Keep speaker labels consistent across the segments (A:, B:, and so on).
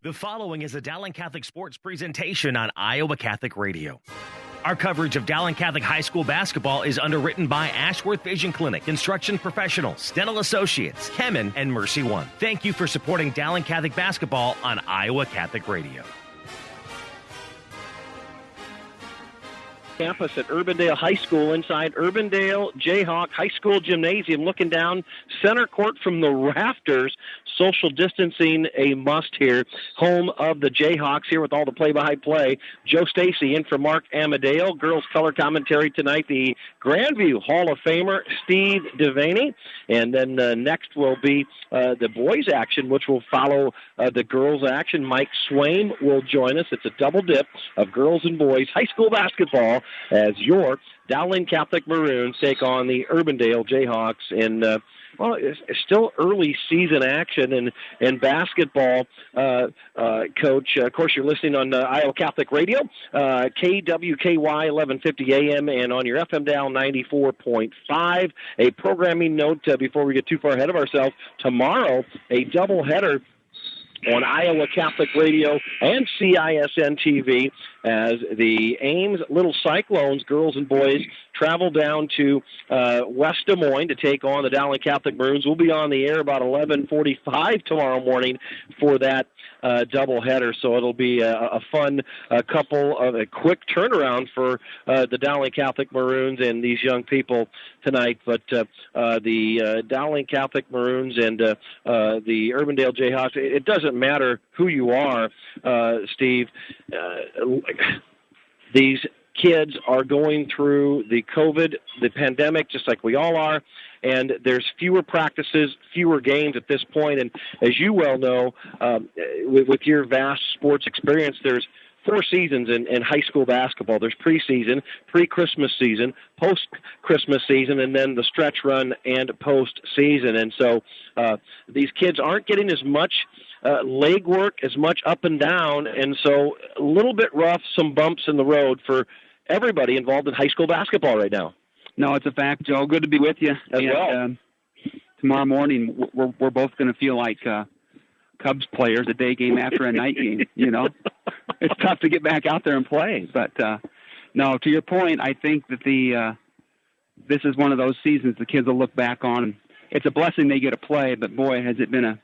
A: The following is a Dowling Catholic Sports presentation on Iowa Catholic Radio. Our coverage of Dowling Catholic High School basketball is underwritten by Ashworth Vision Clinic, Instruction Professionals, Stennell Associates, Kemen, and Mercy One. Thank you for supporting Dowling Catholic basketball on Iowa Catholic Radio.
B: Campus at Urbandale High School inside Urbandale Jayhawk High School Gymnasium, looking down center court from the rafters. Social distancing a must here. Home of the Jayhawks here with all the play-by-play. Joe Stacy in for Mark Amadeo. Girls color commentary tonight, the Grandview Hall of Famer Steve Devaney. And then next will be the boys action, which will follow the girls action. Mike Swain will join us. It's a double dip of girls and boys high school basketball as your Dowling Catholic Maroons take on the Urbandale Jayhawks in, it's still early season action in basketball. Coach, of course, you're listening on Iowa Catholic Radio, KWKY 1150 AM, and on your FM dial 94.5. A programming note before we get too far ahead of ourselves. Tomorrow, a doubleheader on Iowa Catholic Radio and CISN TV as the Ames Little Cyclones, girls and boys, travel down to West Des Moines to take on the Dowling Catholic Maroons. We'll be on the air about 11:45 tomorrow morning for that doubleheader, so it'll be a fun couple of a quick turnaround for the Dowling Catholic Maroons and these young people tonight. But the Dowling Catholic Maroons and the Urbandale Jayhawks, it doesn't matter who you are, Steve. These kids are going through the pandemic, just like we all are, and there's fewer practices, fewer games at this point. And as you well know, with your vast sports experience, there's 4 seasons in high school basketball. There's preseason, pre-Christmas season, post-Christmas season, and then the stretch run and post-season. And so these kids aren't getting as much leg work, as much up and down, and so a little bit rough, some bumps in the road for everybody involved in high school basketball right now.
C: No, it's a fact, Joe. Good to be with you.
B: Well.
C: Tomorrow morning, we're both going to feel like Cubs players a day game after a night game, you know. It's tough to get back out there and play. But, no, to your point, I think that this is one of those seasons the kids will look back on. It's a blessing they get to play, but, boy, has it been a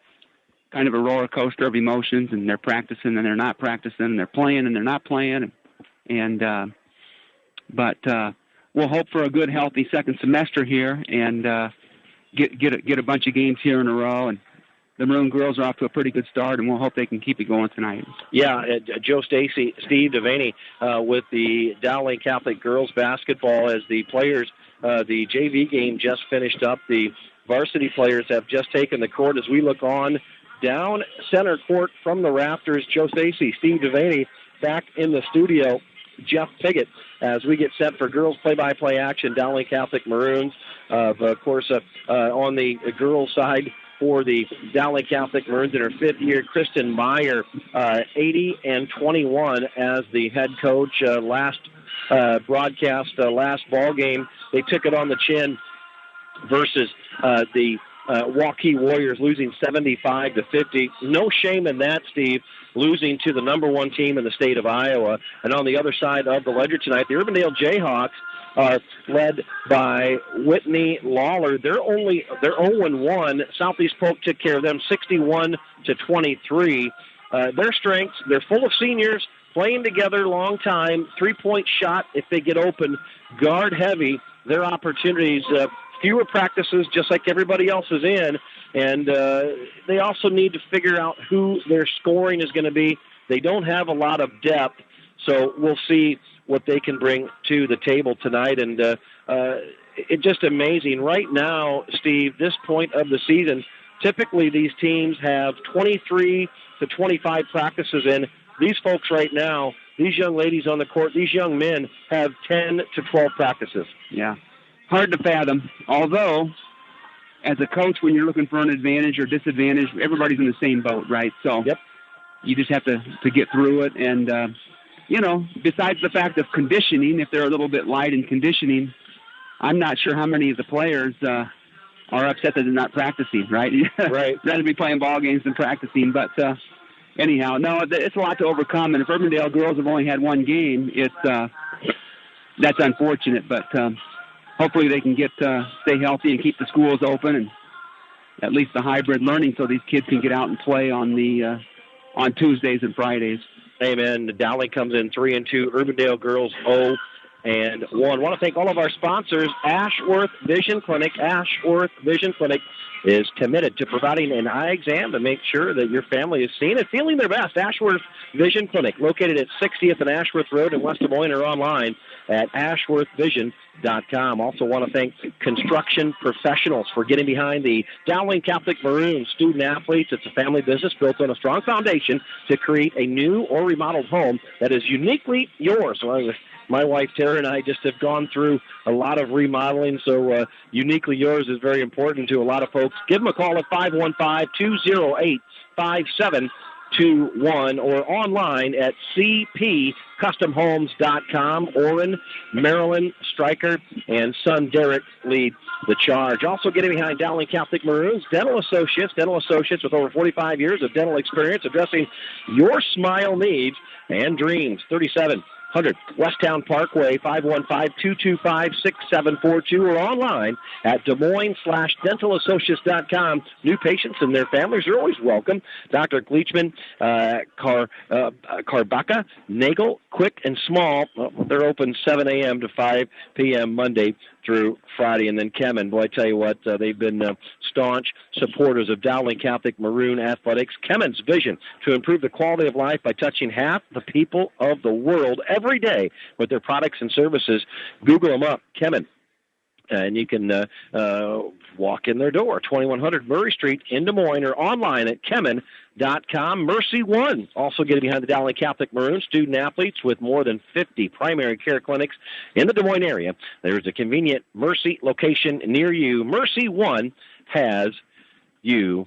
C: kind of a roller coaster of emotions, and they're practicing and they're not practicing, and they're playing and they're not playing. But we'll hope for a good, healthy second semester here and get a bunch of games here in a row. And the Maroon girls are off to a pretty good start, and we'll hope they can keep it going tonight.
B: Yeah, Joe Stacy, Steve Devaney with the Dowling Catholic girls basketball as the players, the JV game just finished up. The varsity players have just taken the court as we look on down center court from the rafters. Joe Stacy, Steve Devaney back in the studio. Jeff Piggott as we get set for girls play-by-play action. Dowling Catholic Maroons, of course, on the girls' side for the Dowling Catholic Maroons in her 5th year, Kristen Meyer, 80-21 as the head coach. Last broadcast, last ball game, they took it on the chin versus the Waukee Warriors, losing 75-50. No shame in that, Steve, losing to the number 1 team in the state of Iowa. And on the other side of the ledger tonight, the Urbandale Jayhawks are led by Whitney Lawler. They're 0-1. Southeast Polk took care of them 61-23. Their strengths, they're full of seniors, playing together long time, 3-point shot if they get open, guard heavy. Their opportunities, fewer practices just like everybody else is in, and they also need to figure out who their scoring is going to be. They don't have a lot of depth, so we'll see what they can bring to the table tonight. And it's just amazing. Right now, Steve, this point of the season, typically these teams have 23 to 25 practices in. These folks right now, these young ladies on the court, these young men have 10 to 12 practices.
C: Yeah. Hard to fathom. Although, as a coach, when you're looking for an advantage or disadvantage, everybody's in the same boat, right? So
B: yep.
C: You just have to get through it. And, besides the fact of conditioning, if they're a little bit light in conditioning, I'm not sure how many of the players are upset that they're not practicing, right?
B: Right.
C: Rather be playing ball games than practicing. But, anyhow, no, it's a lot to overcome. And if Urbandale girls have only had one game, that's unfortunate. But hopefully they can stay healthy and keep the schools open and at least the hybrid learning, so these kids can get out and play on Tuesdays and Fridays.
B: Amen. Dowling comes in 3-2. Urbandale girls 0-1. I want to thank all of our sponsors. Ashworth Vision Clinic. Ashworth Vision Clinic is committed to providing an eye exam to make sure that your family is seeing and feeling their best. Ashworth Vision Clinic, located at 60th and Ashworth Road in West Des Moines, or online at ashworthvision.com. Also want to thank Construction Professionals for getting behind the Dowling Catholic Maroons student athletes. It's a family business built on a strong foundation to create a new or remodeled home that is uniquely yours. Well, my wife, Tara, and I just have gone through a lot of remodeling, so uniquely yours is very important to a lot of folks. Give them a call at 515-208-5721 or online at cpcustomhomes.com. Orrin, Marilyn, Stryker, and son Derek lead the charge. Also getting behind Dowling Catholic Maroons, Dental Associates with over 45 years of dental experience addressing your smile needs and dreams. 3700 Westtown Parkway, 515-225-6742, or online at Des Moines/dentalassociates.com. New patients and their families are always welcome. Dr. Gleachman, Carbacca, Nagel, Quick and Small. They're open 7 a.m. to 5 p.m. Monday through Friday. And then Kemen, boy, I tell you what, they've been staunch supporters of Dowling Catholic Maroon athletics. Kemen's vision to improve the quality of life by touching half the people of the world every day with their products and services. Google them up, Kemen. And you can walk in their door, 2100 Murray Street in Des Moines, or online at Kemen.com. Mercy One, also getting behind the Dowling Catholic Maroons, student athletes with more than 50 primary care clinics in the Des Moines area. There's a convenient Mercy location near you. Mercy One has you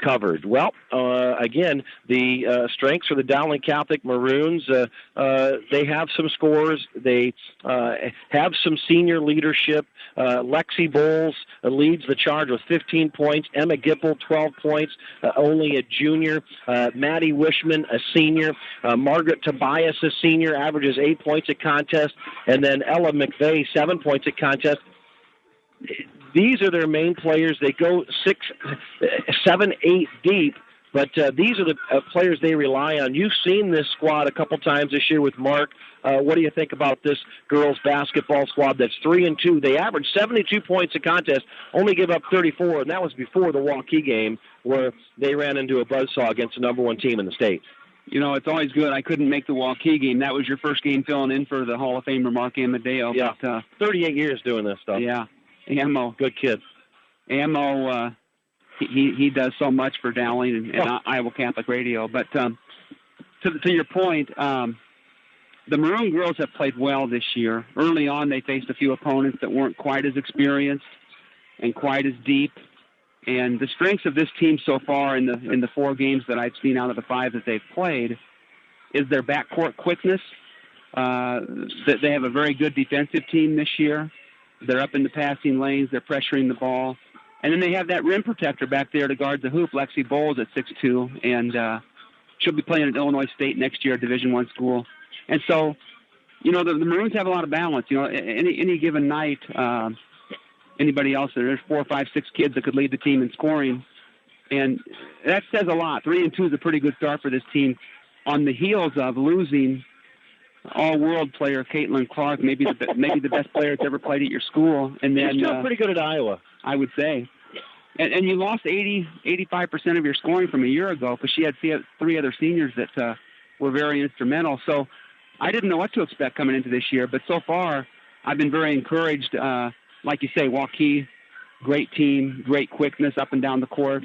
B: covered. Well, again, the strengths for the Dowling Catholic Maroons, they have some scores. They have some senior leadership. Lexi Bowles leads the charge with 15 points. Emma Gipple, 12 points, only a junior. Maddie Wishman, a senior. Margaret Tobias, a senior, averages 8 points at contest. And then Ella McVeigh, 7 points at contest. These are their main players. They go 6, 7, 8 deep, but these are the players they rely on. You've seen this squad a couple times this year with Mark. What do you think about this girls basketball squad that's 3-2? They average 72 points a contest, only give up 34, and that was before the Waukee game where they ran into a buzzsaw against the number one team in the state.
C: You know, it's always good. I couldn't make the Waukee game. That was your first game filling in for the Hall of Famer Mark Amadeo.
B: Yeah, but, 38 years doing this stuff.
C: Yeah. Ammo.
B: Good kid.
C: Ammo, he does so much for Dowling and Iowa Catholic Radio. But to your point, the Maroon girls have played well this year. Early on, they faced a few opponents that weren't quite as experienced and quite as deep. And the strengths of this team so far in the 4 games that I've seen out of the 5 that they've played is their backcourt quickness. They have a very good defensive team this year. They're up in the passing lanes. They're pressuring the ball. And then they have that rim protector back there to guard the hoop, Lexi Bowles at 6'2", and she'll be playing at Illinois State next year, Division I school. And so, you know, the Maroons have a lot of balance. You know, any given night, anybody else, there's 4, 5, 6 kids that could lead the team in scoring. And that says a lot. 3-2 is a pretty good start for this team on the heels of losing all-world player Caitlin Clark, maybe the best player that's ever played at your school. And then
B: you're still pretty good at Iowa,
C: I would say. And you lost 85% of your scoring from a year ago because she had 3 other seniors that were very instrumental. So I didn't know what to expect coming into this year, but so far I've been very encouraged. Like you say, Waukee, great team, great quickness up and down the court.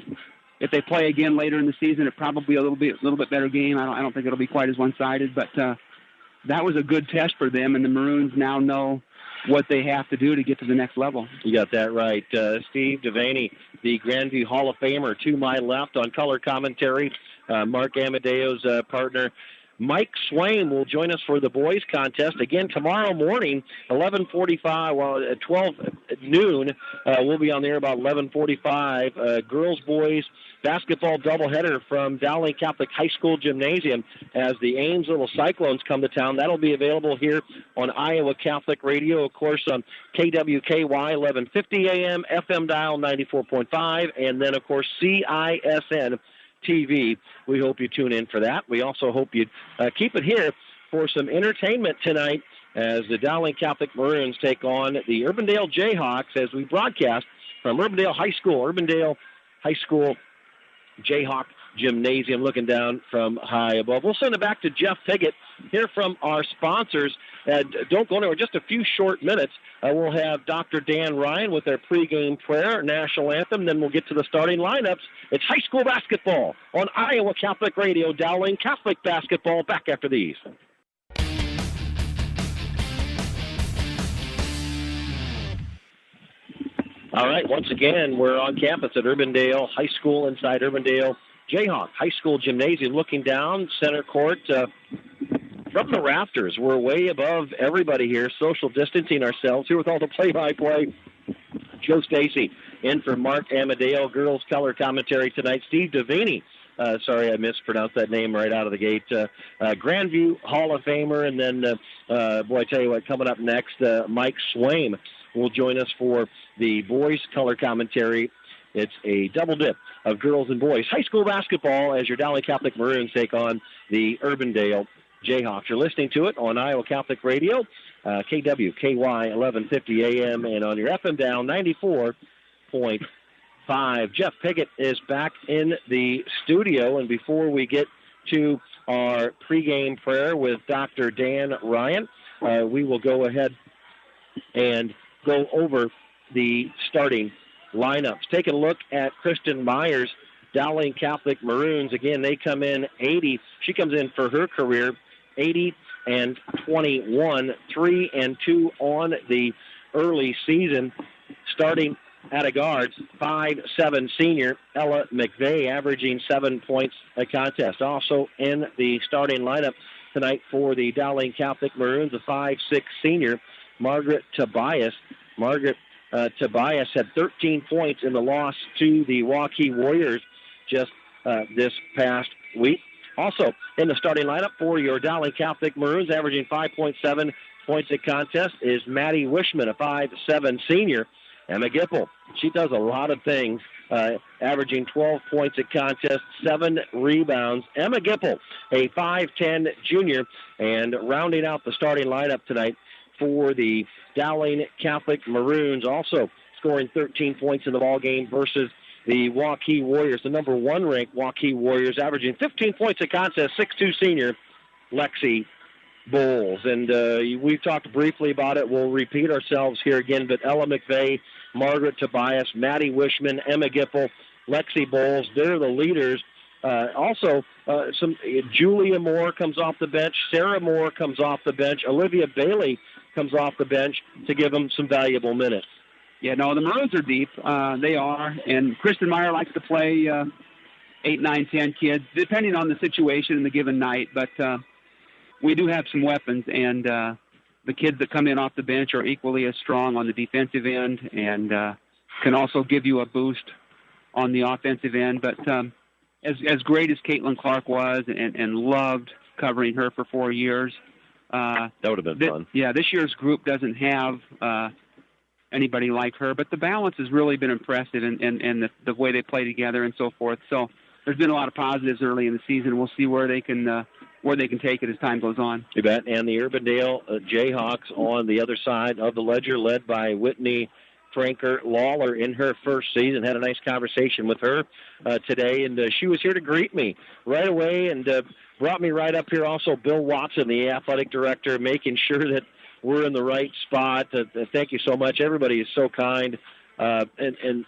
C: If they play again later in the season, it probably be a little bit better game. I don't think it'll be quite as one-sided, but that was a good test for them, and the Maroons now know what they have to do to get to the next level.
B: You got that right. Steve Devaney, the Grandview Hall of Famer, to my left on color commentary. Mark Amadeo's partner. Mike Swain will join us for the boys contest. Again, tomorrow morning, 11:45, at 12 noon, we'll be on there about 11:45. Girls, boys basketball doubleheader from Dowling Catholic High School Gymnasium as the Ames Little Cyclones come to town. That'll be available here on Iowa Catholic Radio, of course, on KWKY 1150 AM, FM dial 94.5, and then, of course, CISN TV. We hope you tune in for that. We also hope you keep it here for some entertainment tonight as the Dowling Catholic Maroons take on the Urbandale Jayhawks as we broadcast from Urbandale High School Jayhawk Gymnasium, looking down from high above. We'll send it back to Jeff Piggott, hear from our sponsors. Don't go anywhere. Just a few short minutes. We'll have Dr. Dan Ryan with their pregame prayer, national anthem. Then we'll get to the starting lineups. It's high school basketball on Iowa Catholic Radio. Dowling Catholic basketball back after these. All right, once again, we're on campus at Urbandale High School inside Urbandale Jayhawk High School Gymnasium, looking down center court from the rafters. We're way above everybody here, social distancing ourselves here with all the play-by-play. Joe Stacy in for Mark Amadeo. Girls color commentary tonight. Steve Devaney. Sorry, I mispronounced that name right out of the gate. Grandview Hall of Famer, and then, I tell you what, coming up next, Mike Swain will join us for the boys color commentary. It's a double dip of girls and boys high school basketball as your Dowling Catholic Maroons take on the Urbandale Jayhawks. You're listening to it on Iowa Catholic Radio, KWKY 1150 AM, and on your FM dial 94.5. Jeff Piggott is back in the studio, and before we get to our pregame prayer with Dr. Dan Ryan, we will go ahead and go over the starting lineups. Take a look at Kristen Myers, Dowling Catholic Maroons. Again, they come in 80. She comes in for her career 80-21, 3-2 on the early season. Starting at a guard, 5'7" senior Ella McVeigh, averaging 7 points a contest. Also in the starting lineup tonight for the Dowling Catholic Maroons, a 5'6" senior Margaret Tobias. Tobias had 13 points in the loss to the Waukee Warriors just this past week. Also in the starting lineup for your Dowling Catholic Maroons, averaging 5.7 points a contest, is Maddie Wishman, a 5'7" senior. Emma Gipple, she does a lot of things, averaging 12 points a contest, 7 rebounds. Emma Gipple, a 5'10" junior, and rounding out the starting lineup tonight for the Dowling Catholic Maroons, also scoring 13 points in the ball game versus the Waukee Warriors, the number 1 ranked Waukee Warriors, averaging 15 points a contest, 6'2" senior Lexi Bowles. And we've talked briefly about it. We'll repeat ourselves here again, but Ella McVeigh, Margaret Tobias, Maddie Wishman, Emma Gipple, Lexi Bowles, they're the leaders. Also, Julia Moore comes off the bench. Sarah Moore comes off the bench. Olivia Bailey comes off the bench to give them some valuable minutes.
C: Yeah, no, the Maroons are deep. They are. And Kristen Meyer likes to play 8, 9, 10 kids, depending on the situation and the given night. But we do have some weapons, and the kids that come in off the bench are equally as strong on the defensive end and can also give you a boost on the offensive end. But as great as Caitlin Clark was and loved covering her for 4 years,
B: that would have been fun.
C: Yeah, this year's group doesn't have anybody like her, but the balance has really been impressive and the way they play together and so forth. So there's been a lot of positives early in the season. We'll see where they can take it as time goes on.
B: You bet. And the Urbandale Jayhawks on the other side of the ledger, led by Whitney Franker Lawler in her first season. Had a nice conversation with her today, and she was here to greet me right away and brought me right up here. Also, Bill Watson, the athletic director, making sure that we're in the right spot. Thank you so much. Everybody is so kind, and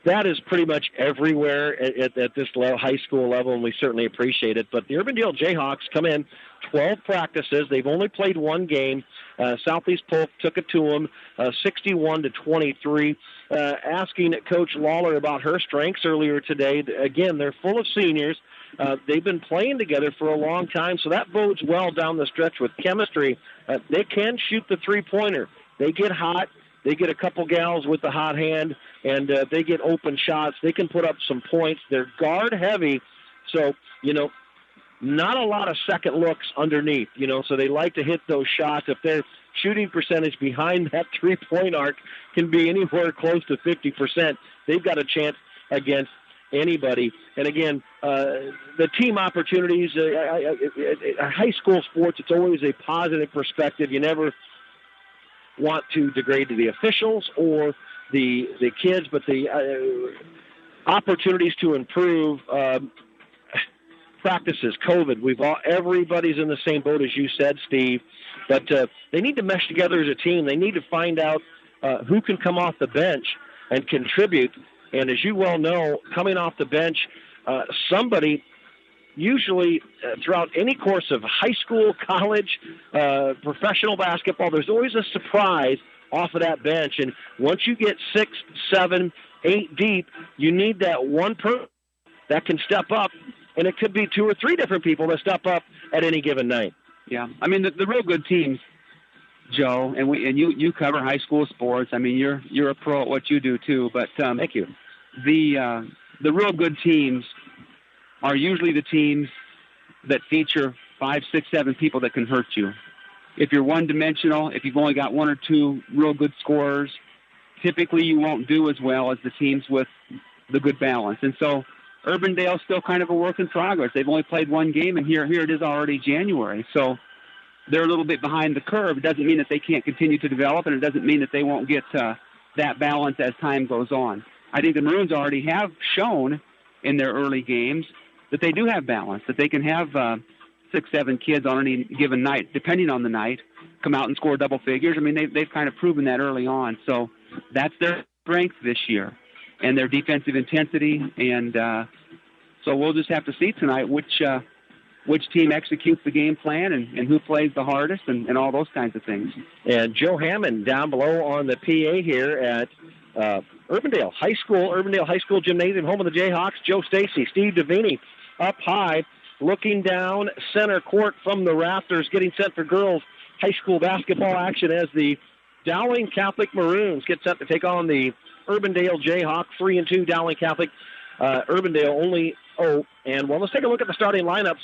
B: that is pretty much everywhere at this high school level, and we certainly appreciate it. But the Urbandale Jayhawks come in 12 practices. They've only played one game. Southeast Polk took it to them 61-23. Asking Coach Lawler about her strengths earlier today. Again, they're full of seniors. they've been playing together for a long time, so that bodes well down the stretch with chemistry. They can shoot the three-pointer. They get hot. They get a couple gals with the hot hand, and they get open shots. They can put up some points. They're guard-heavy, so, not a lot of second looks underneath, so they like to hit those shots. If their shooting percentage behind that three-point arc can be anywhere close to 50%, they've got a chance against anybody. And again, the team opportunities, high school sports, it's always a positive perspective. You never want to degrade to the officials or the kids, but the opportunities to improve practices, COVID, everybody's in the same boat as you said, Steve, but they need to mesh together as a team. They need to find out who can come off the bench and contribute. And as you well know, coming off the bench, somebody usually throughout any course of high school, college, professional basketball, there's always a surprise off of that bench. And once you get 6, 7, 8 deep, you need that one person that can step up. And it could be 2 or 3 different people that step up at any given night.
C: Yeah, I mean the real good teams, Joe, and you cover high school sports. I mean you're a pro at what you do too. But
B: thank you.
C: The real good teams are usually the teams that feature 5, 6, 7 people that can hurt you. If you're one-dimensional, if you've only got 1 or 2 real good scorers, typically you won't do as well as the teams with the good balance. And so Urbandale's still kind of a work in progress. They've only played 1 game, and here it is already January. So they're a little bit behind the curve. It doesn't mean that they can't continue to develop, and it doesn't mean that they won't get that balance as time goes on. I think the Maroons already have shown in their early games that they do have balance, that they can have 6, 7 kids on any given night, depending on the night, come out and score double figures. I mean, they've kind of proven that early on. So that's their strength this year, and their defensive intensity. And so we'll just have to see tonight which team executes the game plan and who plays the hardest and all those kinds of things.
B: And Joe Hammond down below on the PA here at Urbandale High School Gymnasium, home of the Jayhawks. Joe Stacy, Steve Davini up high, looking down center court from the rafters, getting set for girls high school basketball action as the Dowling Catholic Maroons get set to take on the Urbandale Jayhawk, 3-2 Dowling Catholic. Urbandale only 0. And well, let's take a look at the starting lineups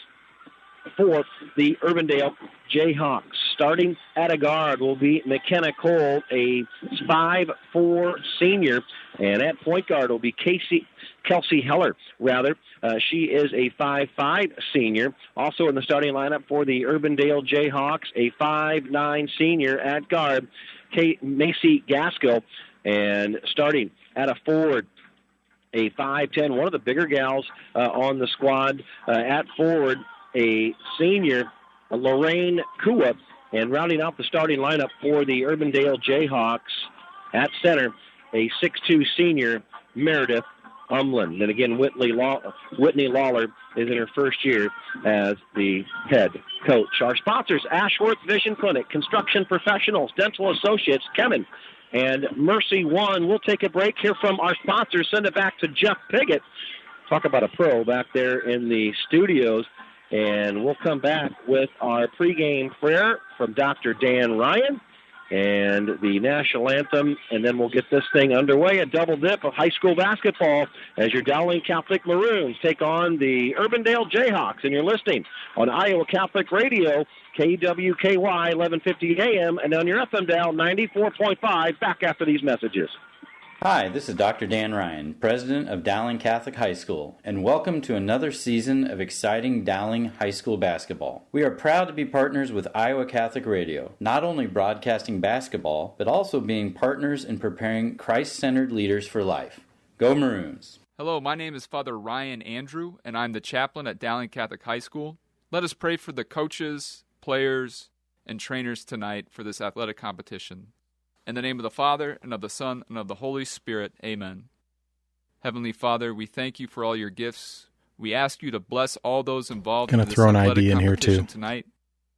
B: for the Urbandale Jayhawks. Starting at a guard will be McKenna Cole, a 5'4" senior, and at point guard will be Kelsey Heller, she is a 5'5" senior. Also in the starting lineup for the Urbandale Jayhawks, a 5'9" senior at guard, Macy Gasco, and starting at a forward, a 5'10", one of the bigger gals on the squad at forward, a senior, Lorraine Kua, and rounding out the starting lineup for the Urbandale Jayhawks at center, a 6'2" senior, Meredith Umland. And again, Whitney Lawler is in her first year as the head coach. Our sponsors, Ashworth Vision Clinic, Construction Professionals, Dental Associates, Kemen, and Mercy One. We'll take a break, hear from our sponsors, send it back to Jeff Piggott. Talk about a pro back there in the studios. And we'll come back with our pregame prayer from Dr. Dan Ryan and the national anthem, and then we'll get this thing underway, a double dip of high school basketball as your Dowling Catholic Maroons take on the Urbandale Jayhawks. And you're listening on Iowa Catholic Radio, KWKY 1150 AM, and on your FM dial 94.5, back after these messages.
D: Hi, this is Dr. Dan Ryan, president of Dowling Catholic High School, and welcome to another season of exciting Dowling High School basketball. We are proud to be partners with Iowa Catholic Radio, not only broadcasting basketball, but also being partners in preparing Christ-centered leaders for life. Go Maroons!
E: Hello, my name is Father Ryan Andrew, and I'm the chaplain at Dowling Catholic High School. Let us pray for the coaches, players, and trainers tonight for this athletic competition. In the name of the Father, and of the Son, and of the Holy Spirit, amen. Heavenly Father, we thank you for all your gifts. We ask you to bless all those involved in this athletic competition tonight.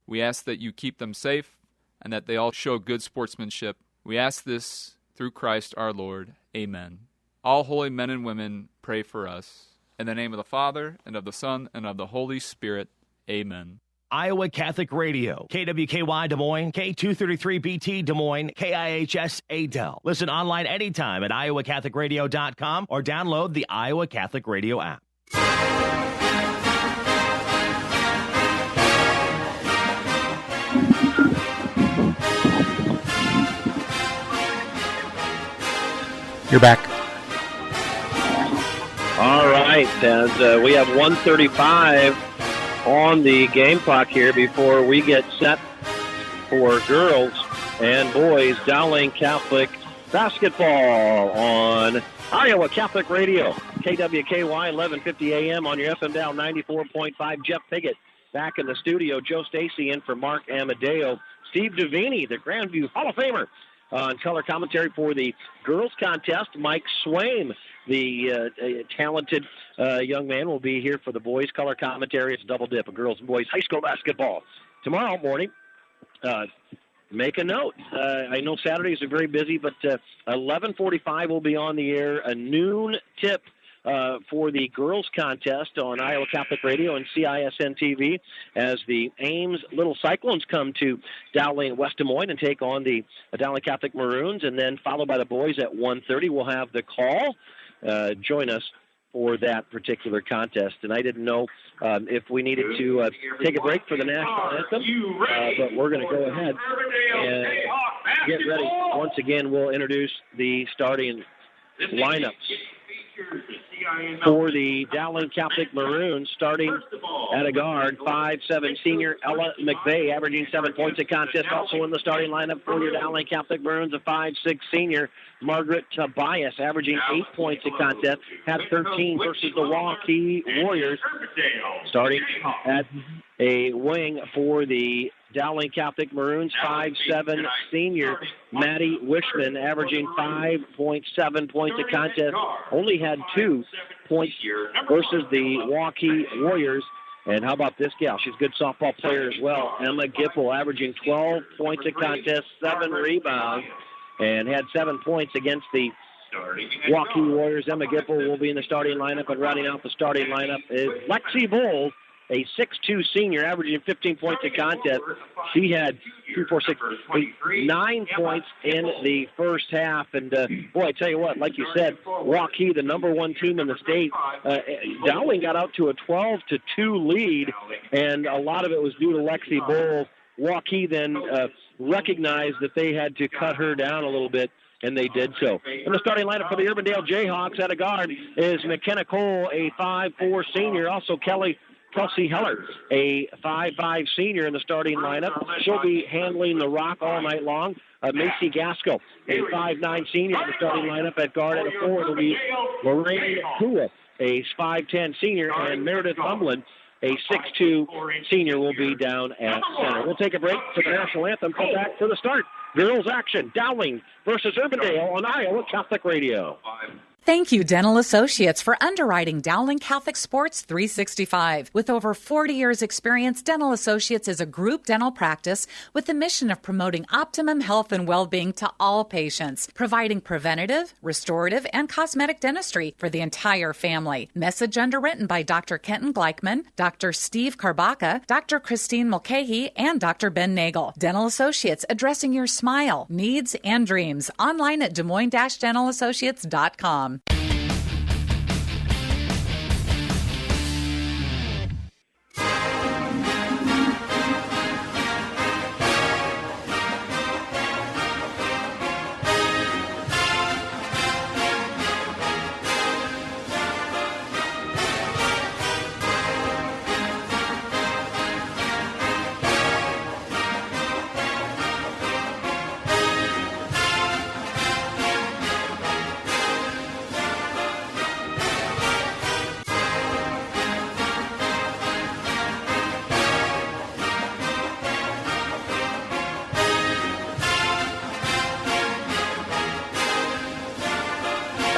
E: We ask that you keep them safe, and that they all show good sportsmanship. We ask this through Christ our Lord, amen. All holy men and women, pray for us. In the name of the Father, and of the Son, and of the Holy Spirit. Amen.
A: Iowa Catholic Radio, KWKY Des Moines, K233BT Des Moines, KIHS Adel. Listen online anytime at iowacatholicradio.com or download the Iowa Catholic Radio app.
F: You're back.
B: All right, and we have 1:35 on the game clock here before we get set for girls and boys Dowling Catholic basketball on Iowa Catholic Radio, KWKY 1150 AM on your FM dial 94.5. Jeff Piggott back in the studio. Joe Stacy in for Mark Amadeo. Steve Davini, the Grandview Hall of Famer, on color commentary for the girls contest. Mike Swaim, the talented young man, will be here for the boys color commentary. It's double dip of girls and boys high school basketball tomorrow morning. Make a note. I know Saturdays are very busy, but 11:45 will be on the air. A noon tip for the girls contest on Iowa Catholic Radio and CISN TV as the Ames Little Cyclones come to Dowling West Des Moines and take on the Dowling Catholic Maroons, and then followed by the boys at 1:30. We'll have the call. Join us for that particular contest. And I didn't know if we needed to take a break for the national anthem, but we're going to go ahead and get ready. Once again, we'll introduce the starting lineups for the Dowling Catholic Maroons, starting at a guard, 5'7" senior Ella McVeigh, averaging 7 points a contest. Also in the starting lineup for your Dowling Catholic Maroons, a 5'6" senior Margaret Tobias, averaging 8 points a contest, had 13 versus the Waukee Warriors. Starting at a wing for the Dowling Catholic Maroons, 5'7" senior Maddie Wishman, averaging 5.7 points a contest, only had 2 points versus the Waukee Warriors. And how about this gal? She's a good softball player as well. Emma Gipple, averaging 12 points a contest, 7 rebounds, and had 7 points against the Waukee Warriors. Emma Gipple will be in the starting lineup, and rounding out the starting lineup is Lexi Bowles, a 6'2" senior, averaging 15 points a contest. She had 9 points in the first half. And, boy, I tell you what, like you said, Waukee, the number one team in the state, Dowling got out to a 12-2 lead, and a lot of it was due to Lexi Bowles. Waukee then recognized that they had to cut her down a little bit, and they did so. In the starting lineup for the Urbandale Jayhawks at a guard is McKenna Cole, a 5'4" senior. Also Kelsey Heller, a 5'5" senior in the starting lineup. She'll be handling the rock all night long. Macy Gasco, a 5'9" senior in the starting lineup at guard. At a forward will be Lorraine Kua, a 5'10" senior, and Meredith Humlin, a 6'2" senior, will be down at center. We'll take a break for the national anthem. Come back for the start. Girls action, Dowling versus Urbandale on Iowa Catholic Radio.
G: Thank you, Dental Associates, for underwriting Dowling Catholic Sports 365. With over 40 years' experience, Dental Associates is a group dental practice with the mission of promoting optimum health and well-being to all patients, providing preventative, restorative, and cosmetic dentistry for the entire family. Message underwritten by Dr. Kenton Gleichman, Dr. Steve Karbaka, Dr. Christine Mulcahy, and Dr. Ben Nagel. Dental Associates, addressing your smile, needs, and dreams. Online at DesMoines-DentalAssociates.com.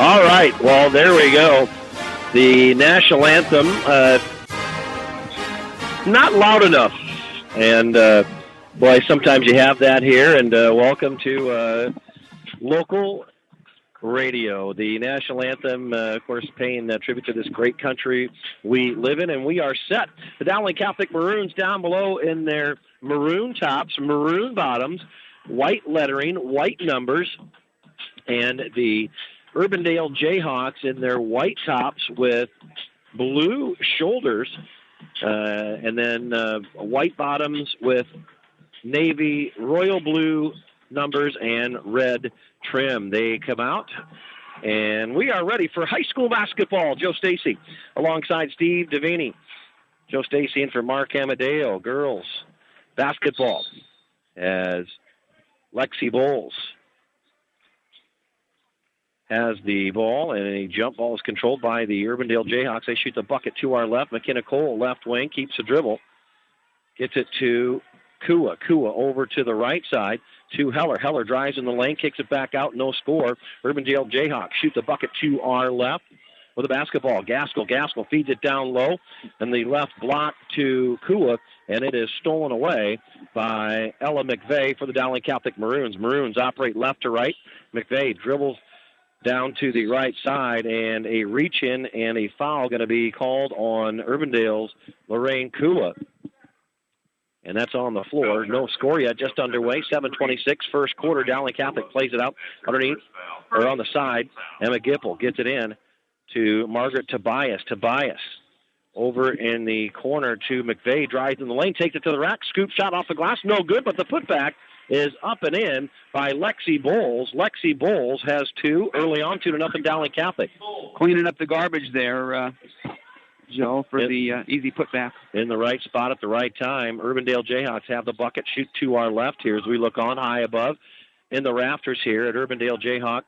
B: All right, well, there we go. The national anthem, not loud enough. And, boy, sometimes you have that here. And welcome to local Radio. The national anthem, of course, paying tribute to this great country we live in, and we are set. The Dowling Catholic Maroons down below in their maroon tops, maroon bottoms, white lettering, white numbers, and the Urbandale Jayhawks in their white tops with blue shoulders, and then white bottoms with navy, royal blue numbers, and red trim. They come out, and we are ready for high school basketball. Joe Stacy alongside Steve Devaney. Joe Stacy in for Mark Amadeo. Girls basketball as Lexi Bowles has the ball, and a jump ball is controlled by the Urbandale Jayhawks. They shoot the bucket to our left. McKenna Cole, left wing, keeps the dribble. Gets it to Kua. Kua over to the right side to Heller. Heller drives in the lane, kicks it back out, no score. Urbandale Jayhawks shoot the bucket to our left with a basketball. Gaskell feeds it down low, and the left block to Kua, and it is stolen away by Ella McVeigh for the Dowling Catholic Maroons. Maroons operate left to right. McVeigh dribbles down to the right side, and a reach-in and a foul going to be called on Urbandale's Lorraine Kua. And that's on the floor. No score yet, just underway. 7:26, first quarter. Dowling Catholic plays it out underneath, or on the side. Emma Gipple gets it in to Margaret Tobias. Tobias over in the corner to McVeigh. Drives in the lane, takes it to the rack. Scoop shot off the glass. No good, but the putback is up and in by Lexi Bowles. Lexi Bowles has two early on, 2-0 Dowling Catholic.
C: Cleaning up the garbage there, Joe, for the easy putback. In the right spot at the right time. Urbandale Jayhawks have the bucket, shoot to our left here as we look on high above in the rafters here at Urbandale Jayhawk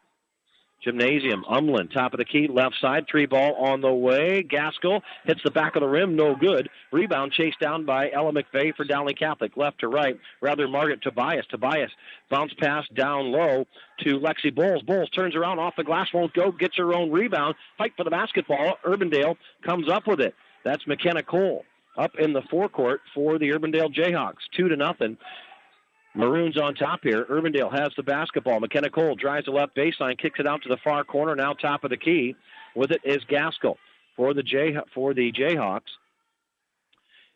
C: Gymnasium. Umlin, top of the key, left side, three ball on the way. Gaskell hits the back of the rim, no good. Rebound chased down by Ella McVeigh for Dowling Catholic, left to right. Rather, Margaret Tobias. Tobias bounce pass down low to Lexi Bowles. Bowles turns around off the glass, won't go, gets her own rebound. Fight for the basketball. Urbandale comes up with it. That's McKenna Cole up in the forecourt for the Urbandale Jayhawks, 2-0. Maroons on top here. Urbandale has the basketball. McKenna Cole drives the left baseline, kicks it out to the far corner. Now top of the key. With it is Gaskell for the Jayhawks.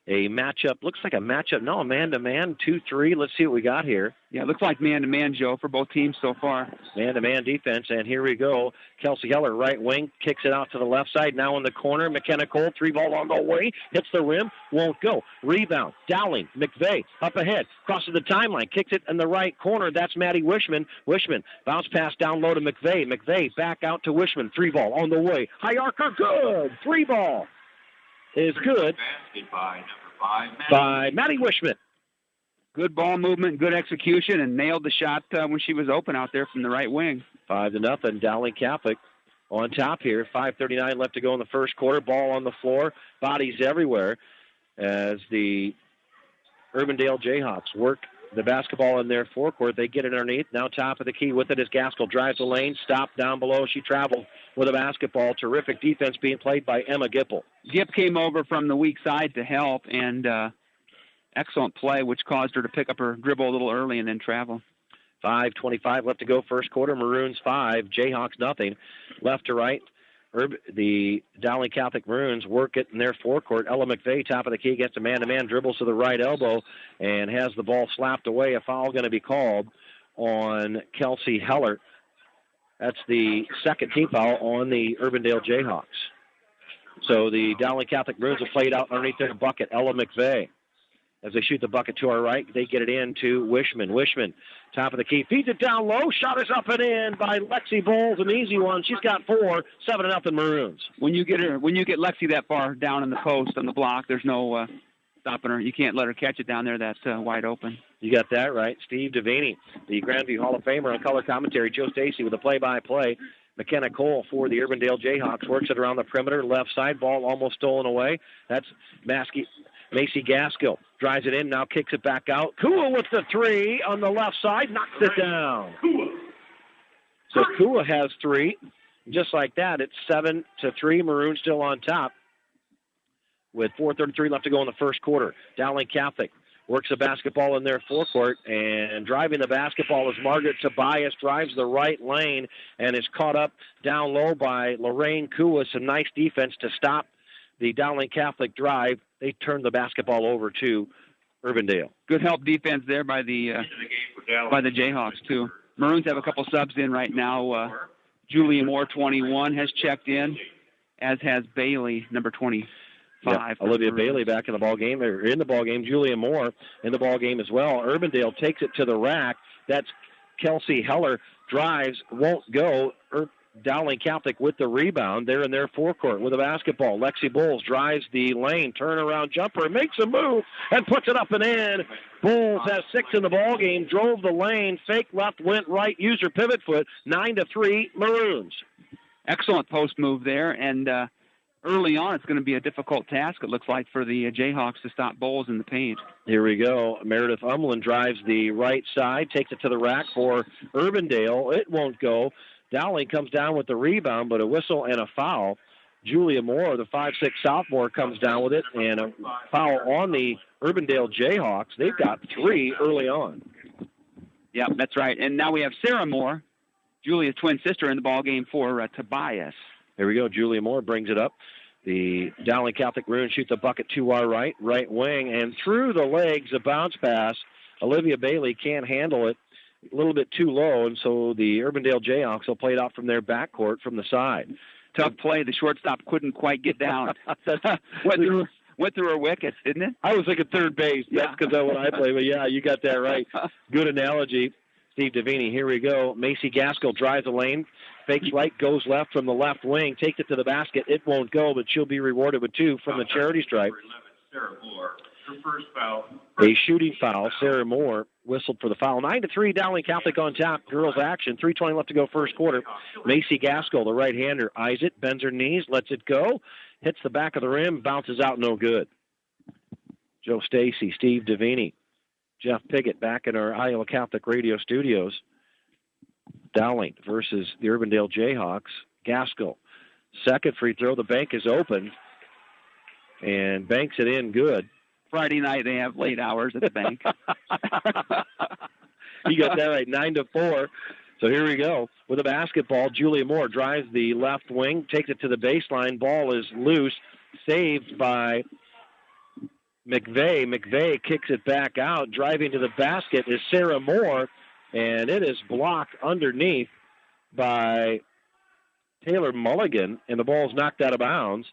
C: A matchup. Looks like a matchup. No, man-to-man, 2-3. Let's see what we got here. Yeah, it looks like man-to-man, Joe, for both teams so far. Man-to-man defense, and here we go. Kelsey Heller, right wing, kicks it out to the left side. Now in the corner, McKenna Cole, three ball on the way. Hits the rim, won't go. Rebound, Dowling, McVeigh, up ahead. Crosses the timeline, kicks it in the right corner. That's Maddie Wishman. Wishman, bounce pass down low to McVeigh. McVeigh back out to Wishman. Three ball on the way. High archer, good. Three ball is good by Maddie Wishman. Good ball movement, good execution, and nailed the shot when she was open out there from the right wing. 5-0, Dowling Catholic on top here. 5:39 left to go in the first quarter. Ball on the floor, bodies everywhere as the Urbandale Jayhawks work the basketball in their forecourt. They get it underneath. Now top of the key with it is Gaskell. Drives the lane, stopped down below. She traveled with a basketball. Terrific defense being played by Emma Gipple. Gip came over from the weak side to help, and excellent play, which caused her to pick up her dribble a little early and then travel. 5:25 left to go first quarter. Maroons 5, Jayhawks nothing. Left to right. The Dowling Catholic Maroons work it in their forecourt. Ella McVeigh, top of the key, gets a man-to-man, dribbles to the right elbow, and has the ball slapped away. A foul going to be called on Kelsey Heller. That's the second team foul on the Urbandale Jayhawks. So the Dowling Catholic Maroons have played out underneath their bucket. Ella McVeigh. As they shoot the bucket to our right, they get it in to Wishman. Wishman, top of the key, feeds it down low. Shot is up and in by Lexi Bowles, an easy one. She's got 4, 7-0 Maroons. When you get Lexi that far down in the post on the block, there's no stopping her. You can't let her catch it down there. That's wide open. You got that right. Steve Devaney, the Grandview Hall of Famer on color commentary. Joe Stacy with the play-by-play. McKenna Cole for the Urbandale Jayhawks works it around the perimeter, left side. Ball almost stolen away. That's Macy Gaskell drives it in, now kicks it back out. Kua with the three on the left side, knocks it down. So Kua has 3. Just like that, it's 7-3. Maroon still on top with 4:33 left to go in the first quarter. Dowling Catholic
B: works the basketball in their forecourt, and driving the basketball is Margaret Tobias, drives the right lane and is caught up down low by Lorraine Kua. Some nice defense to stop the Dowling Catholic drive. They turn the basketball over to Urbandale.
C: Good help defense there by the Jayhawks, too. Maroons have a couple subs in right now. Julia Moore, 21, has checked in, as has Bailey, number 25.
B: Yep. Olivia Bailey back in the ball game, or in the ball game. Julia Moore in the ball game as well. Urbandale takes it to the rack. That's Kelsey Heller, drives, won't go. Dowling Catholic with the rebound. They're in their forecourt with a basketball. Lexi Bowles drives the lane, turnaround jumper, makes a move, and puts it up and in. Bowles has 6 in the ball game, drove the lane, fake left, went right, used her pivot foot. 9-3 Maroons.
C: Excellent post move there, and early on it's going to be a difficult task, it looks like, for the Jayhawks to stop Bowles in the paint.
B: Here we go. Meredith Umlin drives the right side, takes it to the rack for Urbandale. It won't go. Dowling comes down with the rebound, but a whistle and a foul. Julia Moore, the 5'6" sophomore, comes down with it, and a foul on the Urbandale Jayhawks. They've got 3 early on.
C: Yeah, that's right. And now we have Sarah Moore, Julia's twin sister, in the ballgame for Tobias.
B: There we go. Julia Moore brings it up. The Dowling Catholic Maroons shoot the bucket to our right wing, and through the legs, a bounce pass. Olivia Bailey can't handle it. A little bit too low, and so the Urbandale Jayhawks will play it out from their backcourt from the side.
C: Tough play. The shortstop couldn't quite get down. went through her wickets, didn't it?
B: I was thinking third base. That's because of what I play. But, yeah, you got that right. Good analogy, Steve Davini. Here we go. Macy Gaskell drives the lane. Fakes right, goes left from the left wing. Takes it to the basket. It won't go, but she'll be rewarded with 2 from the charity stripe.
H: Her first foul.
B: A shooting foul. Sarah Moore whistled for the foul. 9-3, Dowling Catholic on top. Girls action. 3:20 left to go first quarter. Macy Gaskell, the right-hander, eyes it, bends her knees, lets it go, hits the back of the rim, bounces out, no good. Joe Stacy, Steve Davini, Jeff Piggott back in our Iowa Catholic Radio studios. Dowling versus the Urbandale Jayhawks. Gaskell, second free throw. The bank is open, and banks it in good.
C: Friday night they have late hours at the bank.
B: You got that right, 9-4. So here we go. With a basketball, Julia Moore drives the left wing, takes it to the baseline. Ball is loose, saved by McVeigh. McVeigh kicks it back out. Driving to the basket is Sarah Moore, and it is blocked underneath by Taylor Mulligan, and the ball's knocked out of bounds.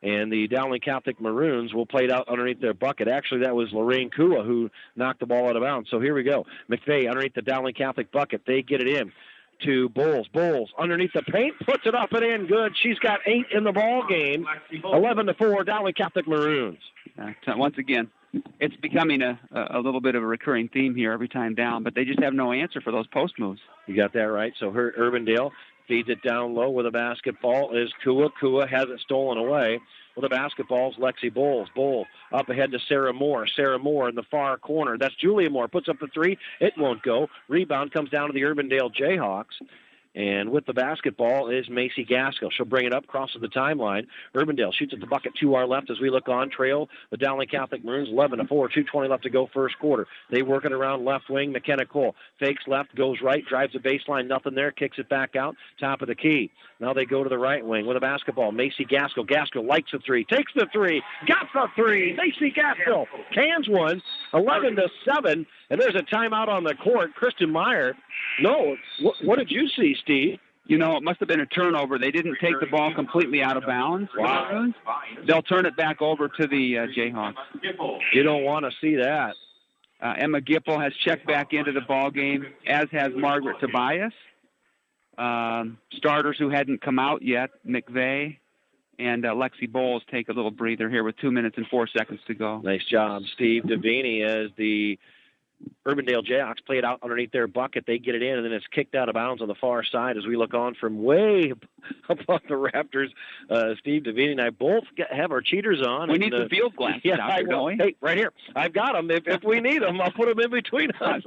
B: And the Dowling Catholic Maroons will play it out underneath their bucket. Actually, that was Lorraine Kua who knocked the ball out of bounds. So here we go. McVeigh underneath the Dowling Catholic bucket. They get it in to Bowles. Bowles underneath the paint, puts it up and in. Good. She's got 8 in the ball game. 11-4, Dowling Catholic Maroons.
C: Once again, it's becoming a little bit of a recurring theme here every time down, but they just have no answer for those post moves.
B: You got that right. So Urbandale feeds it down low with a basketball is Kua. Kua has it stolen away. With a basketball is Lexi Bowles. Bowles up ahead to Sarah Moore. Sarah Moore in the far corner. That's Julia Moore. Puts up the 3. It won't go. Rebound comes down to the Urbandale Jayhawks. And with the basketball is Macy Gaskell. She'll bring it up, crosses the timeline. Urbandale shoots at the bucket to our left as we look on. Trail the Dowling Catholic Maroons 11-4. 2:20 left to go first quarter. They work it around left wing. McKenna Cole fakes left, goes right, drives the baseline. Nothing there. Kicks it back out. Top of the key. Now they go to the right wing with a basketball. Macy Gaskell. Gaskell likes the 3. Takes the 3. Got the 3. Macy Gaskell cans one. 11-7. And there's a timeout on the court. Kristen Meyer. No. What did you see, Steve?
C: You know, it must have been a turnover. They didn't take the ball completely out of bounds.
B: Wow.
C: They'll turn it back over to the Jayhawks.
B: You don't want to see that.
C: Emma Gipple has checked back into the ball game, as has Margaret Tobias. Starters who hadn't come out yet, McVeigh and Lexi Bowles, take a little breather here with 2 minutes and 4 seconds to go.
B: Nice job, Steve Davini, as the Urbandale Jayhawks play it out underneath their bucket. They get it in, and then it's kicked out of bounds on the far side as we look on from way above the Raptors. Steve Davini and I both have our cheaters on.
C: We need the field glasses out there, don't we?
B: Hey, right here. I've got them. If we need them, I'll put them in between us.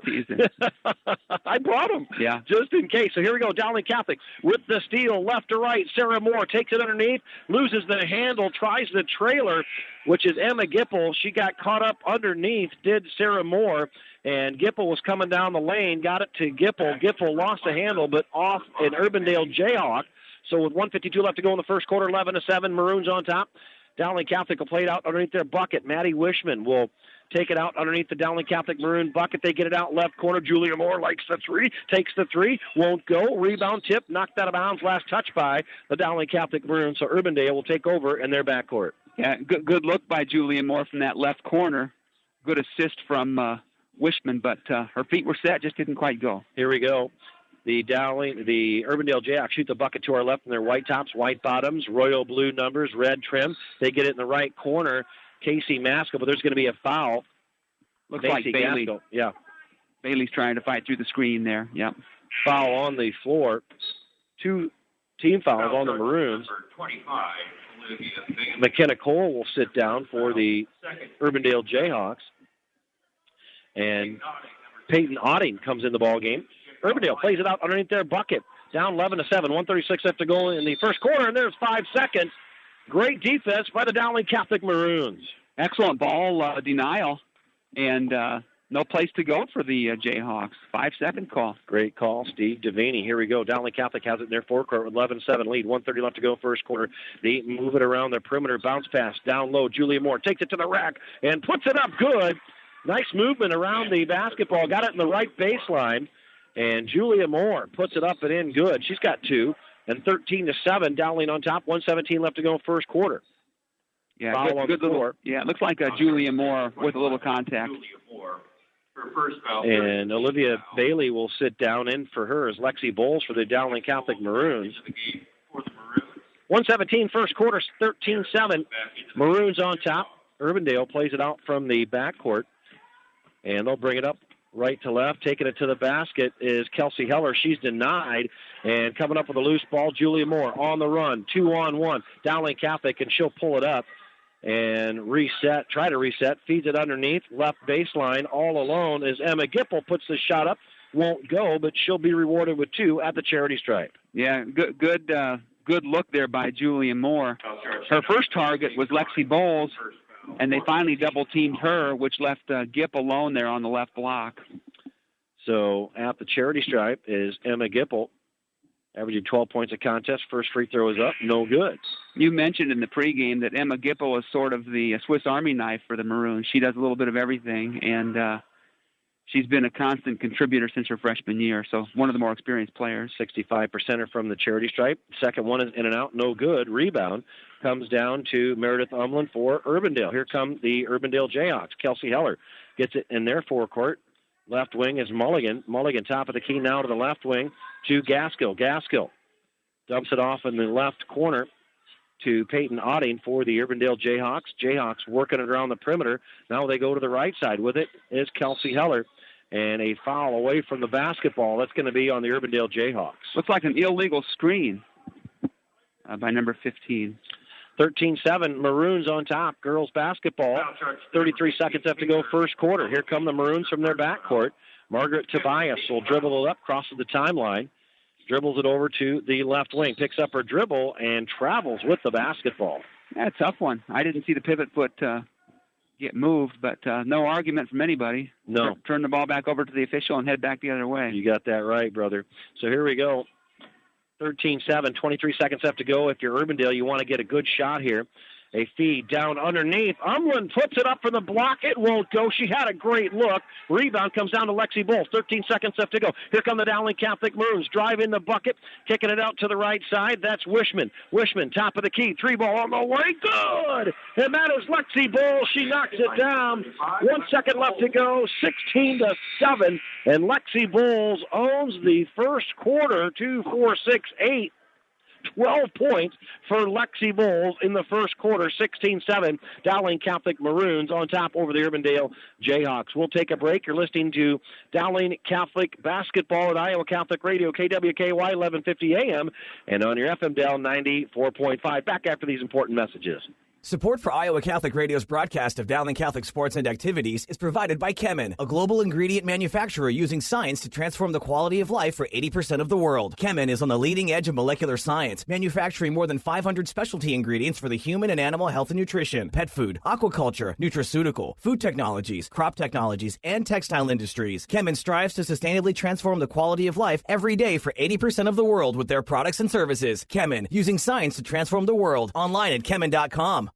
B: I brought them just in case. So here we go. Dowling Catholic with the steal, left to right. Sarah Moore takes it underneath, loses the handle, tries the trailer, which is Emma Gipple. She got caught up underneath, did Sarah Moore. And Gipple was coming down the lane, got it to Gipple. Gipple lost the handle, but off an Urbandale Jayhawk. So with 1:52 left to go in the first quarter, 11-7, Maroons on top. Dowling Catholic will play it out underneath their bucket. Maddie Wishman will take it out underneath the Dowling Catholic Maroon bucket. They get it out left corner. Julia Moore likes the three, takes the three, won't go. Rebound tip, knocked out of bounds, last touch by the Dowling Catholic Maroon. So Urbandale will take over in their backcourt.
C: Yeah, good look by Julia Moore from that left corner. Good assist from Wishman, but her feet were set, just didn't quite go.
B: Here we go. The Urbandale Jayhawks shoot the bucket to our left in their white tops, white bottoms, royal blue numbers, red trim. They get it in the right corner. Casey Maskell, but there's going to be a foul.
C: Looks like Bailey.
B: Gaskell. Yeah.
C: Bailey's trying to fight through the screen there. Yep.
B: Foul on the floor. 2 team fouls on the Maroons.
H: Number 25, Olivia Fabian.
B: McKenna Cole will sit down for the Urbandale Jayhawks. And Peyton Otting comes in the ball game. Urbandale plays it out underneath their bucket. Down 11-7, 1:36 left to go in the first quarter, and there's 5 seconds. Great defense by the Dowling Catholic Maroons.
C: Excellent ball denial, and no place to go for the Jayhawks. 5-second call.
B: Great call, Steve Devaney. Here we go. Dowling Catholic has it in their forecourt with 11-7 lead. 1:30 left to go first quarter. They move it around their perimeter. Bounce pass down low. Julia Moore takes it to the rack and puts it up good. Nice movement around the basketball. Got it in the right baseline. And Julia Moore puts it up and in good. She's got 2. And 13-7, Dowling on top. 1:17 left to go first quarter.
C: Yeah, good little. Yeah, it looks like Julia Moore with a little contact.
H: Julia Moore, her first foul.
B: And Olivia Bailey will sit down in for her as Lexi Bowles for the Dowling Catholic Maroons. 1:17 first quarter, 13-7. Maroons on top. Urbandale plays it out from the backcourt. And they'll bring it up right to left. Taking it to the basket is Kelsey Heller. She's denied. And coming up with a loose ball, Julia Moore on the run. 2-on-1. Dowling Catholic, and she'll pull it up and try to reset. Feeds it underneath. Left baseline all alone as Emma Gipple puts the shot up. Won't go, but she'll be rewarded with 2 at the charity stripe.
C: Yeah, good look there by Julia Moore. Her first target was Lexi Bowles, and they finally double-teamed her, which left Gipp alone there on the left block.
B: So at the charity stripe is Emma Gipple, averaging 12 points a contest. First free throw is up, no good.
C: You mentioned in the pregame that Emma Gipple is sort of the Swiss Army knife for the Maroons. She does a little bit of everything, and she's been a constant contributor since her freshman year, so one of the more experienced players.
B: 65%er from the charity stripe. Second one is in and out, no good. Rebound comes down to Meredith Umland for Urbandale. Here come the Urbandale Jayhawks. Kelsey Heller gets it in their forecourt. Left wing is Mulligan. Mulligan top of the key now to the left wing to Gaskill. Gaskill dumps it off in the left corner to Peyton Otting for the Urbandale Jayhawks. Jayhawks working it around the perimeter. Now they go to the right side. With it is Kelsey Heller. And a foul away from the basketball. That's going to be on the Urbandale Jayhawks.
C: Looks like an illegal screen by number 15.
B: 13-7, Maroons on top. Girls basketball. 33 seconds left to go first quarter. Here come the Maroons from their backcourt. Margaret Tobias will dribble it up, crosses the timeline, dribbles it over to the left wing, picks up her dribble, and travels with the basketball.
C: Yeah, tough one. I didn't see the pivot foot get moved, but no argument from anybody.
B: No.
C: Turn the ball back over to the official and head back the other way.
B: You got that right, brother. So here we go. 13-7, 23 seconds left to go. If you're Urbandale, you want to get a good shot here. A feed down underneath. Umland puts it up for the block. It won't go. She had a great look. Rebound comes down to Lexi Bowles. 13 seconds left to go. Here come the Dowling Catholic Maroons. Drive in the bucket. Kicking it out to the right side. That's Wishman. Wishman, top of the key. 3-ball on the way. Good! And that is Lexi Bowles. She knocks it down. 1 second left to go. 16-7. And Lexi Bowles owns the first quarter. 2-4-6-8. 12 points for Lexi Bowles in the first quarter, 16-7. Dowling Catholic Maroons on top over the Urbandale Jayhawks. We'll take a break. You're listening to Dowling Catholic Basketball at Iowa Catholic Radio, KWKY 1150 AM, and on your FM dial 94.5. Back after these important messages.
I: Support for Iowa Catholic Radio's broadcast of Dowling Catholic sports and activities is provided by Chemin, a global ingredient manufacturer using science to transform the quality of life for 80% of the world. Chemin is on the leading edge of molecular science, manufacturing more than 500 specialty ingredients for the human and animal health and nutrition, pet food, aquaculture, nutraceutical, food technologies, crop technologies, and textile industries. Chemin strives to sustainably transform the quality of life every day for 80% of the world with their products and services. Chemin, using science to transform the world. Online at chemin.com.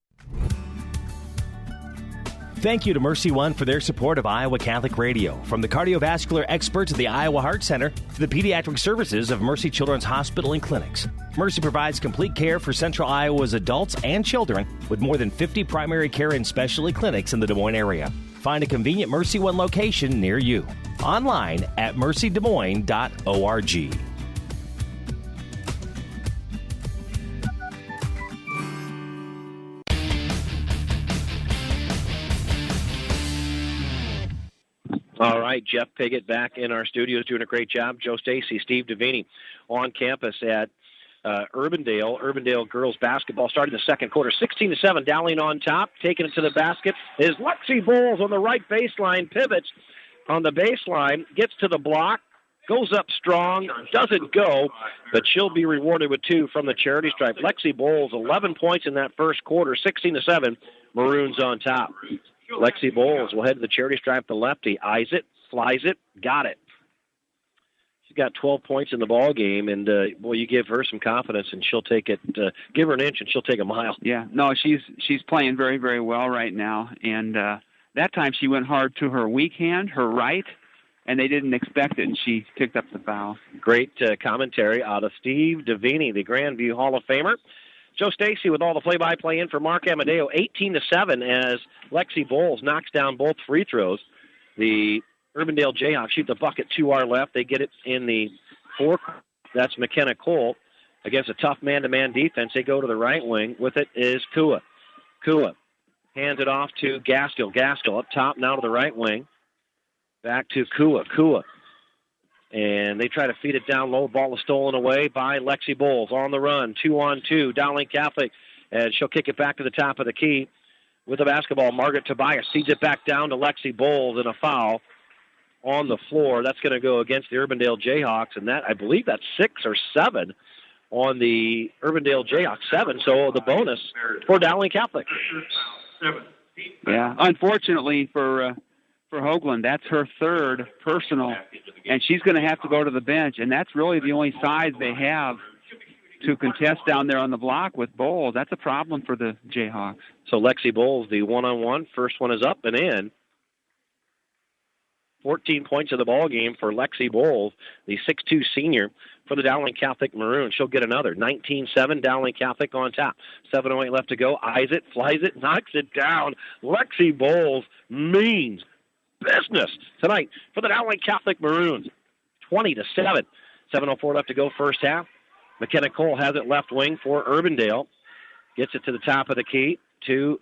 A: Thank you to Mercy One for their support of Iowa Catholic Radio. From the cardiovascular experts at the Iowa Heart Center to the pediatric services of Mercy Children's Hospital and Clinics, Mercy provides complete care for Central Iowa's adults and children with more than 50 primary care and specialty clinics in the Des Moines area. Find a convenient Mercy One location near you. Online at mercydesmoines.org.
B: All right, Jeff Piggott back in our studios doing a great job. Joe Stacy, Steve Davini on campus at Urbandale girls basketball starting the second quarter. 16-7, Dowling on top, taking it to the basket is Lexi Bowles on the right baseline, pivots on the baseline, gets to the block, goes up strong, doesn't go, but she'll be rewarded with 2 from the charity stripe. Lexi Bowles, 11 points in that first quarter, 16-7, Maroons on top. Lexi Bowles will head to the charity stripe, the lefty, eyes it, flies it, got it. She's got 12 points in the ball game, and boy, you give her some confidence, and she'll take it. Give her an inch, and she'll take a mile.
C: Yeah, no, she's playing very, very well right now, and that time she went hard to her weak hand, her right, and they didn't expect it, and she picked up the foul.
B: Great commentary out of Steve Davini, the Grandview Hall of Famer. Joe Stacy with all the play-by-play in for Mark Amadeo, 18-7 as Lexi Bowles knocks down both free throws. The Urbandale Jayhawks shoot the bucket to our left. They get it in the forecourt. That's McKenna Cole against a tough man-to-man defense. They go to the right wing. With it is Kua. Kua hands it off to Gaskill. Gaskill up top now to the right wing. Back to Kua. Kua. And they try to feed it down low. Ball is stolen away by Lexi Bowles on the run. 2-on-2. Dowling Catholic. And she'll kick it back to the top of the key with the basketball. Margaret Tobias feeds it back down to Lexi Bowles and a foul on the floor. That's going to go against the Urbandale Jayhawks. And that, I believe that's 6 or 7 on the Urbandale Jayhawks. 7. So the bonus for Dowling Catholic.
C: Yeah, unfortunately for Hoagland, that's her third personal, and she's going to have to go to the bench, and that's really the only size they have to contest down there on the block with Bowles. That's a problem for the Jayhawks.
B: So Lexi Bowles, the one-on-one, first one is up and in. 14 points of the ball game for Lexi Bowles, the 6'2 senior for the Dowling Catholic Maroons. She'll get another. 19-7, Dowling Catholic on top. 7:08 left to go. Eyes it, flies it, knocks it down. Lexi Bowles means business tonight for the Dowling Catholic Maroons. 20-7. 7:04 left to go first half. McKenna Cole has it left wing for Urbandale. Gets it to the top of the key to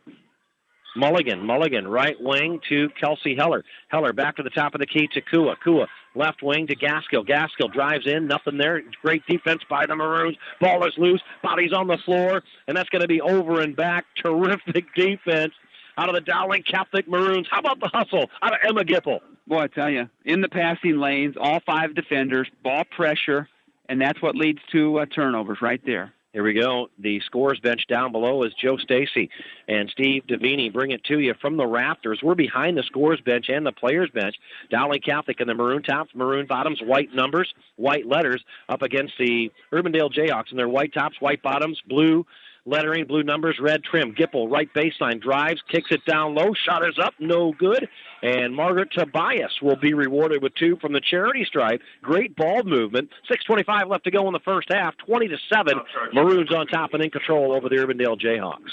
B: Mulligan. Mulligan right wing to Kelsey Heller. Heller back to the top of the key to Kua. Kua left wing to Gaskill. Gaskill drives in. Nothing there. Great defense by the Maroons. Ball is loose. Body's on the floor. And that's going to be over and back. Terrific defense out of the Dowling Catholic Maroons. How about the hustle out of Emma Gipple?
C: Boy, I tell you, in the passing lanes, all 5 defenders, ball pressure, and that's what leads to turnovers right there.
B: Here we go. The scores bench down below is Joe Stacy and Steve Davini. Bring it to you from the rafters. We're behind the scores bench and the players bench. Dowling Catholic in the maroon tops, maroon bottoms, white numbers, white letters up against the Urbandale Jayhawks in their white tops, white bottoms, blue lettering, blue numbers, red trim. Gipple, right baseline, drives, kicks it down low. Shot is up, no good. And Margaret Tobias will be rewarded with 2 from the charity stripe. Great ball movement. 6:25 left to go in the first half. 20-7. Maroons on top and in control over the Urbandale Jayhawks.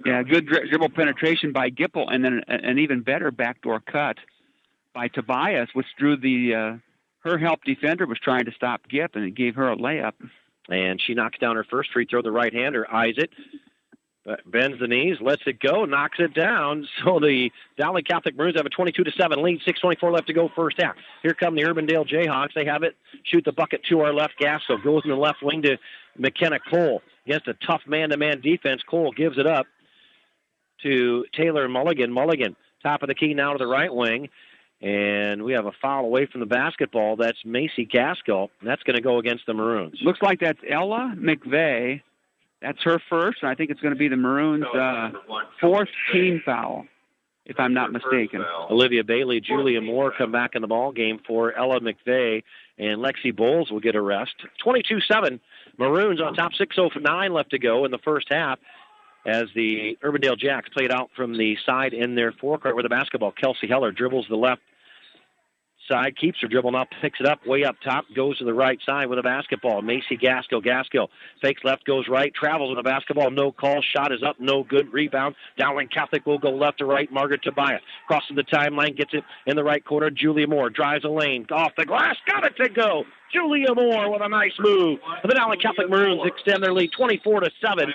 C: Yeah, good dribble penetration by Gipple, and then an even better backdoor cut by Tobias, which drew the her help defender was trying to stop Gip, and it gave her a layup.
B: And she knocks down her first free throw. The right-hander eyes it, bends the knees, lets it go, knocks it down. So the Dowling Catholic Maroons have a 22-7 lead, 6:24 left to go first half. Here come the Urbandale Jayhawks. They have it, shoot the bucket to our left. Gasco goes in the left wing to McKenna Cole. Against a tough man-to-man defense, Cole gives it up to Taylor Mulligan. Mulligan, top of the key now to the right wing. And we have a foul away from the basketball. That's Macy Gaskell. That's going to go against the Maroons.
C: Looks like that's Ella McVeigh. That's her first, and I think it's going to be the Maroons' fourth team foul, if I'm not mistaken.
B: Olivia Bailey, Julia Moore come back in the ball game for Ella McVeigh, and Lexi Bowles will get a rest. 22-7, Maroons on top, 6:09 left to go in the first half as the Urbandale Jacks played out from the side in their forecourt with the basketball. Kelsey Heller dribbles the left side, keeps her dribble, now picks it up way up top, goes to the right side with a basketball. Macy Gaskell. Gaskell fakes left, goes right, travels with a basketball, no call, shot is up, no good, rebound. Dowling Catholic will go left to right. Margaret Tobias crosses the timeline, gets it in the right corner. Julia Moore drives a lane, off the glass, got it to go. Julia Moore with a nice move. The Dowling Catholic Maroons extend their lead 24-7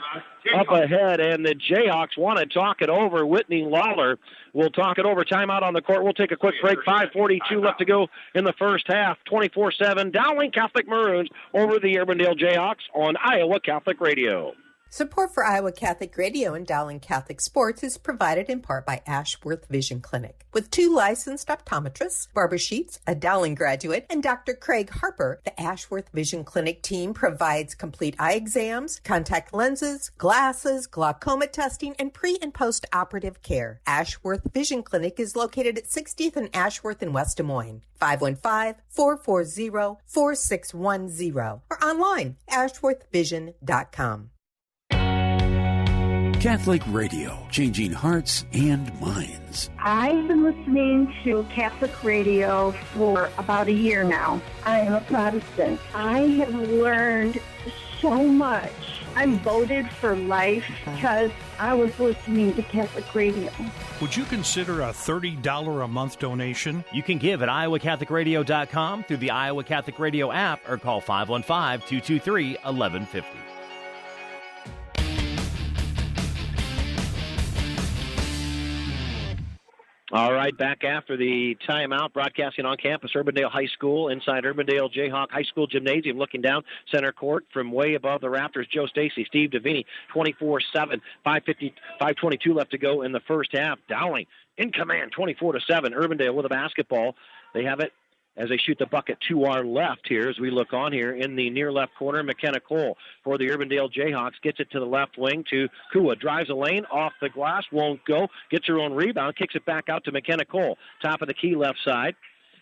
B: up ahead, and the Jayhawks want to talk it over. Whitney Lawler will talk it over. Timeout on the court. We'll take a quick break. 5:42 left to go in the first half. 24-7, Dowling Catholic Maroons over the Urbandale Jayhawks on Iowa Catholic Radio.
J: Support for Iowa Catholic Radio and Dowling Catholic Sports is provided in part by Ashworth Vision Clinic. With 2 licensed optometrists, Barbara Sheets, a Dowling graduate, and Dr. Craig Harper, the Ashworth Vision Clinic team provides complete eye exams, contact lenses, glasses, glaucoma testing, and pre- and post-operative care. Ashworth Vision Clinic is located at 60th and Ashworth in West Des Moines. 515-440-4610 or online, ashworthvision.com.
K: Catholic Radio, changing hearts and minds.
L: I've been listening to Catholic Radio for about a year now. I am a Protestant. I have learned so much. I'm voted for life because I was listening to Catholic Radio.
F: Would you consider a $30 a month donation?
A: You can give at iowacatholicradio.com through the Iowa Catholic Radio app or call 515-223-1150.
B: All right, back after the timeout, broadcasting on campus, Urbandale High School, inside Urbandale Jayhawk High School Gymnasium, looking down center court from way above the rafters. Joe Stacy, Steve Davini, 24-7, 5:22 left to go in the first half. Dowling in command, 24-7. Urbandale with a basketball. They have it as they shoot the bucket to our left here as we look on here in the near left corner. McKenna Cole for the Urbandale Jayhawks gets it to the left wing to Kua. Drives a lane, off the glass, won't go. Gets her own rebound, kicks it back out to McKenna Cole. Top of the key left side.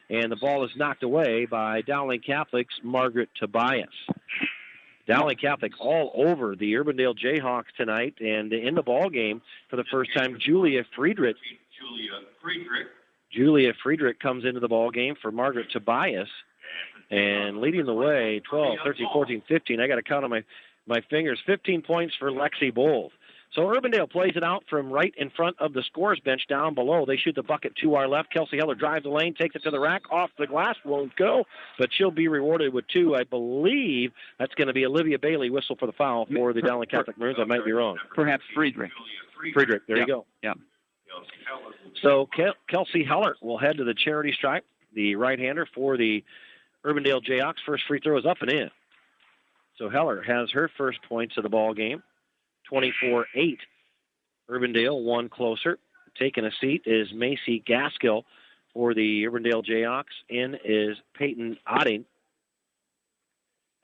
B: And the ball is knocked away by Dowling Catholic's Margaret Tobias. Dowling Catholic all over the Urbandale Jayhawks tonight. And in the ball game for the first time, Julia Friedrich comes into the ball game for Margaret Tobias and leading the way 12, 13, 14, 15. I got to count on my fingers. 15 points for Lexi Bowles. So Urbandale plays it out from right in front of the scores bench down below. They shoot the bucket to our left. Kelsey Heller drives the lane, takes it to the rack, off the glass, won't go, but she'll be rewarded with 2. I believe that's going to be Olivia Bailey whistle for the foul for the Dowling Catholic Maroons. I might be wrong.
C: Perhaps Friedrich.
B: There you go.
C: Yeah.
B: So Kelsey Heller will head to the charity stripe, the right-hander for the Urbandale Jayhawks. First free throw is up and in. So Heller has her first points of the ball game, 24-8. Urbandale one closer. Taking a seat is Macy Gaskell for the Urbandale Jayhawks. In is Peyton Otting.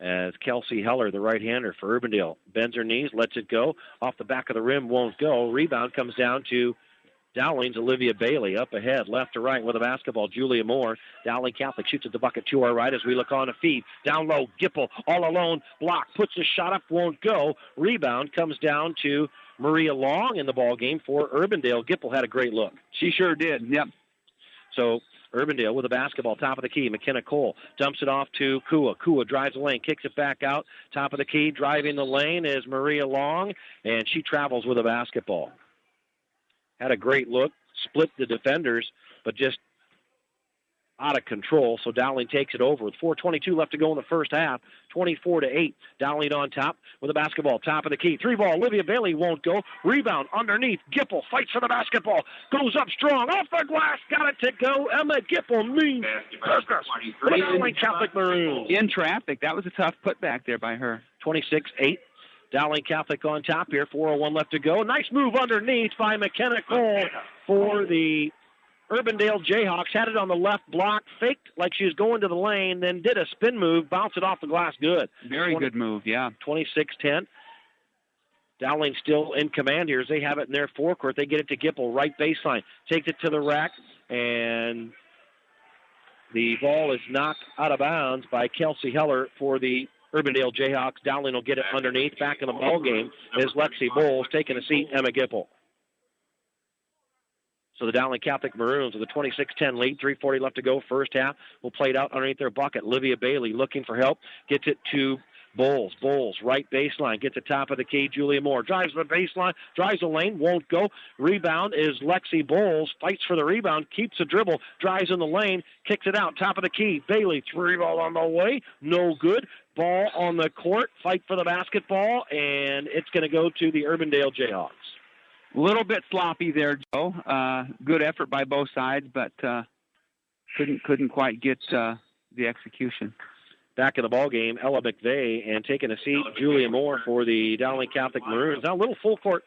B: As Kelsey Heller, the right-hander for Urbandale, bends her knees, lets it go. Off the back of the rim, won't go. Rebound comes down to Dowling's Olivia Bailey. Up ahead, left to right with a basketball, Julia Moore. Dowling Catholic shoots at the bucket to our right as we look on a feed. Down low, Gipple, all alone, block, puts a shot up, won't go. Rebound comes down to Maria Long in the ball game for Urbandale. Gipple had a great look.
C: She sure did, yep.
B: So Urbandale with a basketball, top of the key. McKenna Cole dumps it off to Kua. Kua drives the lane, kicks it back out. Top of the key, driving the lane is Maria Long, and she travels with a basketball. Had a great look, split the defenders, but just out of control. So Dowling takes it over with 4:22 left to go in the first half. 24-8. Dowling on top with the basketball. Top of the key. 3-ball. Olivia Bailey won't go. Rebound underneath. Gipple fights for the basketball. Goes up strong. Off the glass. Got it to go. Emma Gipple means business. Dowling Catholic Maroons.
C: In traffic. That was a tough putback there by her.
B: 26-8. Dowling Catholic on top here. 4:01 left to go. Nice move underneath by McKenna Cole for the Urbandale Jayhawks. Had it on the left block, faked like she was going to the lane, then did a spin move, bounced it off the glass good.
C: Very good move, yeah.
B: 26-10. Dowling still in command here as they have it in their forecourt. They get it to Gipple, right baseline. Takes it to the rack, and the ball is knocked out of bounds by Kelsey Heller for the Urbandale Jayhawks. Dowling will get it underneath. Back in the ball game is Lexi Bowles taking a seat, Emma Gipple. So the Dowling Catholic Maroons with a 26-10 lead, 3:40 left to go, first half. Will play it out underneath their bucket. Olivia Bailey looking for help, gets it to Bowles. Bowles, right baseline, gets the top of the key. Julia Moore drives the baseline, drives the lane, won't go. Rebound is Lexi Bowles, fights for the rebound, keeps the dribble, drives in the lane, kicks it out, top of the key. Bailey, 3-ball on the way, no good. Ball on the court, fight for the basketball, and it's going to go to the Urbandale Jayhawks.
C: A little bit sloppy there, Joe. Good effort by both sides, but couldn't quite get the execution.
B: Back in the ball game, Ella McVeigh, and taking a seat, Julia Moore for the Dowling Catholic Maroons. Now a little full court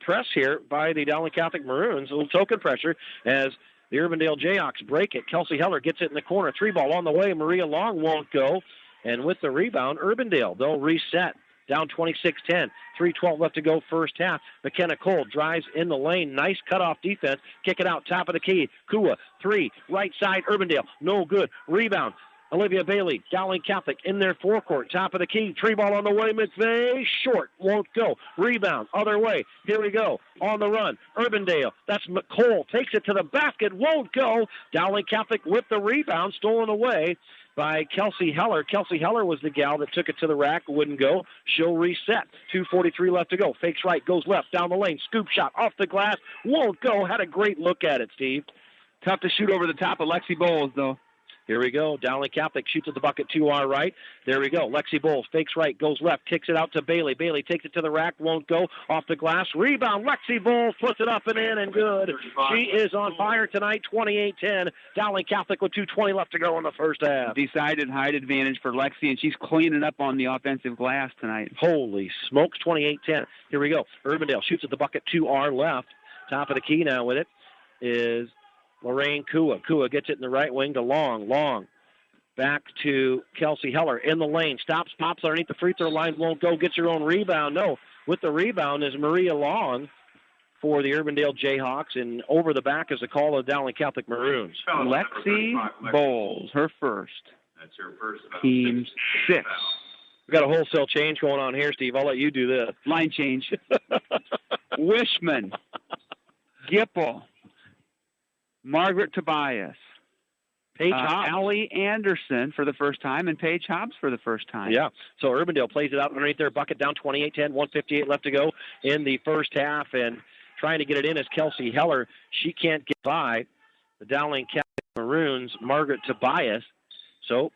B: press here by the Dowling Catholic Maroons. A little token pressure as the Urbandale Jayhawks break it. Kelsey Heller gets it in the corner. 3-ball on the way. Maria Long won't go. And with the rebound, Urbandale, they'll reset. Down 26-10. 3:12 left to go first half. McKenna Cole drives in the lane. Nice cutoff defense. Kick it out. Top of the key. Kua, 3. Right side, Urbandale. No good. Rebound. Olivia Bailey, Dowling Catholic in their forecourt. Top of the key. 3-ball on the way. McVeigh. Short. Won't go. Rebound. Other way. Here we go. On the run. Urbandale. That's Cole. Takes it to the basket. Won't go. Dowling Catholic with the rebound. Stolen away by Kelsey Heller. Kelsey Heller was the gal that took it to the rack, wouldn't go. She'll reset. 2:43 left to go. Fakes right, goes left, down the lane. Scoop shot off the glass, won't go. Had a great look at it, Steve.
C: Tough to shoot over the top of Lexi Bowles, though.
B: Here we go. Dowling Catholic shoots at the bucket to our right. There we go. Lexi Bowles fakes right, goes left, kicks it out to Bailey. Bailey takes it to the rack, won't go. Off the glass. Rebound. Lexi Bowles puts it up and in and good. She is on fire tonight, 28-10. Dowling Catholic with 2:20 left to go in the first half.
C: Decided height advantage for Lexi, and she's cleaning up on the offensive glass tonight.
B: Holy smokes, 28-10. Here we go. Urbandale shoots at the bucket to our left. Top of the key now with it is Lorraine Kua. Kua gets it in the right wing to Long. Long back to Kelsey Heller in the lane. Stops, pops underneath the free throw line. Won't go. Gets her own rebound. No. With the rebound is Maria Long for the Urbandale Jayhawks. And over the back is a call of the Dowling Catholic Maroons.
C: Lexi Bowles, her first.
H: That's her first.
C: Team 6.
B: We've got a wholesale change going on here, Steve. I'll let you do this.
C: Line change. Wishman. Gipple. Margaret Tobias,
B: Paige Hobbs.
C: Allie Anderson for the first time, and Paige Hobbs for the first time.
B: Yeah, so Urbandale plays it out underneath their bucket, down 28-10, 1:58 left to go in the first half, and trying to get it in is Kelsey Heller. She can't get by the Dowling Catholic Maroons, Margaret Tobias. So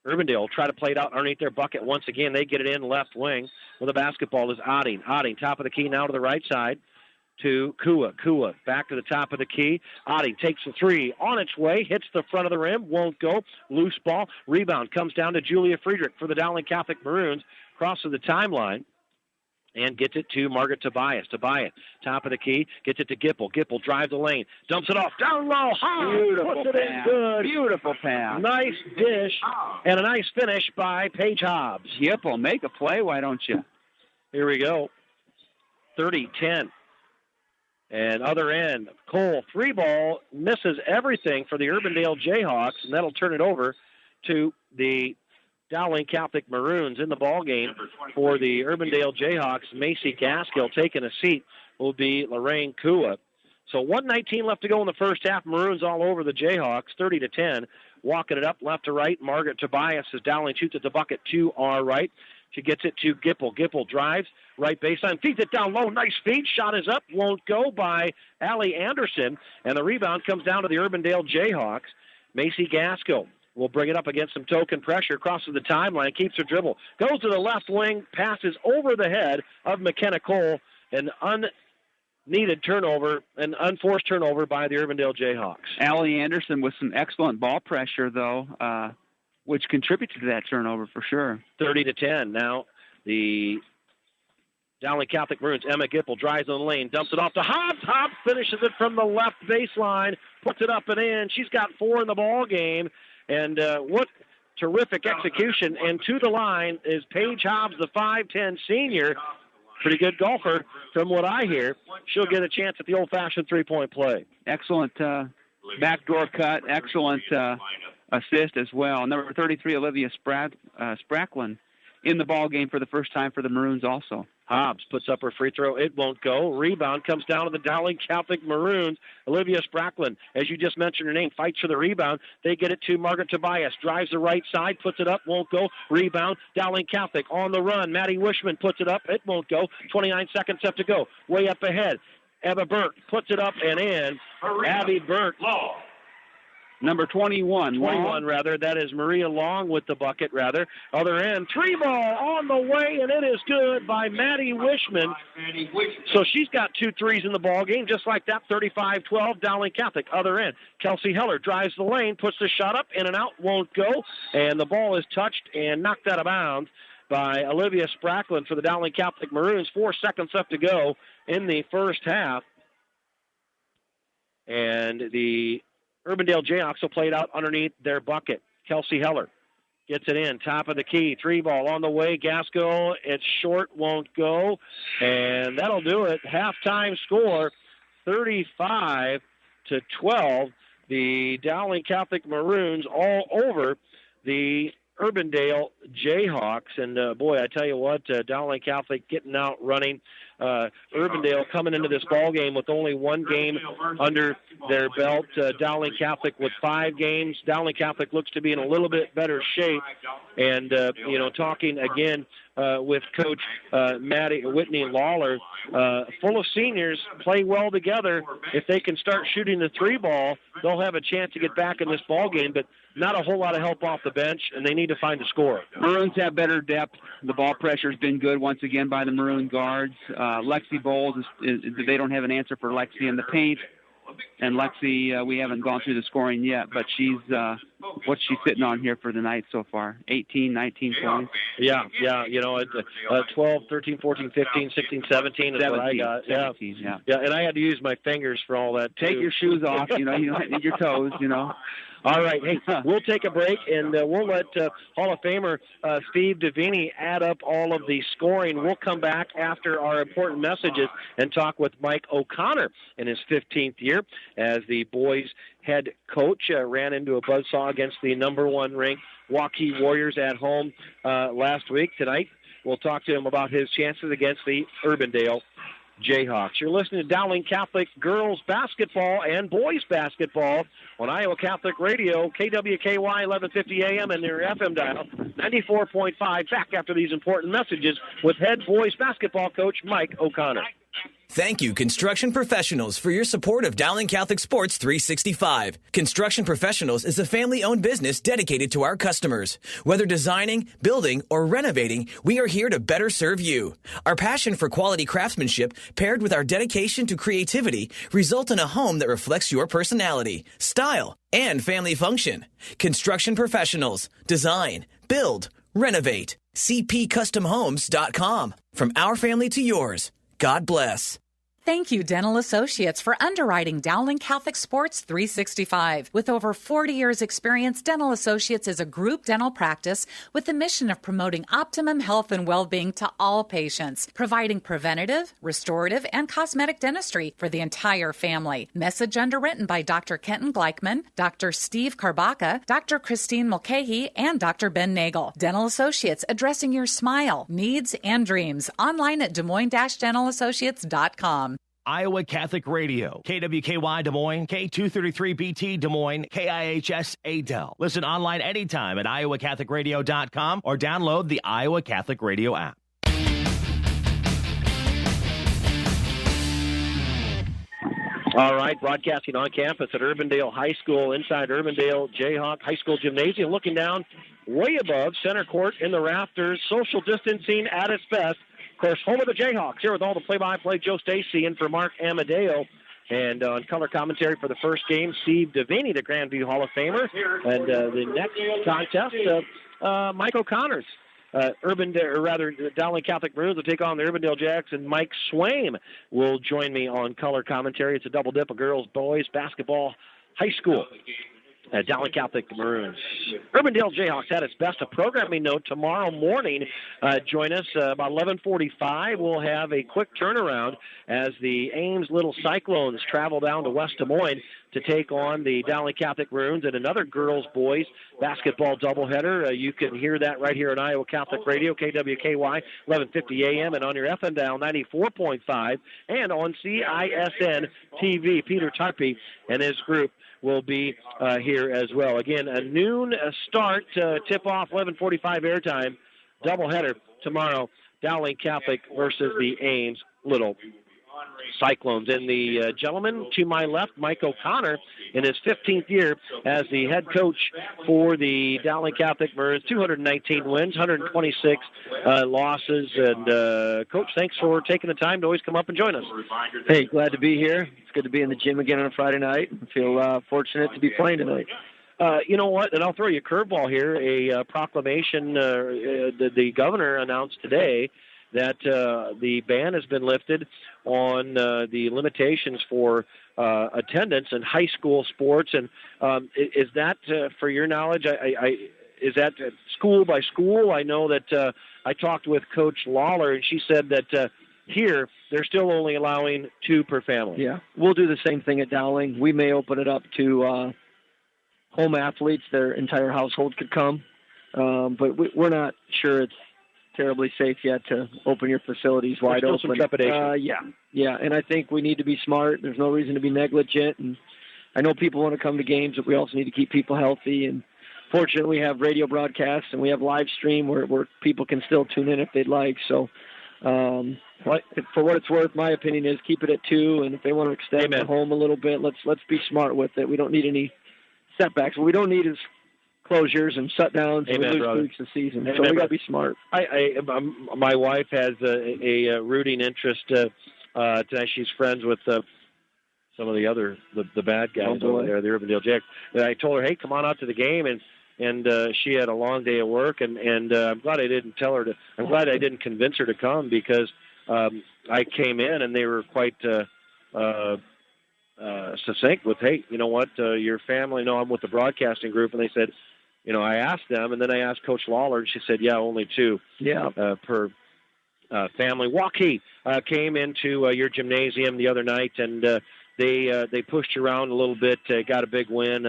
B: Urbandale will try to play it out underneath their bucket once again. They get it in left wing with the basketball is Odding. Odding, top of the key now to the right side. To Kua. Kua back to the top of the key. Odding takes the 3 on its way, hits the front of the rim, won't go. Loose ball. Rebound comes down to Julia Friedrich for the Dowling Catholic Maroons. Crosses the timeline and gets it to Margaret Tobias. Tobias, top of the key, gets it to Gipple. Gipple drives the lane, dumps it off, down low, high,
C: Beautiful
B: puts it
C: pass.
B: in good.
C: Beautiful pass.
B: Nice dish and a nice finish by Paige Hobbs.
C: Gipple, make a play, why don't you?
B: Here we go. 30-10. And other end, Cole, 3-ball, misses everything for the Urbandale Jayhawks, and that'll turn it over to the Dowling Catholic Maroons in the ball game for the Urbandale Jayhawks. Macy Gaskill taking a seat will be Lorraine Kua. So 1:19 left to go in the first half. Maroons all over the Jayhawks, 30-10. Walking it up left to right. Margaret Tobias as Dowling shoots at the bucket to our right. She gets it to Gipple. Gipple drives, right baseline. Feeds it down low. Nice feed. Shot is up. Won't go by Allie Anderson. And the rebound comes down to the Urbandale Jayhawks. Macy Gasco will bring it up against some token pressure. Crosses the timeline. Keeps her dribble. Goes to the left wing. Passes over the head of McKenna Cole. An unneeded turnover, an unforced turnover by the Urbandale Jayhawks.
C: Allie Anderson with some excellent ball pressure, though, which contributed to that turnover for sure.
B: 30-10. Now the Dowling Catholic Maroons, Emma Gipple drives on the lane, dumps it off to Hobbs. Hobbs finishes it from the left baseline, puts it up and in. She's got 4 in the ball game, and what terrific execution. And to the line is Paige Hobbs, the 5'10 senior. Pretty good golfer from what I hear. She'll get a chance at the old-fashioned three-point play.
C: Excellent backdoor cut, excellent assist as well. Number 33, Olivia Spracklin, in the ball game for the first time for the Maroons also.
B: Hobbs puts up her free throw. It won't go. Rebound comes down to the Dowling Catholic Maroons. Olivia Spracklin, as you just mentioned her name, fights for the rebound. They get it to Margaret Tobias. Drives the right side, puts it up, won't go. Rebound, Dowling Catholic on the run. Maddie Wishman puts it up. It won't go. 29 seconds left to go. Way up ahead. Eva Burke puts it up and in. Abby Burke.
C: Number 21.
B: That is Maria Long with the bucket, Other end, 3 ball on the way, and it is good by Maddie Wishman. So she's got 2 threes in the ball game, just like that, 35-12, Dowling Catholic. Other end, Kelsey Heller drives the lane, puts the shot up, in and out, won't go, and the ball is touched and knocked out of bounds by Olivia Spracklin for the Dowling Catholic Maroons. 4 seconds left to go in the first half. And the Urbandale Jayhawks will play it out underneath their bucket. Kelsey Heller gets it in, top of the key, 3 ball on the way. Gasco, it's short, won't go, and that'll do it. Halftime score, 35-12. The Dowling Catholic Maroons all over the Urbandale Jayhawks. And, boy, I tell you what, Dowling Catholic getting out running. Urbandale coming into this ball game with only 1 game under their belt. Dowling Catholic with 5 games. Dowling Catholic looks to be in a little bit better shape. And, talking again with Coach Whitney Lawler, full of seniors, play well together. If they can start shooting the 3 ball, they'll have a chance to get back in this ball game. But not a whole lot of help off the bench, and they need to find a score.
C: Maroons have better depth. The ball pressure has been good once again by the Maroon guards. Lexi Bowles, they don't have an answer for Lexi in the paint. And Lexi, we haven't gone through the scoring yet, but she's what's she sitting on here for the night so far? 18, 19 points?
B: Yeah, 12, 13, 14, 15, 16, 17 is 17, what I got.
C: 17,
B: yeah, and I had to use my fingers for all that, too.
C: Take your shoes off, you don't need your toes,
B: All right, hey, we'll take a break, and we'll let Hall of Famer Steve Davini add up all of the scoring. We'll come back after our important messages and talk with Mike O'Connor in his 15th year as the boys' head coach ran into a buzzsaw against the number 1 ranked Waukee Warriors at home last week. Tonight, we'll talk to him about his chances against the Urbandale Jayhawks. You're listening to Dowling Catholic girls basketball and boys basketball on Iowa Catholic Radio, KWKY 1150 AM and their FM dial, 94.5. Back after these important messages with head boys basketball coach Mike O'Connor.
I: Thank you, Construction Professionals, for your support of Dowling Catholic Sports 365. Construction Professionals is a family-owned business dedicated to our customers. Whether designing, building, or renovating, we are here to better serve you. Our passion for quality craftsmanship, paired with our dedication to creativity, result in a home that reflects your personality, style, and family function. Construction Professionals. Design, build, renovate. CPCustomHomes.com. From our family to yours. God bless.
G: Thank you, Dental Associates, for underwriting Dowling Catholic Sports 365. With over 40 years' experience, Dental Associates is a group dental practice with the mission of promoting optimum health and well-being to all patients, providing preventative, restorative, and cosmetic dentistry for the entire family. Message underwritten by Dr. Kenton Gleichman, Dr. Steve Karbaka, Dr. Christine Mulcahy, and Dr. Ben Nagel. Dental Associates, addressing your smile, needs, and dreams. Online at DesMoines-DentalAssociates.com.
A: Iowa Catholic Radio, KWKY Des Moines, K233BT Des Moines, KIHS Adel. Listen online anytime at iowacatholicradio.com or download the Iowa Catholic Radio app.
B: All right, broadcasting on campus at Urbandale High School, inside Urbandale Jayhawk High School Gymnasium, looking down way above center court in the rafters, social distancing at its best. Of course, home of the Jayhawks, here with all the play-by-play, Joe Stacy in for Mark Amadeo. And on color commentary for the first game, Steve Devaney, the Grandview Hall of Famer. And the next contest, Mike O'Connor's. Dowling Catholic Maroons will take on the Urbandale Jacks, and Mike Swaim will join me on color commentary. It's a double dip of girls, boys, basketball, high school. Dowling Catholic Maroons. Urbandale Jayhawks at its best. A programming note tomorrow morning. Join us about 11:45. We'll have a quick turnaround as the Ames Little Cyclones travel down to West Des Moines to take on the Dowling Catholic Maroons and another girls-boys basketball doubleheader. You can hear that right here on Iowa Catholic Radio, KWKY, 1150 a.m., and on your FM dial, 94.5, and on CISN TV. Peter Tarpey and his group will be here as well. Again, a noon start, tip-off, 11:45 airtime, doubleheader tomorrow, Dowling Catholic versus the Ames Little Cyclones. And the gentleman to my left, Mike O'Connor, in his 15th year as the head coach for the Dowling Catholic Maroons, 219 wins, 126 losses. And, Coach, thanks for taking the time to always come up and join us.
M: Hey, glad to be here. It's good to be in the gym again on a Friday night. I feel fortunate to be playing tonight.
B: You know what, and I'll throw you a curveball here. A proclamation the governor announced today that the ban has been lifted on the limitations for attendance in high school sports. And is that, for your knowledge, is that school by school? I know that I talked with Coach Lawler, and she said that here they're still only allowing 2 per family.
M: Yeah, we'll do the same thing at Dowling. We may open it up to home athletes. Their entire household could come. But we're not sure it's terribly safe yet to open your facilities wide open.
B: Some trepidation.
M: Yeah, and I think we need to be smart. There's no reason to be negligent, and I know people want to come to games, but we also need to keep people healthy. And fortunately, we have radio broadcasts and we have live stream where people can still tune in if they'd like. So, for what it's worth, my opinion is keep it at 2, and if they want to extend the home a little bit, let's be smart with it. We don't need any setbacks. What we don't need is closures and shutdowns and we lose 2 weeks of season. So we got to be smart.
B: My wife has a rooting interest. Tonight she's friends with some of the bad guys over there, the Urbandale Jacks. And I told her, hey, come on out to the game, and she had a long day of work, and I'm glad I didn't tell her to. I'm glad I didn't convince her to come because I came in and they were quite succinct with, hey, you know what, your family. No, I'm with the broadcasting group, and they said. I asked them, and then I asked Coach Lawler, and she said, yeah, only 2 per family. Waukee came into your gymnasium the other night, and they pushed you around a little bit, got a big win.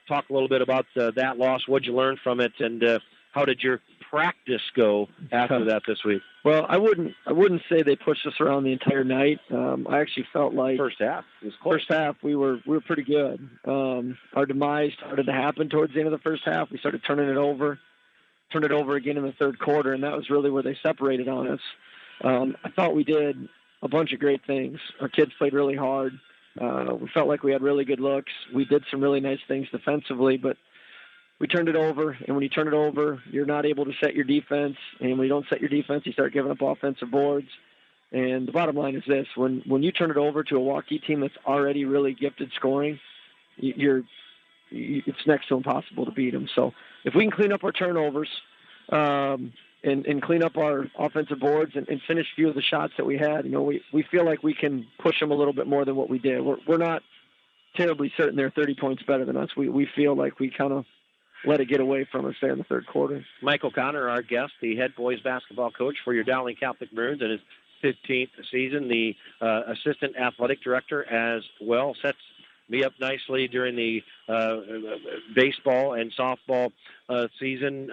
B: Talk a little bit about that loss. What did you learn from it, and how did your practice go after that this week?
M: Well, I wouldn't say they pushed us around the entire night. I actually felt like
B: first half
M: we were pretty good. Our demise started to happen towards the end of the first half. We started turning it over again in the third quarter, and that was really where they separated on us. I thought we did a bunch of great things. Our kids played really hard. We felt like we had really good looks. We did some really nice things defensively, but we turned it over, and when you turn it over, you're not able to set your defense, and when you don't set your defense, you start giving up offensive boards. And the bottom line is this: when you turn it over to a Waukee team that's already really gifted scoring, it's next to impossible to beat them. So if we can clean up our turnovers and clean up our offensive boards and finish a few of the shots that we had, we feel like we can push them a little bit more than what we did. We're not terribly certain they're 30 points better than us. We feel like we kind of let it get away from us there in the third quarter.
B: Mike O'Connor, our guest, the head boys basketball coach for your Dowling Catholic Maroons in his 15th season, the assistant athletic director as well, sets me up nicely during the baseball and softball season.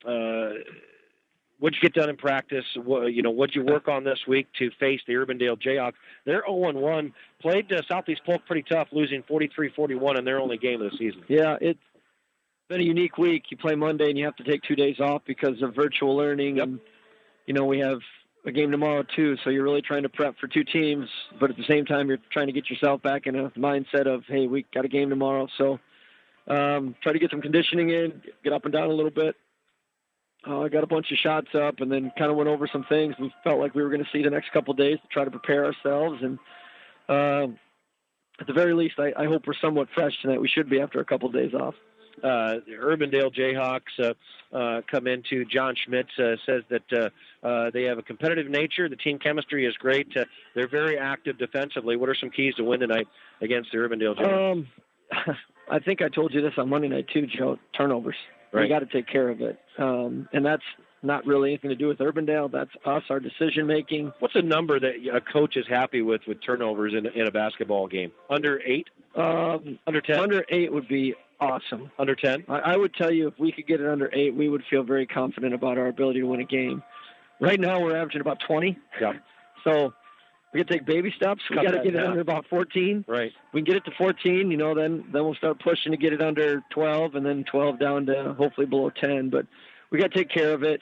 B: What'd you get done in practice? What'd you work on this week to face the Urbandale Jayhawks? They're 0-1, played Southeast Polk pretty tough, losing 43-41 in their only game of the season.
M: Yeah, it's been a unique week. You play Monday and you have to take 2 days off because of virtual learning.
B: Yep.
M: And, we have a game tomorrow too, so you're really trying to prep for two teams, but at the same time you're trying to get yourself back in a mindset of, hey, we got a game tomorrow. So try to get some conditioning in, get up and down a little bit. I got a bunch of shots up and then kind of went over some things we felt like we were going to see the next couple of days to try to prepare ourselves. And at the very least, I hope we're somewhat fresh tonight. We should be after a couple of days off.
B: The Urbandale Jayhawks come into. John Schmidt says that they have a competitive nature. The team chemistry is great. They're very active defensively. What are some keys to win tonight against the Urbandale Jayhawks?
M: I think I told you this on Monday night too, Joe. Turnovers. Right. We got to take care of it. And that's not really anything to do with Urbandale. That's us, our decision-making.
B: What's a number that a coach is happy with turnovers in a basketball game? Under 8? Under 10?
M: Under 8 would be awesome.
B: Under 10?
M: I would tell you if we could get it under 8, we would feel very confident about our ability to win a game. Right now we're averaging about 20.
B: Yeah.
M: So we got to take baby steps. We got to get it under about 14.
B: Right.
M: We can get it to 14, then we'll start pushing to get it under 12, and then 12 down to hopefully below 10. But we got to take care of it.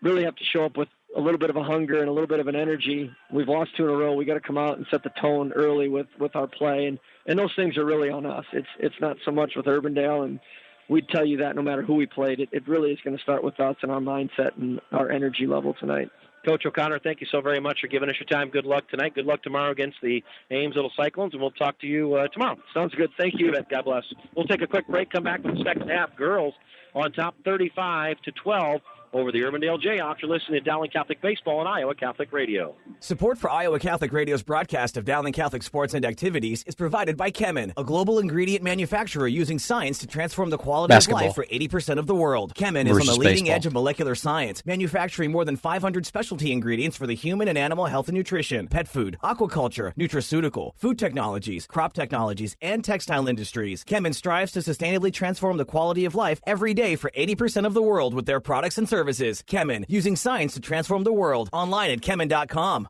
M: Really have to show up with a little bit of a hunger and a little bit of an energy. We've lost 2 in a row. We got to come out and set the tone early with our play, and those things are really on us. It's not so much with Urbandale, and we'd tell you that no matter who we played. It really is going to start with us and our mindset and our energy level tonight.
B: Coach O'Connor, thank you so very much for giving us your time. Good luck tonight. Good luck tomorrow against the Ames Little Cyclones, and we'll talk to you tomorrow.
M: Sounds good. Thank you.
B: God bless. We'll take a quick break, come back with the second half. Girls on top 35-12 over the Urbandale Jayhawks. You're listening to Dowling Catholic Baseball on Iowa Catholic Radio.
I: Support for Iowa Catholic Radio's broadcast of Dowling Catholic sports and activities is provided by Chemin, a global ingredient manufacturer using science to transform the quality of life for 80% of the world. Chemin is on the leading edge of molecular science, manufacturing more than 500 specialty ingredients for the human and animal health and nutrition, pet food, aquaculture, nutraceutical, food technologies, crop technologies, and textile industries. Chemin strives to sustainably transform the quality of life every day for 80% of the world with their products and services. Chemin, using science to transform the world. Online at chemin.com.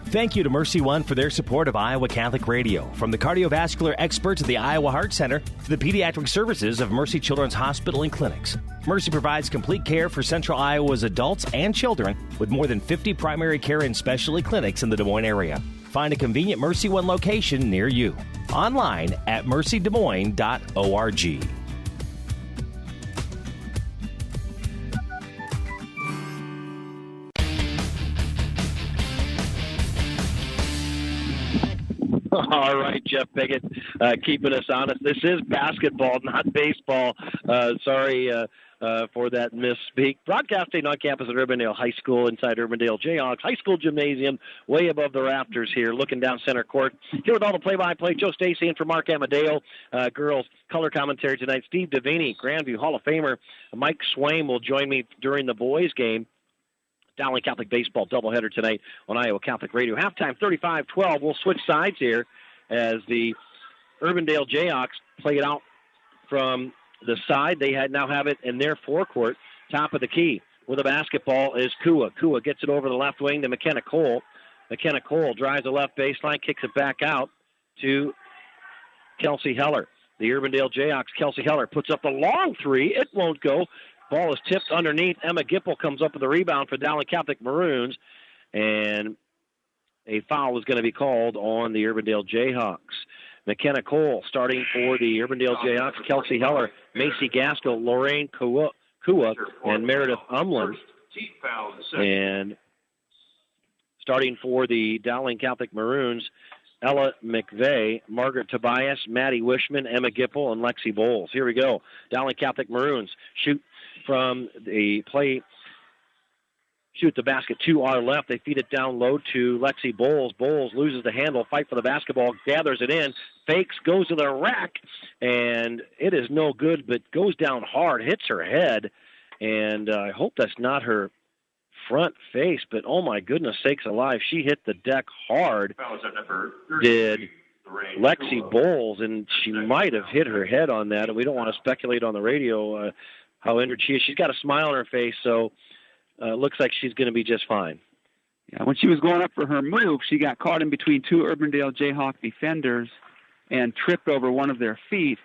A: Thank you to Mercy One for their support of Iowa Catholic Radio. From the cardiovascular experts of the Iowa Heart Center to the pediatric services of Mercy Children's Hospital and Clinics, Mercy provides complete care for Central Iowa's adults and children with more than 50 primary care and specialty clinics in the Des Moines area. Find a convenient Mercy One location near you. Online at mercydesmoines.org.
B: All right, Jeff Piggott, keeping us honest. This is basketball, not baseball. Sorry for that misspeak. Broadcasting on campus at Urbandale High School inside Urbandale Jayhawks High School Gymnasium, way above the rafters here, looking down center court. Here with all the play-by-play, Joe Stacy in for Mark Amadeo. Girls color commentary tonight, Steve Devaney, Grandview Hall of Famer. Mike Swaim will join me during the boys' game. Dowling Catholic Baseball doubleheader tonight on Iowa Catholic Radio. Halftime 35-12. We'll switch sides here as the Urbandale Jayhawks play it out from the side. They now have it in their forecourt, top of the key. With the basketball is Kua. Kua gets it over the left wing to McKenna Cole. McKenna Cole drives the left baseline, kicks it back out to Kelsey Heller. The Urbandale Jayhawks, Kelsey Heller puts up a long three. It won't go. Ball is tipped underneath. Emma Gipple comes up with a rebound for Dowling Catholic Maroons. And a foul is going to be called on the Urbandale Jayhawks. McKenna Cole starting for the Urbandale Jayhawks. Kelsey Heller, Macy Gaskell, Lorraine Kua, and Meredith Umlin. And starting for the Dowling Catholic Maroons, Ella McVeigh, Margaret Tobias, Maddie Wishman, Emma Gipple, and Lexi Bowles. Here we go. Dowling Catholic Maroons shoot from the play, shoot the basket to our left. They feed it down low to Lexi Bowles. Bowles loses the handle, fight for the basketball, gathers it in, fakes, goes to the rack, and it is no good, but goes down hard, hits her head, and I hope that's not her front face, but oh my goodness sakes alive, she hit the deck hard, did Lexi Bowles, and she might have hit her head on that, and we don't want to speculate on the radio how injured she is. She's got a smile on her face, so looks like she's going to be just fine.
C: Yeah, when she was going up for her move, she got caught in between two Urbandale Jayhawk defenders and tripped over one of their feet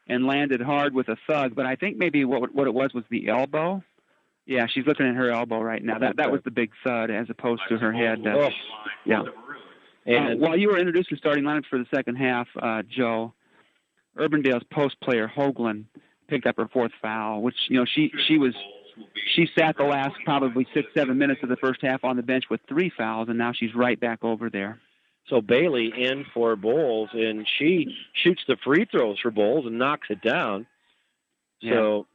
C: and landed hard with a thud, but I think maybe what it was the elbow. Yeah, she's looking at her elbow right now. That was the big thud as opposed to her head. Yeah. And while you were introducing starting lineups for the second half, Joe, Urbandale's post player Hoagland picked up her fourth foul, which she sat the last probably 6-7 minutes of the first half on the bench with 3 fouls, and now she's right back over there.
B: So Bailey in for Bowles, and she shoots the free throws for Bowles and knocks it down. So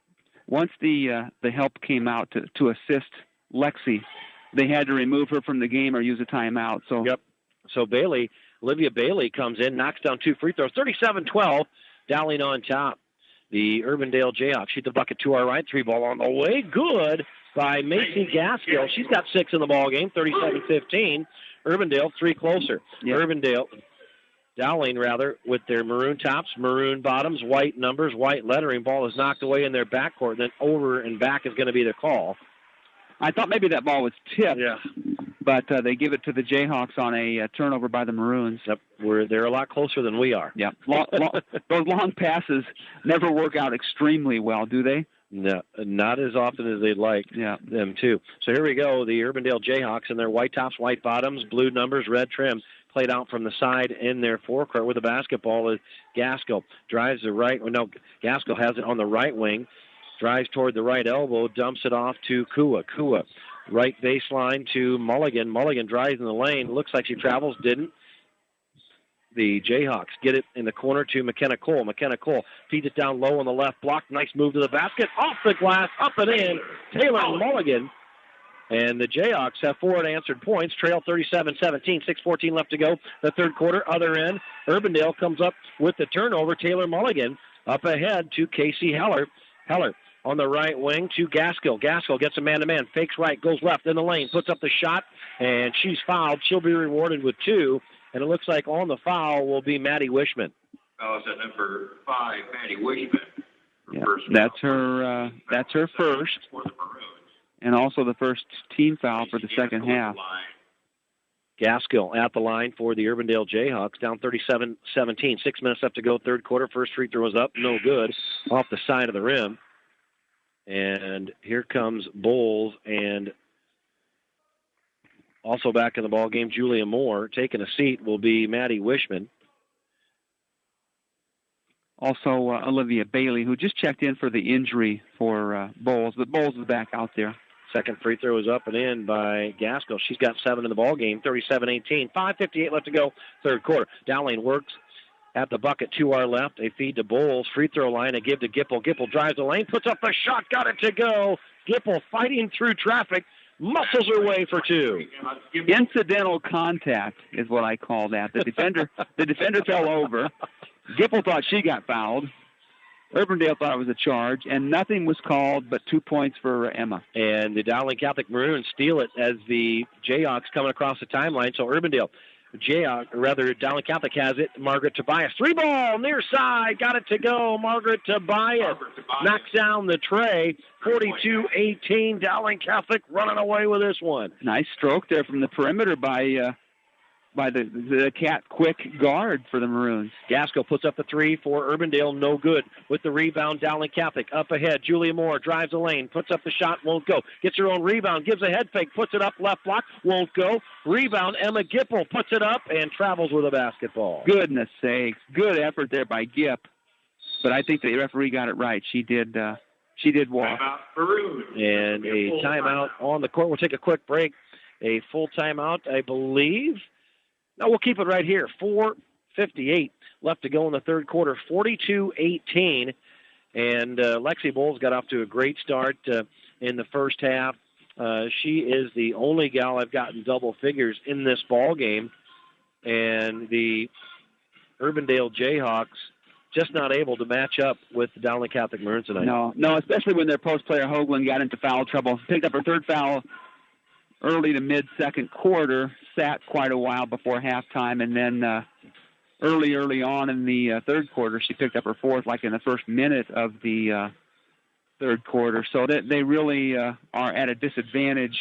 C: once the help came out to assist Lexi, they had to remove her from the game or use a timeout. So
B: So Olivia Bailey comes in, knocks down 2 free throws, 37-12, Dowling on top. The Urbandale Jayhawks shoot the bucket to our right, 3 ball on the way, good by Macy Gaskill. She's got 6 in the ball game, 37-15. Urbandale 3 closer. Urbandale, Dowling rather, with their maroon tops, maroon bottoms, white numbers, white lettering. Ball is knocked away in their backcourt, then over and back is going to be the call.
C: I thought maybe that ball was tipped, but they give it to the Jayhawks on a turnover by the Maroons.
B: Yep, they're a lot closer than we are.
C: Yep, those long passes never work out extremely well, do they?
B: No, not as often as they'd like them to. So here we go, the Urbandale Jayhawks in their white tops, white bottoms, blue numbers, red trim, played out from the side in their forecourt with the basketball is Gaskill. Drives the right, Gaskill has it on the right wing. Drives toward the right elbow, dumps it off to Kua. Kua, right baseline to Mulligan. Mulligan drives in the lane. Looks like she travels, didn't. The Jayhawks get it in the corner to McKenna Cole. McKenna Cole feeds it down low on the left block. Nice move to the basket. Off the glass, up and in. Taylor Mulligan. And the Jayhawks have 4 unanswered points. Trail 37-17. 6:14 left to go. The third quarter. Other end. Urbandale comes up with the turnover. Taylor Mulligan up ahead to Casey Heller. Heller on the right wing to Gaskill. Gaskill gets a man-to-man, fakes right, goes left in the lane, puts up the shot, and she's fouled. She'll be rewarded with 2, and it looks like on the foul will be Maddie Wishman.
H: Foul is at number 5, Maddie Wishman.
C: That's her first, and also the first team foul for the second half.
B: Gaskill at the line for the Urbandale Jayhawks, down 37-17. 6 minutes left to go, third quarter. First free throw is up, no good, off the side of the rim. And here comes Bowles, and also back in the ball game, Julia Moore. Taking a seat will be Maddie Wishman.
C: Also, Olivia Bailey, who just checked in for the injury for Bowles, but Bowles is back out there.
B: Second free throw is up and in by Gaskill. She's got 7 in the ball game, 37-18. 5:58 left to go, third quarter. Dowling works at the bucket to our left. A feed to Bowles. Free throw line. A give to Gipple. Gipple drives the lane, puts up the shot, got it to go. Gipple fighting through traffic, muscles her way for 2.
C: Incidental contact is what I call that. The defender fell over. Gipple thought she got fouled. Urbandale thought it was a charge, and nothing was called but 2 points for Emma.
B: And the Dowling Catholic Maroons steal it as the Jayhawks coming across the timeline. So Urbandale, Dowling Catholic has it. Margaret Tobias, 3 ball, near side, got it to go. Margaret Tobias knocks down the tray. 42-18, Dowling Catholic running away with this one.
C: Nice stroke there from the perimeter by the Cat quick guard for the Maroons.
B: Gaskill puts up the 3 for Urbandale, no good. With the rebound, Dowling Catholic up ahead. Julia Moore drives the lane, puts up the shot, won't go. Gets her own rebound, gives a head fake, puts it up, left block, won't go. Rebound, Emma Gipple puts it up and travels with a basketball.
C: Goodness sakes, good effort there by Gip. But I think the referee got it right. She did walk.
B: And a timeout on the court. We'll take a quick break. A full timeout, I believe. No, we'll keep it right here. 4:58 left to go in the third quarter. 42-18. And Lexi Bowles got off to a great start in the first half. She is the only gal I've gotten double figures in this ball game. And the Urbandale Jayhawks just not able to match up with the Dowling Catholic Maroons tonight.
C: No, especially when their post player Hoagland got into foul trouble. Picked up her third foul early to mid-second quarter, sat quite a while before halftime, and then early on in the third quarter, she picked up her fourth, like in the first minute of the third quarter. So they really are at a disadvantage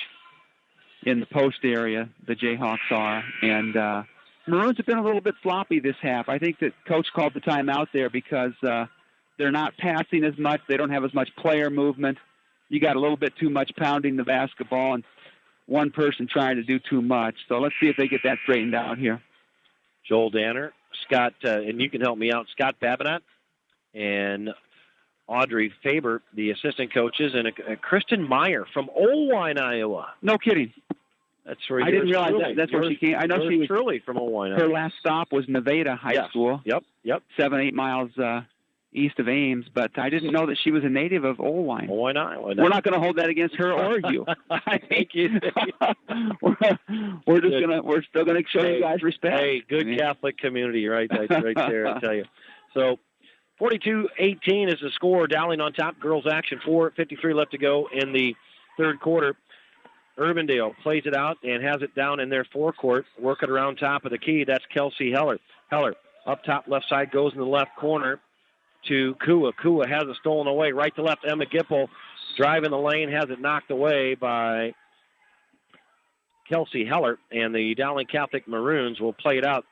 C: in the post area, the Jayhawks are. And Maroons have been a little bit sloppy this half. I think that Coach called the timeout there because they're not passing as much. They don't have as much player movement. you got a little bit too much pounding the basketball and one person trying to do too much. So let's see if they get that straightened out here.
N: Joel Danner, Scott, and you can help me out, Scott Babinett and Audrey Faber, the assistant coaches, and Kristen Meyer from Owine, Iowa.
C: No kidding.
N: That's where
C: I didn't realize that. That's where she came. I know she was
N: truly from Owine.
C: Her last stop was Nevada High School.
N: Yep.
C: 7-8 miles east of Ames, but I didn't know that she was a native of Owine.
N: Owine, Iowa.
C: We're not going to hold that against her or you. I think we're still gonna show you guys respect.
N: Hey, good Catholic community, right there, I tell you. So 42-18 is the score. Dowling on top. Girls action. 4:53 left to go in the third quarter. Urbandale plays it out and has it down in their forecourt. Working around top of the key. That's Kelsey Heller. Heller up top left side goes in the left corner to Kua. Kua has it stolen away. Right to left, Emma Gipple driving the lane, has it knocked away by Kelsey Heller, and the Dowling Catholic Maroons will play it out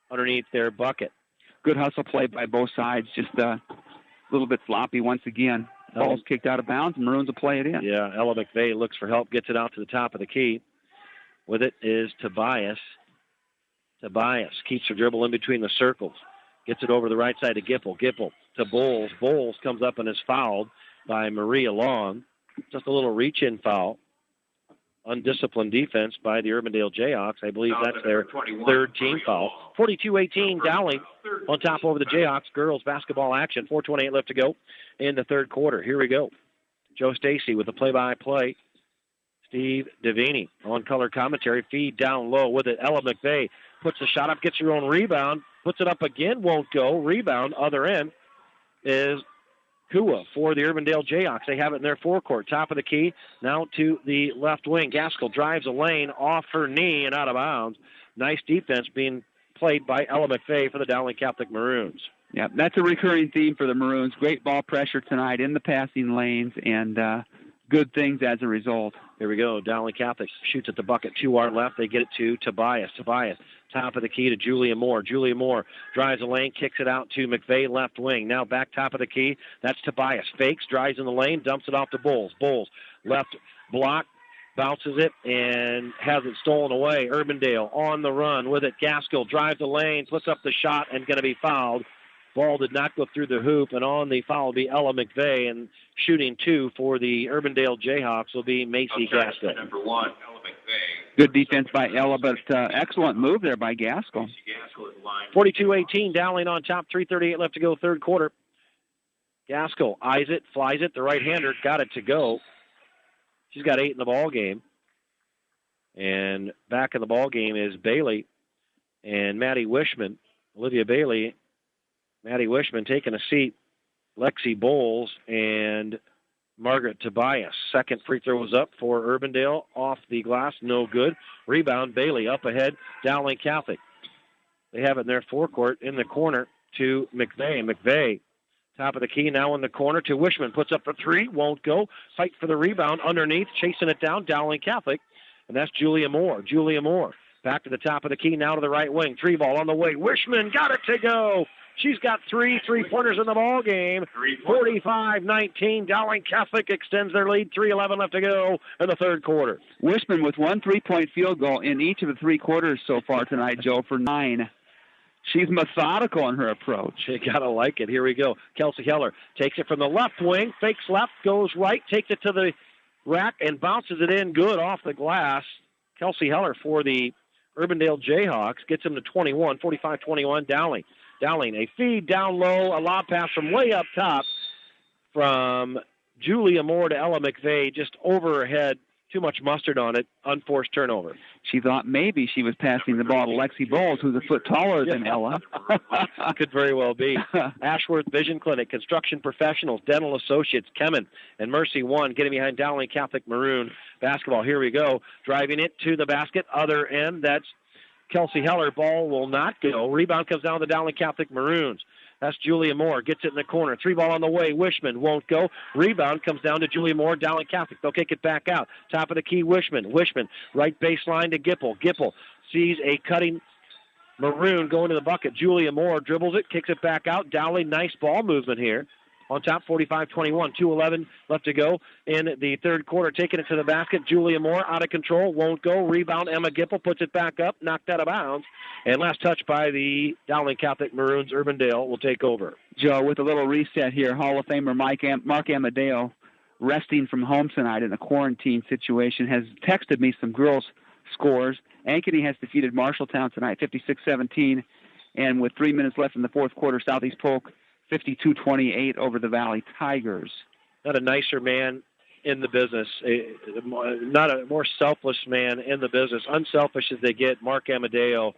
N: underneath their bucket.
C: Good hustle play by both sides, just a little bit floppy once again. Ball's kicked out of bounds, Maroons will play it in.
N: Yeah, Ella McVeigh looks for help, gets it out to the top of the key. With it is Tobias. Tobias keeps her dribble in between the circles. Gets it over the right side to Gipple. Gipple to Bowles. Bowles comes up and is fouled by Maria Long. Just a little reach-in foul. Undisciplined defense by the Urbandale Jayhawks. I believe that's their third team foul. 42-18, Dowling on top over the Jayhawks. Girls basketball action. 4:28 left to go in the third quarter. Here we go. Joe Stacy with the play-by-play. Steve Davini on color commentary. Feed down low with it. Ella McVeigh puts the shot up, gets her own rebound. Puts it up again, won't go. Rebound, other end, is Kua for the Urbandale Jayhawks. They have it in their forecourt. Top of the key, now to the left wing. Gaskell drives a lane off her knee and out of bounds. Nice defense being played by Ella McVeigh for the Dowling Catholic Maroons.
C: Yeah, that's a recurring theme for the Maroons. Great ball pressure tonight in the passing lanes, and good things as a result.
N: Here we go. Dowling Catholic shoots at the bucket. To our left, they get it to Tobias. Tobias, top of the key to Julia Moore. Julia Moore drives the lane, kicks it out to McVeigh, left wing. Now back top of the key. That's Tobias. Fakes, drives in the lane, dumps it off to Bowles. Bowles, left block, bounces it, and has it stolen away. Urbandale on the run with it. Gaskell drives the lane, puts up the shot, and going to be fouled. Ball did not go through the hoop, and on the foul will be Ella McVeigh, and shooting two for the Urbandale Jayhawks will be Macy Gaskell.
H: Number 1, Ella McVeigh.
C: Good defense by Ella, but excellent move there by Gaskell.
N: 42-18, Dowling on top, 3:38 left to go, third quarter. Gaskell eyes it, flies it, the right-hander got it to go. She's got 8 in the ball game. And back in the ball game is Bailey and Maddie Wishman. Olivia Bailey, Maddie Wishman taking a seat, Lexi Bowles, and Margaret Tobias. Second free throw was up for Urbandale. Off the glass, no good. Rebound, Bailey up ahead, Dowling Catholic. They have it in their forecourt in the corner to McVeigh. McVeigh, top of the key, now in the corner to Wishman. Puts up for three, won't go. Fight for the rebound underneath, chasing it down, Dowling Catholic. And that's Julia Moore. Julia Moore back to the top of the key, now to the right wing. Three ball on the way. Wishman got it to go. She's got 3 3-pointers in the ball game. 45-19. Dowling Catholic extends their lead. 3:11 left to go in the third quarter.
C: Wishman with 1 3-point field goal in each of the 3 quarters so far tonight, Joe, for 9. She's methodical in her approach.
N: You gotta like it. Here we go. Kelsey Heller takes it from the left wing, fakes left, goes right, takes it to the rack, and bounces it in good off the glass. Kelsey Heller for the Urbandale Jayhawks gets him to 21, 45-21, Dowling. Dowling, a feed down low, a lob pass from way up top from Julia Moore to Ella McVeigh, just over her head. Too much mustard on it, unforced turnover.
C: She thought maybe she was passing the ball to Lexi Bowles, who's a foot taller than Ella.
N: Could very well be. Ashworth Vision Clinic, Construction Professionals, Dental Associates, Kemen, and Mercy One getting behind Dowling Catholic Maroon basketball. Here we go. Driving it to the basket, other end. That's Kelsey Heller. Ball will not go. Rebound comes down to the Dowling Catholic Maroons. That's Julia Moore. Gets it in the corner. 3 ball on the way. Wishman won't go. Rebound comes down to Julia Moore. Dowling Catholic. They'll kick it back out. Top of the key, Wishman. Wishman, right baseline to Gipple. Gipple sees a cutting Maroon going to the bucket. Julia Moore dribbles it, kicks it back out. Dowling, nice ball movement here. on top, 45-21. 2:11 left to go in the third quarter. Taking it to the basket, Julia Moore out of control, won't go. Rebound, Emma Gipple puts it back up, knocked out of bounds. And last touch by the Dowling Catholic Maroons. Urbandale will take over.
C: Joe, with a little reset here, Hall of Famer Mark Amadeo, resting from home tonight in a quarantine situation, has texted me some girls' scores. Ankeny has defeated Marshalltown tonight, 56-17. And with 3 minutes left in the fourth quarter, Southeast Polk 52-28 over the Valley Tigers.
N: Not a nicer man in the business, not a more selfless man in the business. Unselfish as they get, Mark Amadeo,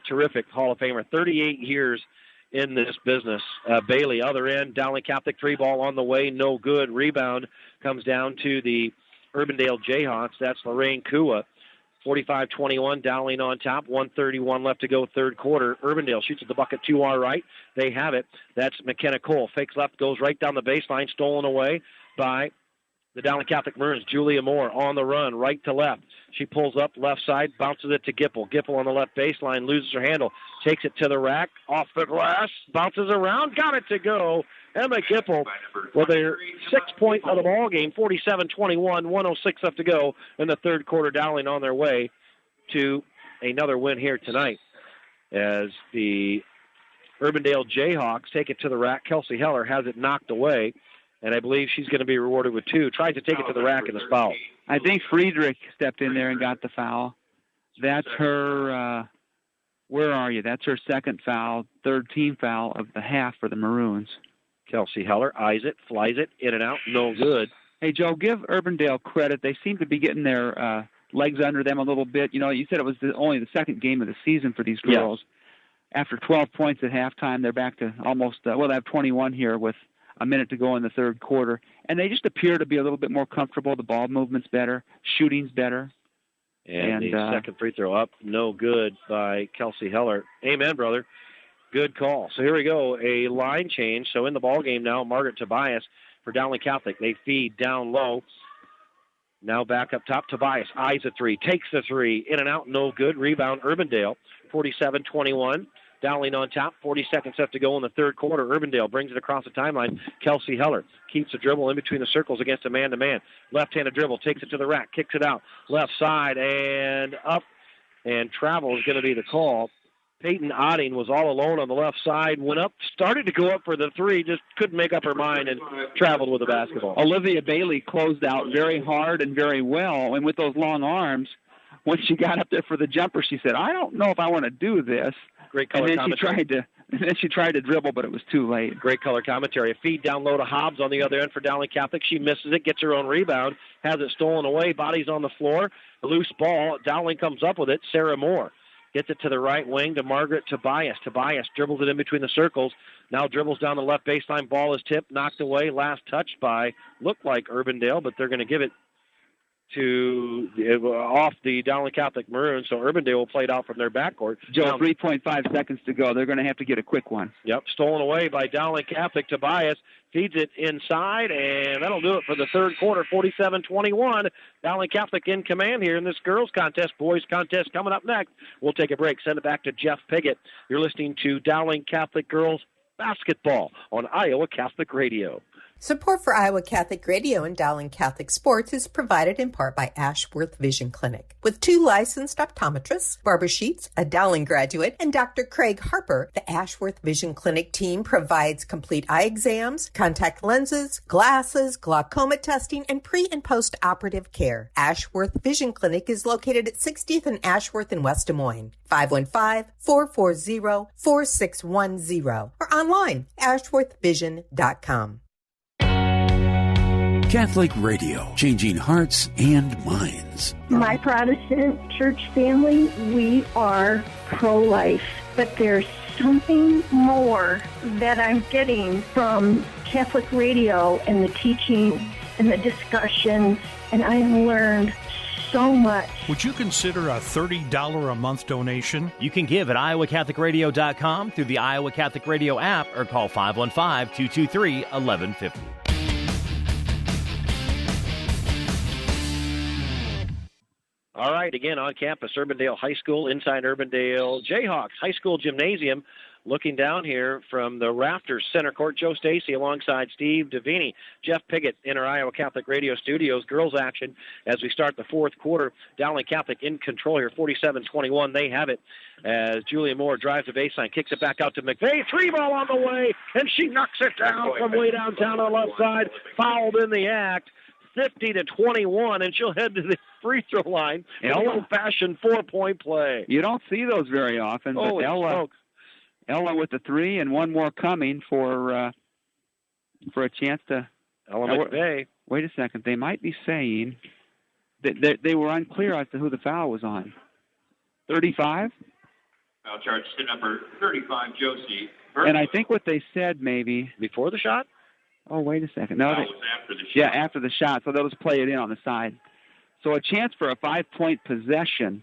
N: terrific Hall of Famer, 38 years in this business. Bailey, other end, Dowling Catholic 3-ball on the way, no good. Rebound comes down to the Urbandale Jayhawks. That's Lorraine Kua. 45-21, Dowling on top, 1:31 left to go, third quarter. Urbandale shoots at the bucket to our right. They have it. That's McKenna Cole. Fakes left, goes right down the baseline, stolen away by the Dowling Catholic Maroons. Julia Moore on the run, right to left. She pulls up left side, bounces it to Gipple. Gipple on the left baseline, loses her handle, takes it to the rack, off the glass, bounces around, got it to go. Emma Gipple with their 6 point of the ball game, 47-21, 1:06 left to go in the third quarter. Dowling on their way to another win here tonight as the Urbandale Jayhawks take it to the rack. Kelsey Heller has it knocked away, and I believe she's going to be rewarded with 2. Tries to take it to the rack and is fouled.
C: I think Friedrich stepped in there and got the foul. That's her, where are you? That's her second foul, third team foul of the half for the Maroons.
N: Kelsey Heller eyes it, flies it, in and out, no good.
C: Hey, Joe, give Urbandale credit. They seem to be getting their legs under them a little bit. You know, you said it was only the second game of the season for these girls. Yeah. After 12 points at halftime, they're back to almost, they have 21 here with a minute to go in the third quarter. And they just appear to be a little bit more comfortable. The ball movement's better. Shooting's better.
N: And the second free throw up, no good by Kelsey Heller. Amen, brother. Good call. So here we go, a line change. So in the ball game now, Margaret Tobias for Dowling Catholic. They feed down low. Now back up top, Tobias eyes a 3, takes the 3, in and out, no good. Rebound, Urbandale, 47-21. Dowling on top, 40 seconds left to go in the third quarter. Urbandale brings it across the timeline. Kelsey Heller keeps the dribble in between the circles against a man-to-man. Left-handed dribble, takes it to the rack, kicks it out. Left side and up, and travel is going to be the call. Peyton Otting was all alone on the left side, went up, started to go up for the 3, just couldn't make up her mind and traveled with the basketball.
C: Olivia Bailey closed out very hard and very well, and with those long arms, when she got up there for the jumper, she said, I don't know if I want to do this.
N: Great color commentary.
C: And then she tried to dribble, but it was too late.
N: Great color commentary. A feed down low to Hobbs on the other end for Dowling Catholic. She misses it, gets her own rebound, has it stolen away, body's on the floor, a loose ball. Dowling comes up with it. Sarah Moore gets it to the right wing to Margaret Tobias. Tobias dribbles it in between the circles. Now dribbles down the left baseline. Ball is tipped, knocked away. Last touch by, looked like Urbandale, but they're going to give it to off the Dowling Catholic Maroons. So Urbandale will play it out from their backcourt.
C: Joe, 3.5 seconds to go. They're going to have to get a quick one.
N: Yep, stolen away by Dowling Catholic. Tobias feeds it inside, and that'll do it for the third quarter, 47-21. Dowling Catholic in command here in this girls contest. Boys contest coming up next. We'll take a break. Send it back to Jeff Piggott. You're listening to Dowling Catholic Girls Basketball on Iowa Catholic Radio.
J: Support for Iowa Catholic Radio and Dowling Catholic Sports is provided in part by Ashworth Vision Clinic. With 2 licensed optometrists, Barbara Sheets, a Dowling graduate, and Dr. Craig Harper, the Ashworth Vision Clinic team provides complete eye exams, contact lenses, glasses, glaucoma testing, and pre- and post-operative care. Ashworth Vision Clinic is located at 60th and Ashworth in West Des Moines. 515-440-4610 or online, ashworthvision.com.
K: Catholic Radio, changing hearts and minds.
L: My Protestant church family, we are pro-life, but there's something more that I'm getting from Catholic Radio and the teaching and the discussion, and I've learned so much.
F: Would you consider a $30 a month donation?
A: You can give at iowacatholicradio.com through the Iowa Catholic Radio app or call 515-223-1150.
N: All right, again on campus, Urbandale High School, inside Urbandale Jayhawks High School Gymnasium. Looking down here from the rafters, center court, Joe Stacy alongside Steve Davini, Jeff Piggott in our Iowa Catholic Radio studios. Girls action as we start the fourth quarter. Dowling Catholic in control here, 47-21. They have it as Julia Moore drives the baseline, kicks it back out to McVeigh. 3-ball on the way, and she knocks it down from way downtown on the left side. Fouled in the act. 50-21, and she'll head to the free throw line. An old-fashioned 4-point play.
C: You don't see those very often, but Ella with the 3 and one more coming for a chance to.
N: Ella McVeigh.
C: Wait a second. They might be saying that they were unclear as to who the foul was on. 35?
H: Foul charge to number 35, Josie.
C: And I think what they said maybe.
N: Before the shot?
C: Oh, wait a second. No,
H: that was after the shot.
C: Yeah, after the shot. So they'll just play it in on the side. So a chance for a 5-point possession.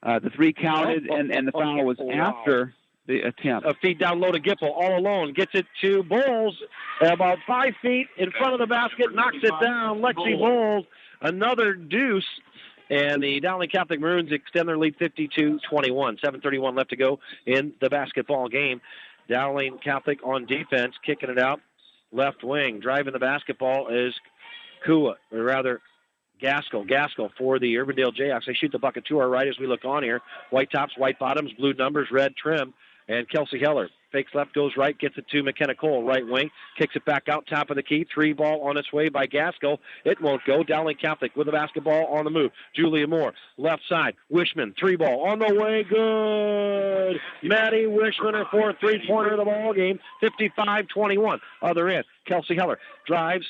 C: The 3 counted, and the foul was after the attempt.
N: A feed down low to Gipple, all alone. Gets it to Bowles, about 5 feet in front of the basket, knocks it down. Lexi Bowles, another deuce. And the Dowling Catholic Maroons extend their lead 52-21. 7:31 left to go in the basketball game. Dowling Catholic on defense, kicking it out. Left wing, driving the basketball is Gaskell. Gaskell for the Urbandale Jayhawks. They shoot the bucket to our right as we look on here. White tops, white bottoms, blue numbers, red trim. And Kelsey Heller fakes left, goes right, gets it to McKenna Cole, right wing, kicks it back out, top of the key. 3-ball on its way by Gaskell. It won't go. Dowling Catholic with the basketball on the move. Julia Moore, left side. Wishman, 3-ball on the way, good. Maddie Wishman, her 4th 3-pointer of the ball game. 55-21. Other end. Kelsey Heller drives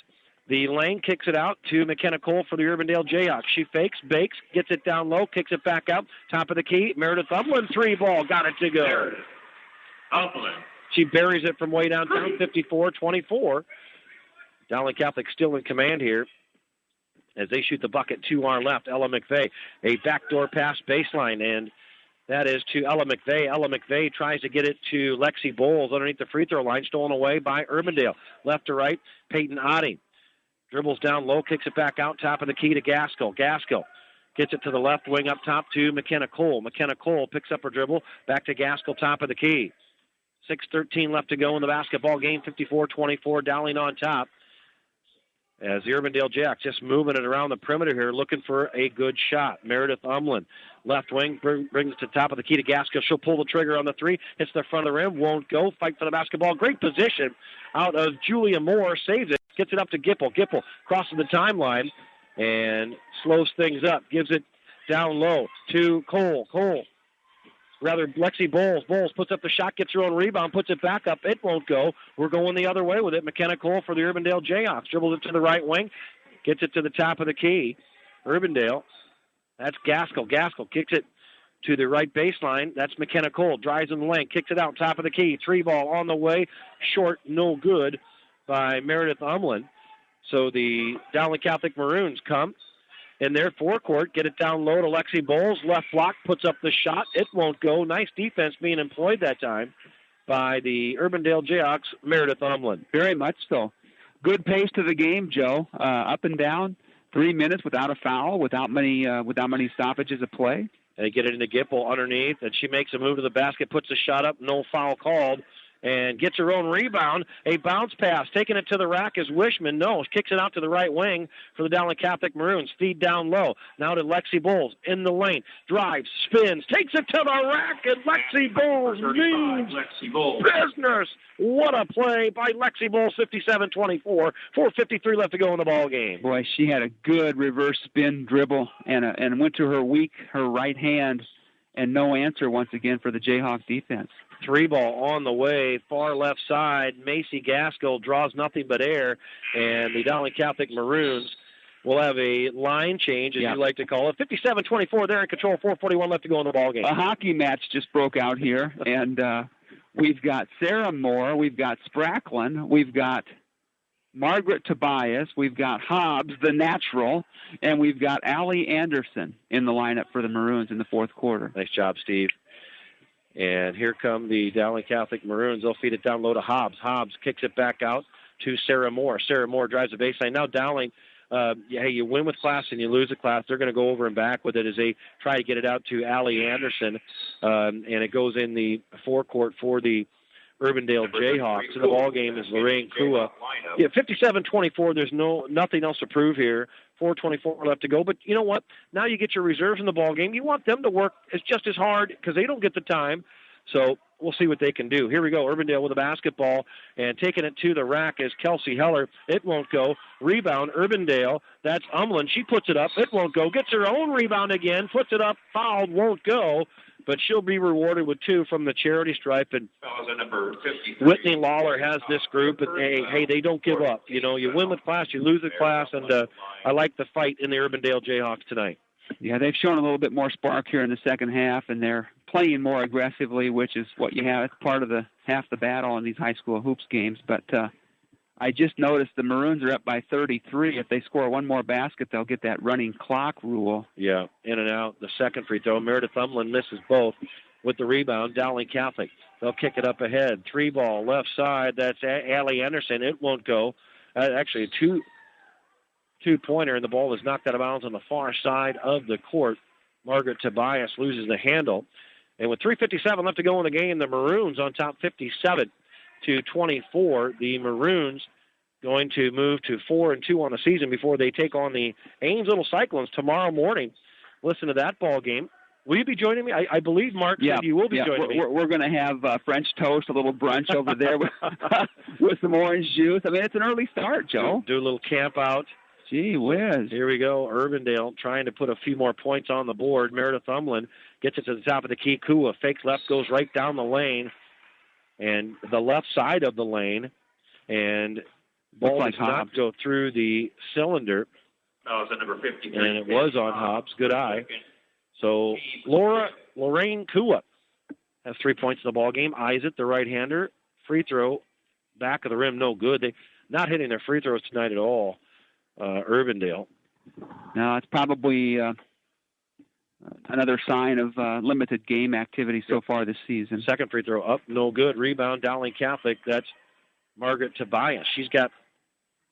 N: the lane, kicks it out to McKenna Cole for the Urbandale Jayhawks. She fakes, bakes, gets it down low, kicks it back out, top of the key. Meredith Umland, 3-ball, got it to go. She buries it from way downtown, 54-24. Dowling Catholic still in command here as they shoot the bucket to our left. Ella McVeigh, a backdoor pass baseline, and that is to Ella McVeigh. Ella McVeigh tries to get it to Lexi Bowles underneath the free throw line, stolen away by Urbandale. Left to right, Peyton Otting. Dribbles down low, kicks it back out, top of the key to Gaskell. Gaskell gets it to the left wing up top to McKenna Cole. McKenna Cole picks up her dribble, back to Gaskell, top of the key. 6:13 left to go in the basketball game, 54-24, Dowling on top. As the Urbandale Jacks just moving it around the perimeter here, looking for a good shot. Meredith Umland, left wing, brings it to top of the key to Gaskell. She'll pull the trigger on the 3, hits the front of the rim, won't go, fight for the basketball. Great position out of Julia Moore, saves it, gets it up to Gipple. Gipple crosses the timeline and slows things up, gives it down low to Lexi Bowles. Bowles puts up the shot, gets her own rebound, puts it back up. It won't go. We're going the other way with it. McKenna Cole for the Urbandale Jayhawks. Dribbles it to the right wing, gets it to the top of the key. Urbandale, that's Gaskell. Gaskell kicks it to the right baseline. That's McKenna Cole. Drives in the lane, kicks it out, top of the key. 3-ball on the way. Short, no good by Meredith Umland. So the Dowling Catholic Maroons come in their forecourt, get it down low to Lexi Bowles. Left block, puts up the shot. It won't go. Nice defense being employed that time by the Urbandale Jayhawks, Meredith Umland.
C: Very much so. Good pace to the game, Joe. Up and down, 3 minutes without a foul, without many stoppages of play.
N: They get it into Gipple underneath, and she makes a move to the basket, puts the shot up, no foul called, and gets her own rebound. A bounce pass, taking it to the rack is Wishman. No, kicks it out to the right wing for the Dowling Catholic Maroons. Feed down low. Now to Lexi Bowles in the lane. Drives, spins, takes it to the rack, and Lexi Bowles means business. What a play by Lexi Bowles, 57-24. 4:53 left to go in the ball game.
C: Boy, she had a good reverse spin dribble and went to her right hand, and no answer once again for the Jayhawk defense.
N: 3-ball on the way, far left side. Macy Gaskell draws nothing but air, and the Dowling Catholic Maroons will have a line change, as you like to call it. 57-24, they're in control. 4:41 left to go in the ball game.
C: A hockey match just broke out here, and we've got Sarah Moore, we've got Spracklin, we've got Margaret Tobias, we've got Hobbs, the natural, and we've got Allie Anderson in the lineup for the Maroons in the fourth quarter.
N: Nice job, Steve. And here come the Dowling Catholic Maroons. They'll feed it down low to Hobbs. Hobbs kicks it back out to Sarah Moore. Sarah Moore drives the baseline. Now Dowling hey, you win with class and you lose with class. They're going to go over and back with it as they try to get it out to Allie Anderson, and it goes in the forecourt for the Urbandale Jayhawks. And the ball game is Lorraine Kua. Yeah, 57-24. There's nothing else to prove here. 4:24 left to go. But you know what? Now you get your reserves in the ball game. You want them to work just as hard because they don't get the time. So we'll see what they can do. Here we go. Urbandale with a basketball and taking it to the rack is Kelsey Heller. It won't go. Rebound, Urbandale. That's Umlin. She puts it up. It won't go. Gets her own rebound again. Puts it up. Fouled. Won't go. But she'll be rewarded with 2 from the charity stripe. And Whitney Lawler has this group. And hey, they don't give up. You know, you win with class, you lose with class. And I like the fight in the Urbandale Jayhawks tonight.
C: Yeah, they've shown a little bit more spark here in the second half, and they're playing more aggressively, which is what you have. It's part of half the battle in these high school hoops games. But I just noticed the Maroons are up by 33. If they score one more basket, they'll get that running clock rule.
N: Yeah, in and out. The second free throw. Meredith Umlin misses both with the rebound. Dowling Catholic. They'll kick it up ahead. 3-ball left side. That's Allie Anderson. It won't go. Actually, a two-pointer, and the ball is knocked out of bounds on the far side of the court. Margaret Tobias loses the handle. And with 3:57 left to go in the game, the Maroons on top 57-24. The Maroons going to move to 4-2 on the season before they take on the Ames Little Cyclones tomorrow morning. Listen to that ball game. Will you be joining me? I believe Mark said you will be joining me.
C: We're going to have French toast, a little brunch over there with some orange juice. I mean, it's an early start, Joe.
N: Do a little camp out.
C: Gee whiz.
N: Here we go. Urbandale trying to put a few more points on the board. Meredith Umlin gets it to the top of the key. Kua fakes left, goes right down the lane and the left side of the lane. And ball does not go through the cylinder.
H: Oh, it's number 50.
N: And it was on Hobbs. Good eye. So Lorraine Kua has 3 points in the ball game. Eyes it, the right-hander. Free throw, back of the rim, no good. They're not hitting their free throws tonight at all. Urbandale.
C: No, it's probably another sign of limited game activity so far this season.
N: Second free throw up, no good. Rebound, Dowling Catholic. That's Margaret Tobias. She's got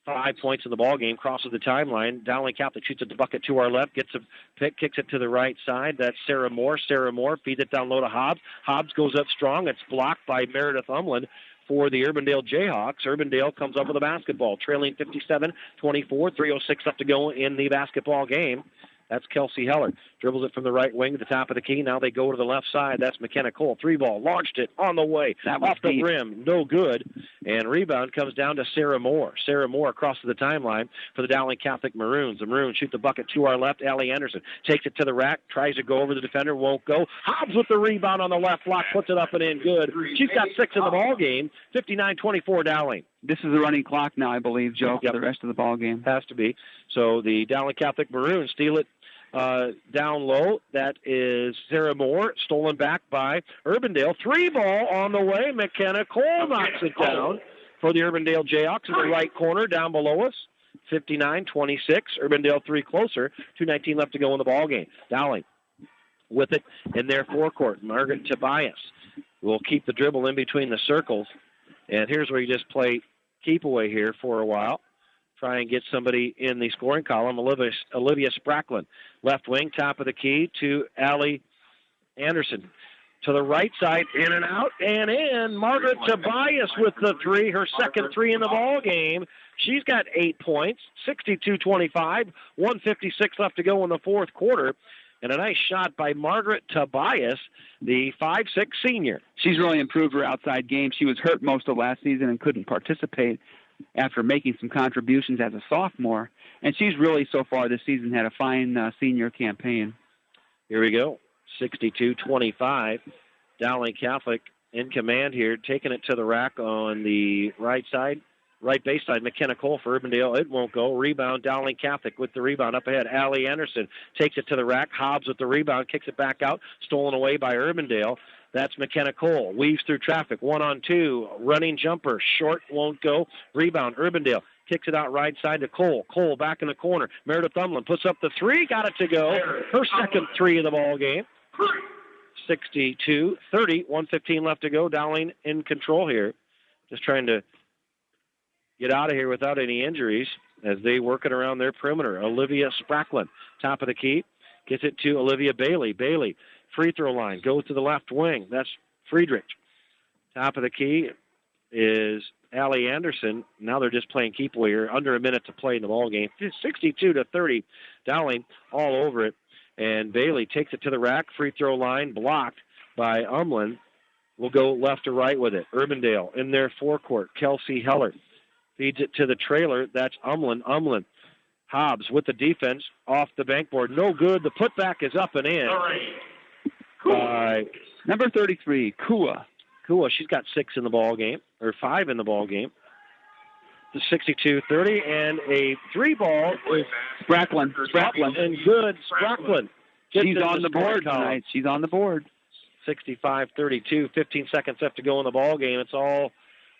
N: 5 points in the ball game. Crosses the timeline. Dowling Catholic shoots at the bucket to our left. Gets a pick, kicks it to the right side. That's Sarah Moore. Sarah Moore feeds it down low to Hobbs. Hobbs goes up strong. It's blocked by Meredith Umlin for the Urbandale Jayhawks. Urbandale comes up with a basketball, trailing 57-24, 3:06 left to go in the basketball game. That's Kelsey Heller. Dribbles it from the right wing to the top of the key. Now they go to the left side. That's McKenna Cole. 3-ball. Launched it on the way. Off the rim. No good. And rebound comes down to Sarah Moore. Sarah Moore across the timeline for the Dowling Catholic Maroons. The Maroons shoot the bucket to our left. Allie Anderson takes it to the rack. Tries to go over the defender. Won't go. Hobbs with the rebound on the left block. Puts it up and in. Good. She's got 6 in the ball game. 59-24 Dowling.
C: This is the running clock now, I believe, Joe, for the rest of the ball game.
N: Has to be. So the Dowling Catholic Maroons steal it down low. That is Sarah Moore, stolen back by Urbandale. 3-ball on the way. McKenna Cole knocks it down for the Urbandale Jayhawks in the right corner down below us. 59-26. Urbandale 3 closer. 2:19 left to go in the ball game. Dowling with it in their forecourt. Margaret Tobias will keep the dribble in between the circles. And here's where you just play keep away here for a while. Try and get somebody in the scoring column. Olivia Spracklin, left wing, top of the key to Allie Anderson. To the right side, in and out, and in. Margaret Tobias with the 3, her second 3 in the ball game. She's got 8 points, 62-25, 1:56 left to go in the fourth quarter. And a nice shot by Margaret Tobias, the 5'6" senior.
C: She's really improved her outside game. She was hurt most of last season and couldn't participate after making some contributions as a sophomore. And she's really, so far this season, had a fine senior campaign.
N: Here we go, 62-25. Dowling Catholic in command here, taking it to the rack on the right side. Right base side, McKenna Cole for Urbandale. It won't go. Rebound, Dowling Catholic with the rebound up ahead. Allie Anderson takes it to the rack. Hobbs with the rebound, kicks it back out. Stolen away by Urbandale. That's McKenna Cole. Weaves through traffic. 1-on-2. Running jumper. Short, won't go. Rebound, Urbandale. Kicks it out right side to Cole. Cole back in the corner. Meredith Umlin puts up the 3. Got it to go. Her second 3 of the ball game. 62-30. 1:15 left to go. Dowling in control here. Just trying to get out of here without any injuries. as they work it around their perimeter. Olivia Spracklin, top of the key, gets it to Olivia Bailey. Bailey, free throw line, goes to the left wing. That's Friedrich. Top of the key is Allie Anderson. Now they're just playing keep away here. Under a minute to play in the ball game. 62-30. Dowling all over it. And Bailey takes it to the rack. Free throw line blocked by Umlin. We'll go left to right with it. Urbandale in their forecourt. Kelsey Heller feeds it to the trailer. That's Umlin. Umlin. Hobbs with the defense off the bankboard. No good. The putback is up and in. By
C: number 33, Kua.
N: Kua, she's got 6 in the ball game, or 5 in the ball game. The 62-30, and a 3-ball with
C: Spracklin.
N: And good. Spracklin.
C: She's on the board tonight. She's on the board.
N: 65-32, 15 seconds left to go in the ball game. It's all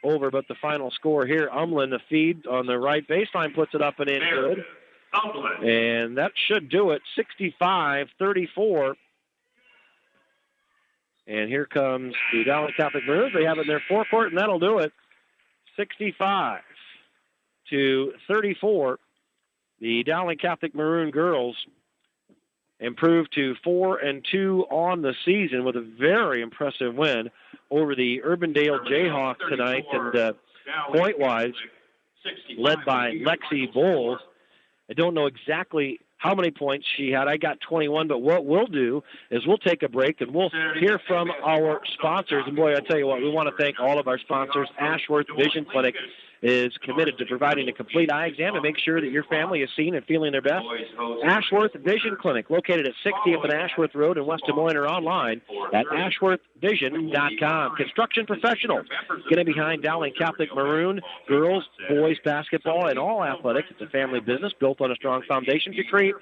N: over, but the final score here, Umlin, the feed on the right baseline, puts it up and in good. And that should do it, 65-34. And here comes the Dowling Catholic Maroons. They have it in their forecourt, and that'll do it. 65-34. The Dowling Catholic Maroon girls improved to 4-2 on the season with a very impressive win over the Urbandale Jayhawks tonight. And point-wise, led by Lexi Bowles. I don't know exactly how many points she had. I got 21, but what we'll do is we'll take a break and we'll hear from our sponsors. And boy, I tell you what, we want to thank all of our sponsors. Ashworth Vision Clinic is committed to providing a complete eye exam to make sure that your family is seen and feeling their best. Ashworth Vision Clinic, located at 60th and Ashworth Road in West Des Moines, or online at ashworthvision.com. Construction Professionals, getting behind Dowling Catholic Maroon, girls, boys, basketball, and all athletics. It's a family business built on a strong foundation to create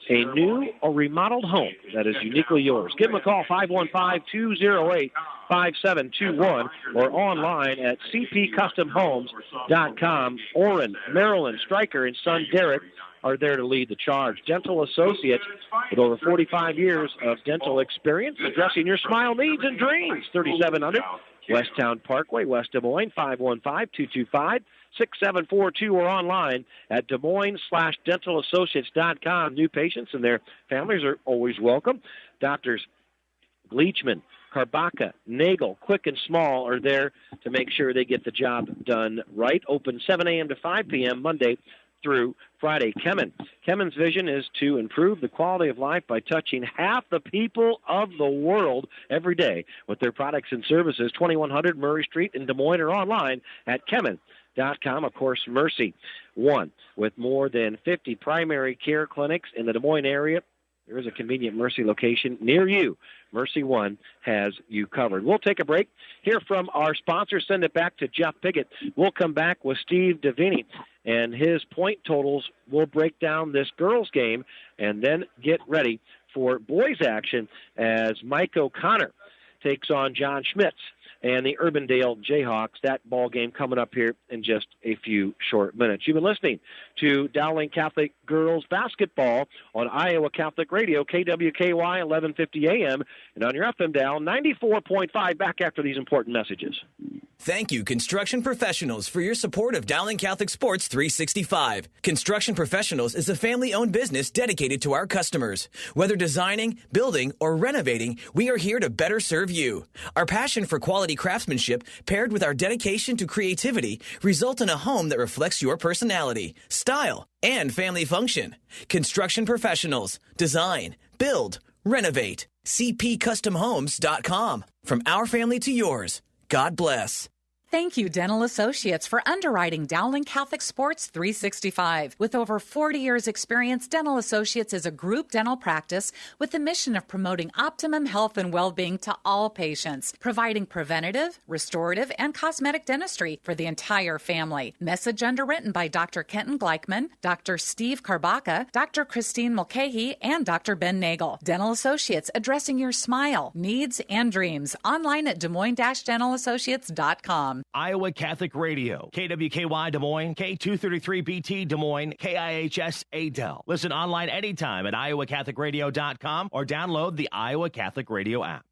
N: a new or remodeled home that is uniquely yours. Give them a call, 515-208-5721, or online at cpcustomhomes.com. Orrin, Marilyn, Stryker, and son Derek are there to lead the charge. Dental Associates with over 45 years of dental experience, addressing your smile needs and dreams. 3700 Westtown Parkway, West Des Moines, 515-225-6742, or online at Des Moines/dentalassociates.com. New patients and their families are always welcome. Doctors Gleachman, Karbaka, Nagel, Quick and Small are there to make sure they get the job done right. Open 7 a.m. to 5 p.m. Monday through Friday. Kemen's vision is to improve the quality of life by touching half the people of the world every day with their products and services. 2100 Murray Street in Des Moines, or online at Kemen.com. Of course, Mercy One, with more than 50 primary care clinics in the Des Moines area. There is a convenient Mercy location near you. Mercy One has you covered. We'll take a break. Hear from our sponsor. Send it back to Jeff Piggott. We'll come back with Steve Davini and his point totals. We'll break down this girls' game and then get ready for boys' action as Mike O'Connor takes on John Schmitz and the Urbandale Jayhawks. That ball game coming up here in just a few short minutes. You've been listening to Dowling Catholic Girls Basketball on Iowa Catholic Radio, KWKY 1150 AM, and on your FM dial 94.5. Back after these important messages.
I: Thank you, Construction Professionals, for your support of Dowling Catholic Sports 365. Construction Professionals is a family-owned business dedicated to our customers. Whether designing, building, or renovating, we are here to better serve you. Our passion for quality craftsmanship, paired with our dedication to creativity, result in a home that reflects your personality, style, and family function. Construction Professionals. Design, build, renovate. cpcustomhomes.com. From our family to yours. God bless.
G: Thank you, Dental Associates, for underwriting Dowling Catholic Sports 365. With over 40 years' experience, Dental Associates is a group dental practice with the mission of promoting optimum health and well-being to all patients, providing preventative, restorative, and cosmetic dentistry for the entire family. Message underwritten by Dr. Kenton Gleichman, Dr. Steve Karbaka, Dr. Christine Mulcahy, and Dr. Ben Nagel. Dental Associates, addressing your smile, needs, and dreams. Online at Des Moines-DentalAssociates.com.
A: Iowa Catholic Radio, KWKY Des Moines, K233BT Des Moines, KIHS Adel. Listen online anytime at iowacatholicradio.com or download the Iowa Catholic Radio app.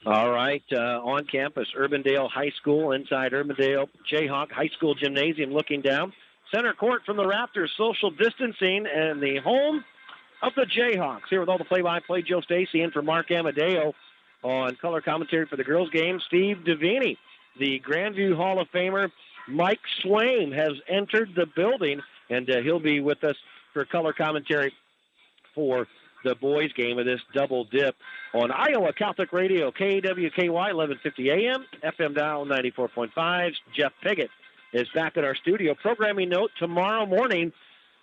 N: All right, on campus, Urbandale High School, inside Urbandale Jayhawk High School Gymnasium, looking down. Center court from the Raptors, social distancing, and the home of the Jayhawks. Here with all the play-by-play, Joe Stacy in for Mark Amadeo. On color commentary for the girls' game, Steve Devaney. The Grandview Hall of Famer Mike Swain has entered the building, and he'll be with us for color commentary for the boys' game of this double dip on Iowa Catholic Radio, KWKY, 1150 AM, FM dial 94.5. Jeff Piggott is back at our studio. Programming note, tomorrow morning,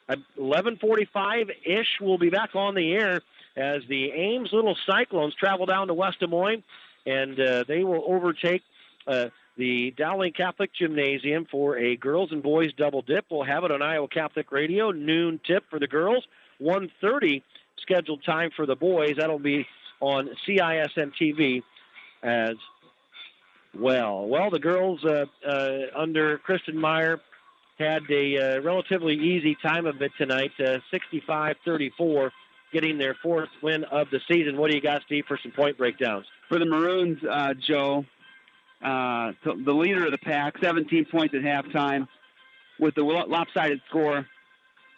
N: at 11:45-ish, we'll be back on the air as the Ames Little Cyclones travel down to West Des Moines, and they will overtake the Dowling Catholic Gymnasium for a girls and boys double dip. We'll have it on Iowa Catholic Radio, noon tip for the girls, 1:30 scheduled time for the boys. That'll be on CISN TV as well. Well, the girls under Kristen Meyer had a relatively easy time of it tonight, 65-34, getting their fourth win of the season. What do you got, Steve, for some point breakdowns?
C: For the Maroons, Joe, the leader of the pack, 17 points at halftime. With the lopsided score,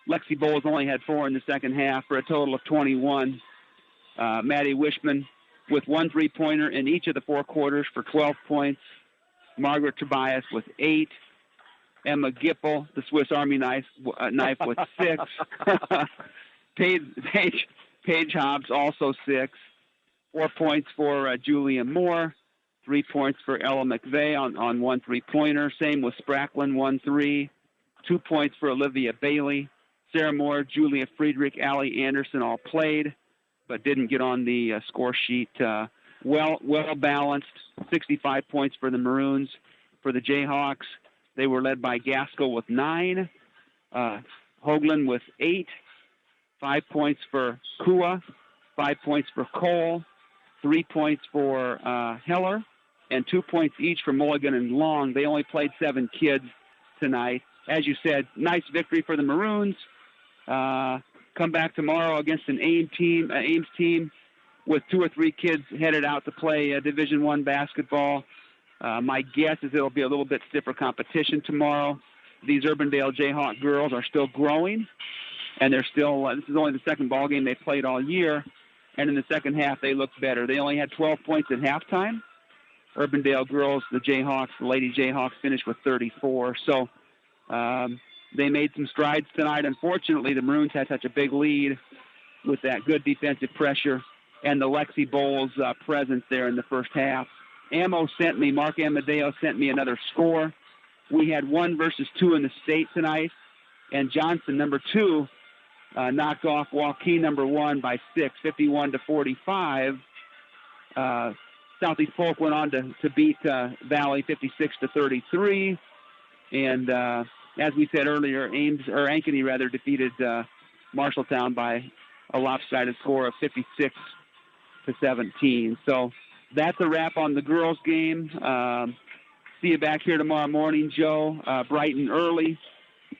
C: Lexi Bowles only had 4 in the second half for a total of 21. Maddie Wishman with 1 3-pointer in each of the 4 quarters for 12 points. Margaret Tobias with 8. Emma Gipple, the Swiss Army knife with 6. Paige Hobbs also 6. 4 points for Julia Moore. 3 points for Ella McVeigh on 1 3-pointer. Same with Spracklin, 1 3. 2 points for Olivia Bailey. Sarah Moore, Julia Friedrich, Allie Anderson all played, but didn't get on the score sheet. Well balanced. 65 points for the Maroons. For the Jayhawks, they were led by Gaskell with 9. Hoagland with 8. 5 points for Kua. 5 points for Cole. 3 points for Heller. And 2 points each for Mulligan and Long. They only played 7 kids tonight. As you said, nice victory for the Maroons. Come back tomorrow against an Ames team with 2 or 3 kids headed out to play Division I basketball. My guess is it'll be a little bit stiffer competition tomorrow. These Urbandale Jayhawk girls are still growing, and they're still. This is only the second ball game they played all year, and in the second half they looked better. They only had 12 points at halftime. Urbandale girls, the Jayhawks, the Lady Jayhawks, finished with 34. So. They made some strides tonight. Unfortunately, the Maroons had such a big lead with that good defensive pressure and the Lexi Bowles presence there in the first half. Mark Amadeo sent me another score. We had 1 versus 2 in the state tonight, and Johnson, number 2, knocked off Waukee, number 1, by 6, 51-45. Southeast Polk went on to beat Valley 56-33, and as we said earlier, Ankeny defeated Marshalltown by a lopsided score of 56-17. So that's a wrap on the girls' game. See you back here tomorrow morning, Joe, bright and early.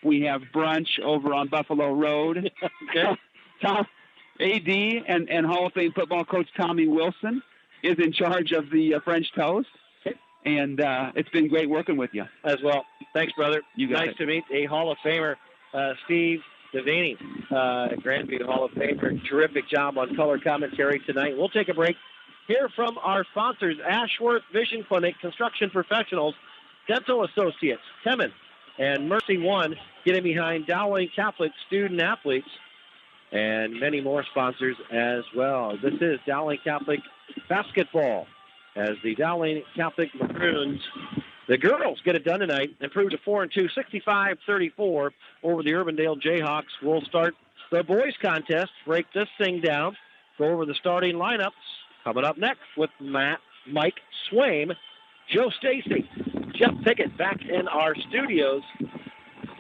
C: We have brunch over on Buffalo Road.
N: Okay.
C: Tom, AD and Hall of Fame football coach Tommy Wilson is in charge of the French toast. And it's been great working with you.
N: As well. Thanks, brother.
C: You got
N: nice to meet a Hall of Famer, Steve Devaney, Grandview Hall of Famer. Terrific job on color commentary tonight. We'll take a break. Hear from our sponsors, Ashworth Vision Clinic, Construction Professionals, Dental Associates, Temin, and Mercy One, getting behind Dowling Catholic student athletes, and many more sponsors as well. This is Dowling Catholic basketball, as the Dowling Catholic Maroons, the girls, get it done tonight, improve to 4-2, 65-34 over the Urbandale Jayhawks. We'll start the boys contest, break this thing down, go over the starting lineups. Coming up next with Mike Swaim, Joe Stacy, Jeff Pickett back in our studios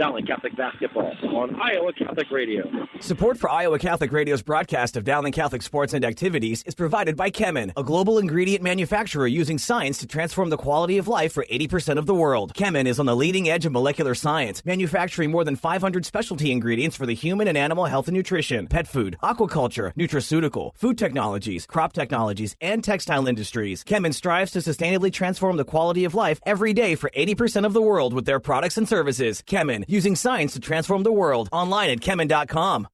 N: Dowling Catholic Basketball on Iowa Catholic Radio.
I: Support for Iowa Catholic Radio's broadcast of Dowling Catholic sports and activities is provided by Chemin, a global ingredient manufacturer using science to transform the quality of life for 80% of the world. Chemin is on the leading edge of molecular science, manufacturing more than 500 specialty ingredients for the human and animal health and nutrition, pet food, aquaculture, nutraceutical, food technologies, crop technologies, and textile industries. Chemin strives to sustainably transform the quality of life every day for 80% of the world with their products and services. Chemin, using science to transform the world. Online at chemin.com.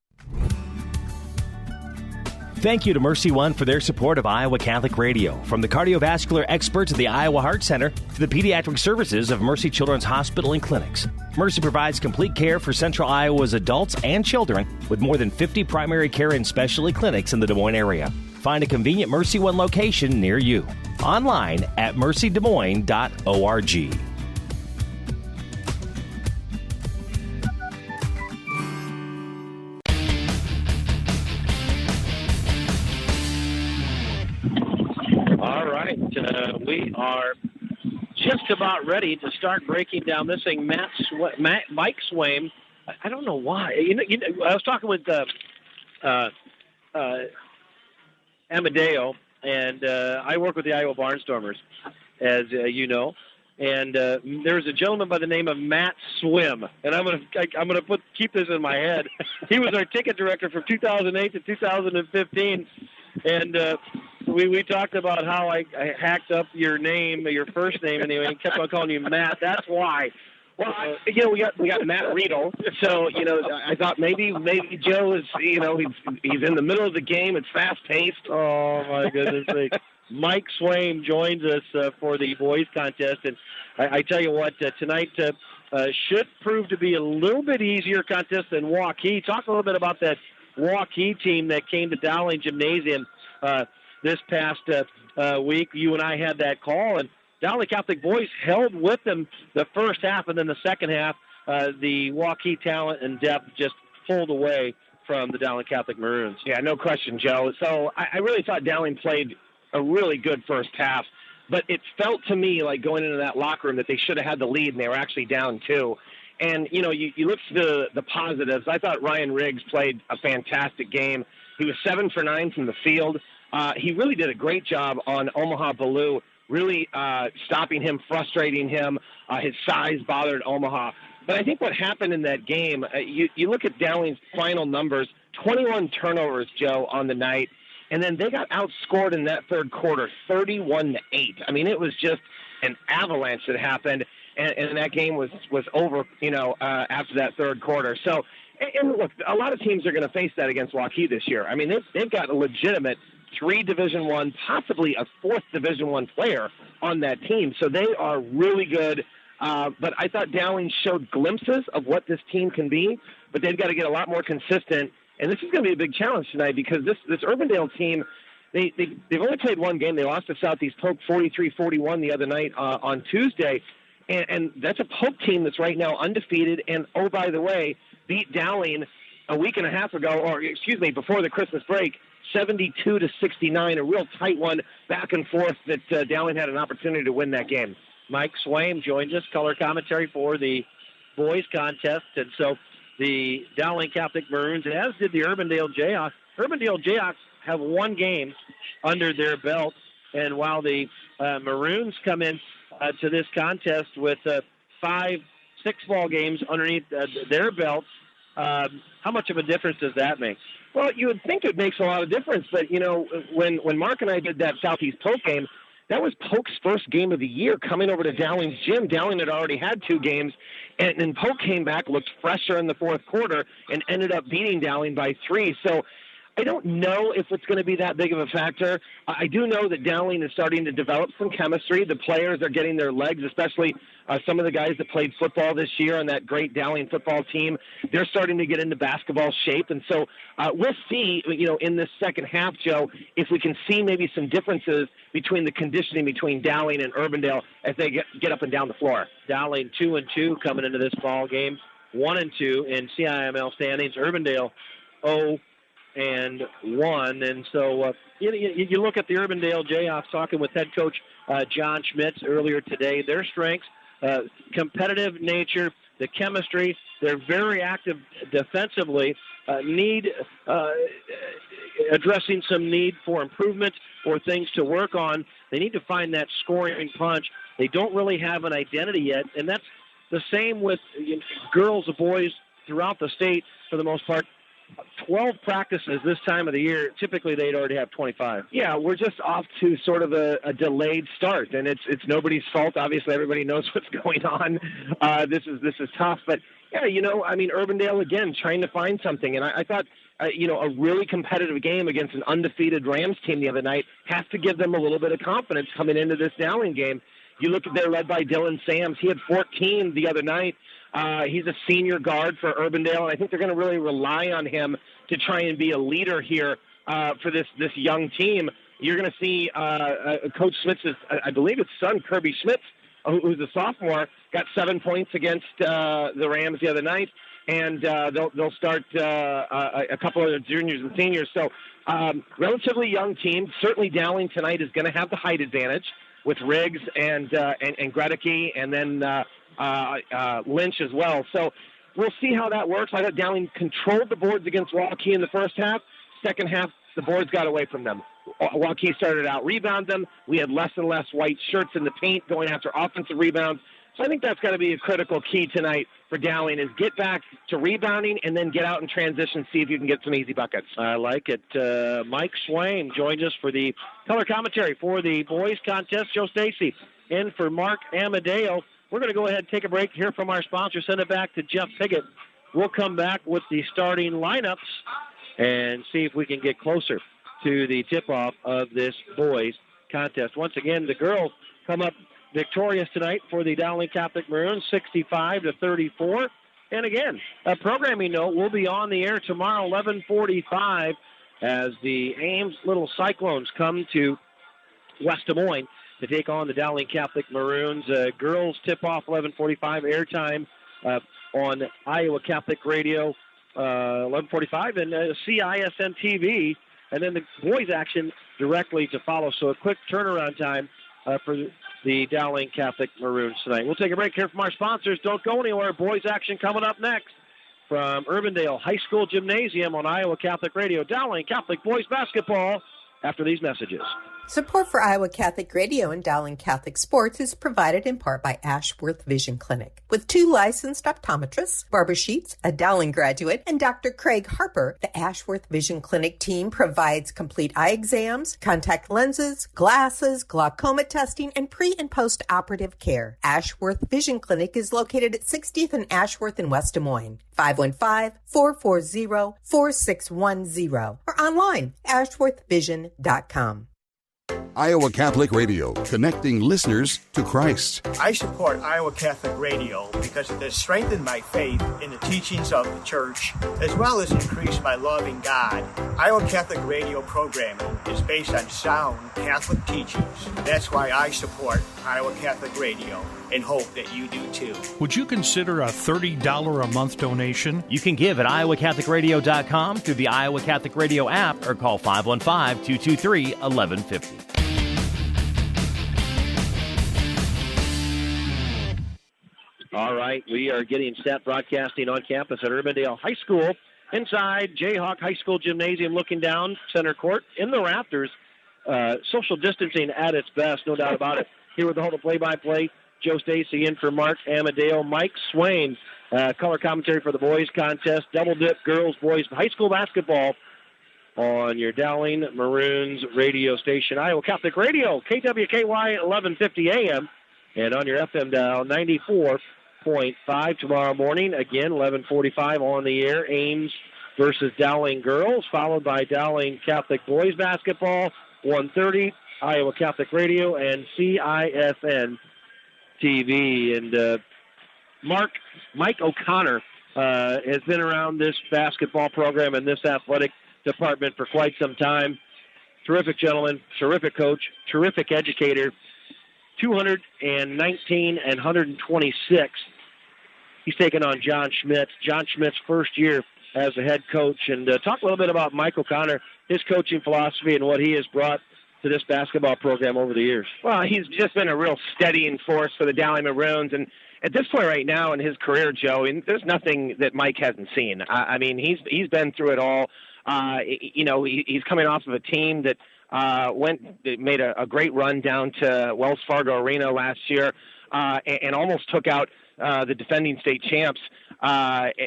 A: Thank you to Mercy One for their support of Iowa Catholic Radio. From the cardiovascular experts of the Iowa Heart Center to the pediatric services of Mercy Children's Hospital and Clinics, Mercy provides complete care for Central Iowa's adults and children with more than 50 primary care and specialty clinics in the Des Moines area. Find a convenient Mercy One location near you. Online at mercydesmoines.org.
N: All right, we are just about ready to start breaking down this thing. Mike Swaim, I don't know why. You know, I was talking with Amadeo, and I work with the Iowa Barnstormers, as you know. And there's a gentleman by the name of Matt Swim, and I'm gonna keep this in my head. He was our ticket director from 2008 to 2015, and we talked about how I hacked up your name, your first name anyway, and kept on calling you Matt. That's why. Well, we got Matt Riedel, so I thought maybe Joe is he's in the middle of the game. It's fast paced. Oh my goodness sake! Mike Swaim joins us for the boys contest, and I tell you what, tonight should prove to be a little bit easier contest than Waukee. Talk a little bit about that Waukee team that came to Dowling Gymnasium this past week. You and I had that call, and Dowling Catholic boys held with them the first half, and then the second half, the Waukee talent and depth just pulled away from the Dowling Catholic Maroons.
O: Yeah, no question, Joe. So I really thought Dowling played a really good first half, but it felt to me like going into that locker room that they should have had the lead, and they were actually down 2. And, you look to the positives. I thought Ryan Riggs played a fantastic game. He was 7 for 9 from the field. He really did a great job on Omaha Ballou, really stopping him, frustrating him. His size bothered Omaha. But I think what happened in that game, you look at Dowling's final numbers, 21 turnovers, Joe, on the night, and then they got outscored in that third quarter, 31-8. I mean, it was just an avalanche that happened, and that game was over, after that third quarter. So, and look, a lot of teams are going to face that against Waukee this year. I mean, they've got a legitimate 3 Division I, possibly a 4th Division I player on that team. So they are really good. But I thought Dowling showed glimpses of what this team can be, but they've got to get a lot more consistent. And this is going to be a big challenge tonight because this Urbandale team, they've only played one game. They lost to Southeast Polk 43-41 the other night on Tuesday. And that's a Polk team that's right now undefeated. And, oh, by the way, beat Dowling a week and a half ago, before the Christmas break, 72-69, a real tight one, back and forth that Dowling had an opportunity to win that game.
N: Mike Swaim joins us, color commentary for the boys contest. And so the Dowling Catholic Maroons, as did the Urbandale Jayhawks. Urbandale Jayhawks have 1 game under their belt. And while the Maroons come in to this contest with 5 6-ball games underneath their belts, how much of a difference does that make?
O: Well, you would think it makes a lot of difference, but, when Mark and I did that Southeast Polk game, that was Polk's first game of the year coming over to Dowling's gym. Dowling had already had 2 games, and Polk came back, looked fresher in the fourth quarter, and ended up beating Dowling by 3. So I don't know if it's going to be that big of a factor. I do know that Dowling is starting to develop some chemistry. The players are getting their legs, especially some of the guys that played football this year on that great Dowling football team. They're starting to get into basketball shape. And so we'll see, in this second half, Joe, if we can see maybe some differences between the conditioning between Dowling and Urbandale as they get up and down the floor.
N: Dowling 2-2 coming into this ball game, 1-2 in CIML standings. Urbandale 0-1. And so you look at the Urbandale Jayhawks, talking with head coach John Schmitz earlier today. Their strengths, competitive nature, the chemistry. They're very active defensively. Addressing some need for improvement or things to work on. They need to find that scoring punch. They don't really have an identity yet, and that's the same with girls and boys throughout the state for the most part. 12 practices this time of the year. Typically, they'd already have 25.
O: Yeah, we're just off to sort of a delayed start, and it's nobody's fault. Obviously, everybody knows what's going on. This is tough, but yeah, Urbandale again trying to find something, and I thought a really competitive game against an undefeated Rams team the other night has to give them a little bit of confidence coming into this Dowling game. You look at they're led by Dylan Sams. He had 14 the other night. He's a senior guard for Urbandale, and I think they're going to really rely on him to try and be a leader here for this young team. You're going to see Coach Smith's, I believe it's son, Kirby Smith, who's a sophomore, got 7 points against the Rams the other night, and they'll start a couple of juniors and seniors. So relatively young team. Certainly Dowling tonight is going to have the height advantage with Riggs and Gregory, and then Lynch as well. So we'll see how that works. I thought Dowling controlled the boards against Waukee in the first half. Second half, the boards got away from them. Waukee started out rebound them. We had less and less white shirts in the paint going after offensive rebounds. So I think that's got to be a critical key tonight for Dowling is get back to rebounding and then get out in transition, see if you can get some easy buckets.
N: I like it. Mike Swain joins us for the color commentary for the boys contest. Joe Stacy in for Mark Amadeo. We're going to go ahead and take a break, hear from our sponsor, send it back to Jeff Piggott. We'll come back with the starting lineups and see if we can get closer to the tip-off of this boys contest. Once again, the girls come up victorious tonight for the Dowling Catholic Maroons, 65-34. And again, a programming note, we'll be on the air tomorrow, 11:45, as the Ames Little Cyclones come to West Des Moines to take on the Dowling Catholic Maroons. Girls tip-off 11:45, airtime on Iowa Catholic Radio, 11:45, and CISN TV. And then the boys' action directly to follow. So a quick turnaround time for the Dowling Catholic Maroons tonight. We'll take a break here from our sponsors. Don't go anywhere. Boys' action coming up next from Urbandale High School Gymnasium on Iowa Catholic Radio. Dowling Catholic boys basketball after these messages.
J: Support for Iowa Catholic Radio and Dowling Catholic Sports is provided in part by Ashworth Vision Clinic. With 2 licensed optometrists, Barbara Sheets, a Dowling graduate, and Dr. Craig Harper, the Ashworth Vision Clinic team provides complete eye exams, contact lenses, glasses, glaucoma testing, and pre- and post-operative care. Ashworth Vision Clinic is located at 60th and Ashworth in West Des Moines. 515-440-4610 or online, ashworthvision.com.
P: Iowa Catholic Radio, connecting listeners to Christ.
Q: I support Iowa Catholic Radio because it has strengthened my faith in the teachings of the Church, as well as increased my love in God. Iowa Catholic Radio programming is based on sound Catholic teachings. That's why I support Iowa Catholic Radio and hope that you do too.
F: Would you consider a $30 a month donation?
A: You can give at iowacatholicradio.com through the Iowa Catholic Radio app or call 515-223-1150.
N: All right, we are getting set broadcasting on campus at Urbandale High School inside Jayhawk High School Gymnasium, looking down center court in the rafters. Social distancing at its best, no doubt about it. Here with the whole play-by-play, Joe Stacy in for Mark Amadeo. Mike Swain, color commentary for the boys contest. Double dip girls, boys, high school basketball on your Dowling Maroons radio station. Iowa Catholic Radio, KWKY 1150 AM. And on your FM dial, 94.5 tomorrow morning. Again, 11:45 on the air. Ames versus Dowling girls, followed by Dowling Catholic boys basketball, 1:30, Iowa Catholic Radio and CISN TV. And Mike O'Connor has been around this basketball program and this athletic department for quite some time. Terrific gentleman, terrific coach, terrific educator. 219 and 126. He's taken on John Schmidt. John Schmidt's first year as a head coach. And talk a little bit about Mike O'Connor, his coaching philosophy, and what he has brought to this basketball program over the years?
O: Well, he's just been a real steadying force for the Dowling Maroons, and at this point right now in his career, Joe, and there's nothing that Mike hasn't seen. I mean, he's been through it all. He's coming off of a team that made a great run down to Wells Fargo Arena last year, and almost took out the defending state champs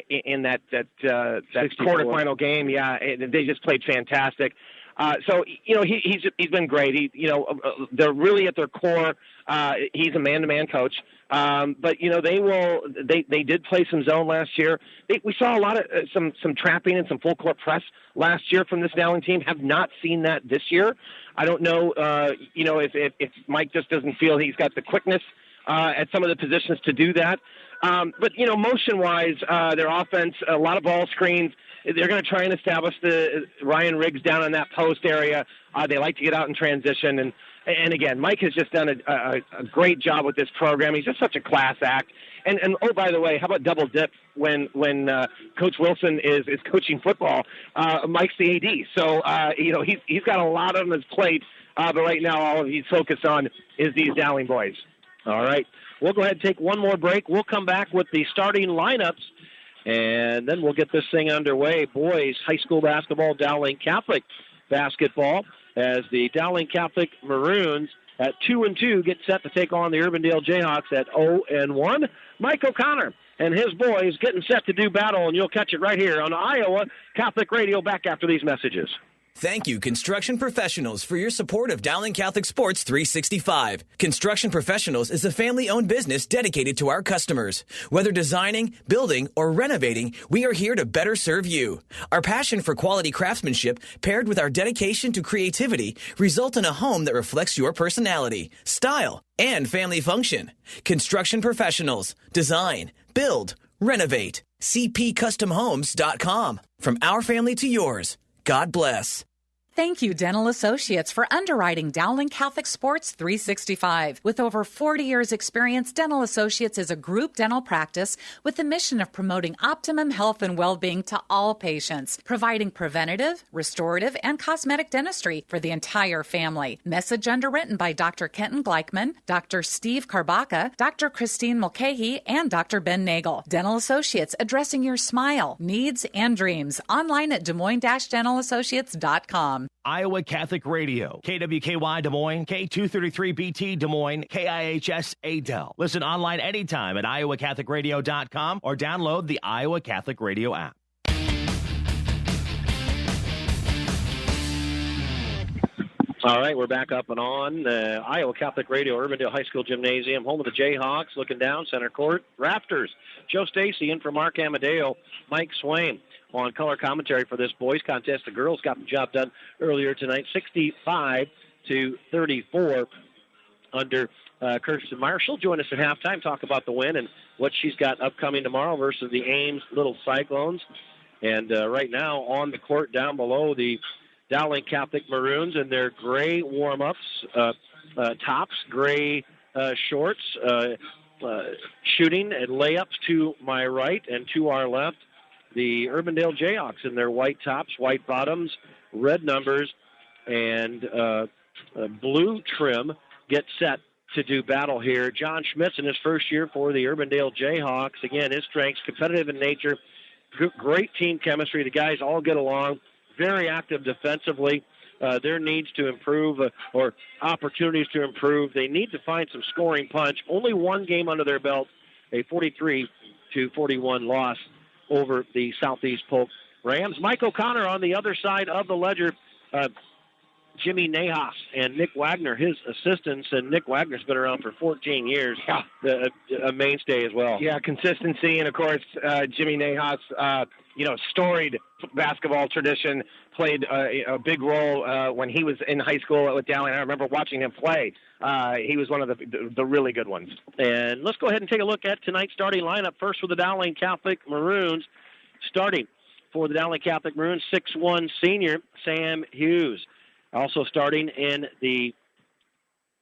O: in that quarterfinal game. Yeah, they just played fantastic. So he's been great. They're really at their core. He's a man-to-man coach. But they did play some zone last year. We saw a lot of some trapping and some full court press last year from this Dowling team. Have not seen that this year. I don't know. If Mike just doesn't feel he's got the quickness at some of the positions to do that. But motion-wise, their offense, a lot of ball screens. They're going to try and establish the Ryan Riggs down in that post area. They like to get out in transition. And again, Mike has just done a great job with this program. He's just such a class act. And oh, by the way, how about double dip when Coach Wilson is coaching football? Mike's the AD. So, he's got a lot on his plate. But right now, all he's focused on is these Dowling boys.
N: All right. We'll go ahead and take one more break. We'll come back with the starting lineups. And then we'll get this thing underway. Boys, high school basketball, Dowling Catholic basketball, as the Dowling Catholic Maroons at 2-2 get set to take on the Urbandale Jayhawks at 0-1. Mike O'Connor and his boys getting set to do battle, and you'll catch it right here on Iowa Catholic Radio back after these messages.
I: Thank you, Construction Professionals, for your support of Dowling Catholic Sports 365. Construction Professionals is a family-owned business dedicated to our customers. Whether designing, building, or renovating, we are here to better serve you. Our passion for quality craftsmanship, paired with our dedication to creativity, result in a home that reflects your personality, style, and family function. Construction Professionals. Design, build, renovate. CPCustomHomes.com. From our family to yours. God bless.
G: Thank you, Dental Associates, for underwriting Dowling Catholic Sports 365. With over 40 years' experience, Dental Associates is a group dental practice with the mission of promoting optimum health and well-being to all patients, providing preventative, restorative, and cosmetic dentistry for the entire family. Message underwritten by Dr. Kenton Gleichman, Dr. Steve Karbaka, Dr. Christine Mulcahy, and Dr. Ben Nagel. Dental Associates, addressing your smile, needs, and dreams. Online at DesMoines-DentalAssociates.com.
A: Iowa Catholic Radio, KWKY Des Moines, K233BT Des Moines, KIHS Adel. Listen online anytime at iowacatholicradio.com or download the Iowa Catholic Radio app.
N: All right, we're back up and on. Iowa Catholic Radio, Urbandale High School Gymnasium, home of the Jayhawks, looking down, center court, Raptors. Joe Stacy in for Mark Amadeo, Mike Swain on color commentary for this boys contest. The girls got the job done earlier tonight, 65-34 under Kirsten Marr. She'll join us at halftime, talk about the win and what she's got upcoming tomorrow versus the Ames Little Cyclones. And right now on the court down below, the Dowling Catholic Maroons in their gray warm-ups, tops, gray shorts, shooting and layups to my right and to our left. The Urbandale Jayhawks in their white tops, white bottoms, red numbers, and blue trim get set to do battle here. John Schmitz in his first year for the Urbandale Jayhawks. Again, his strengths, competitive in nature, great team chemistry. The guys all get along, very active defensively. Their needs to improve or opportunities to improve. They need to find some scoring punch. Only one game under their belt, a 43-41 loss over the Southeast Polk Rams. Mike O'Connor on the other side of the ledger. Jimmy Nahas and Nick Wagner, his assistants, and Nick Wagner's been around for 14 years. Yeah. A mainstay as well.
O: Yeah, consistency, and of course, Jimmy Nahas, storied basketball tradition, played a big role when he was in high school with Dowling. I remember watching him play. He was one of the really good ones.
N: And let's go ahead and take a look at tonight's starting lineup. First for the Dowling Catholic Maroons. Starting for the Dowling Catholic Maroons, 6'1" senior Sam Hughes. Also starting in the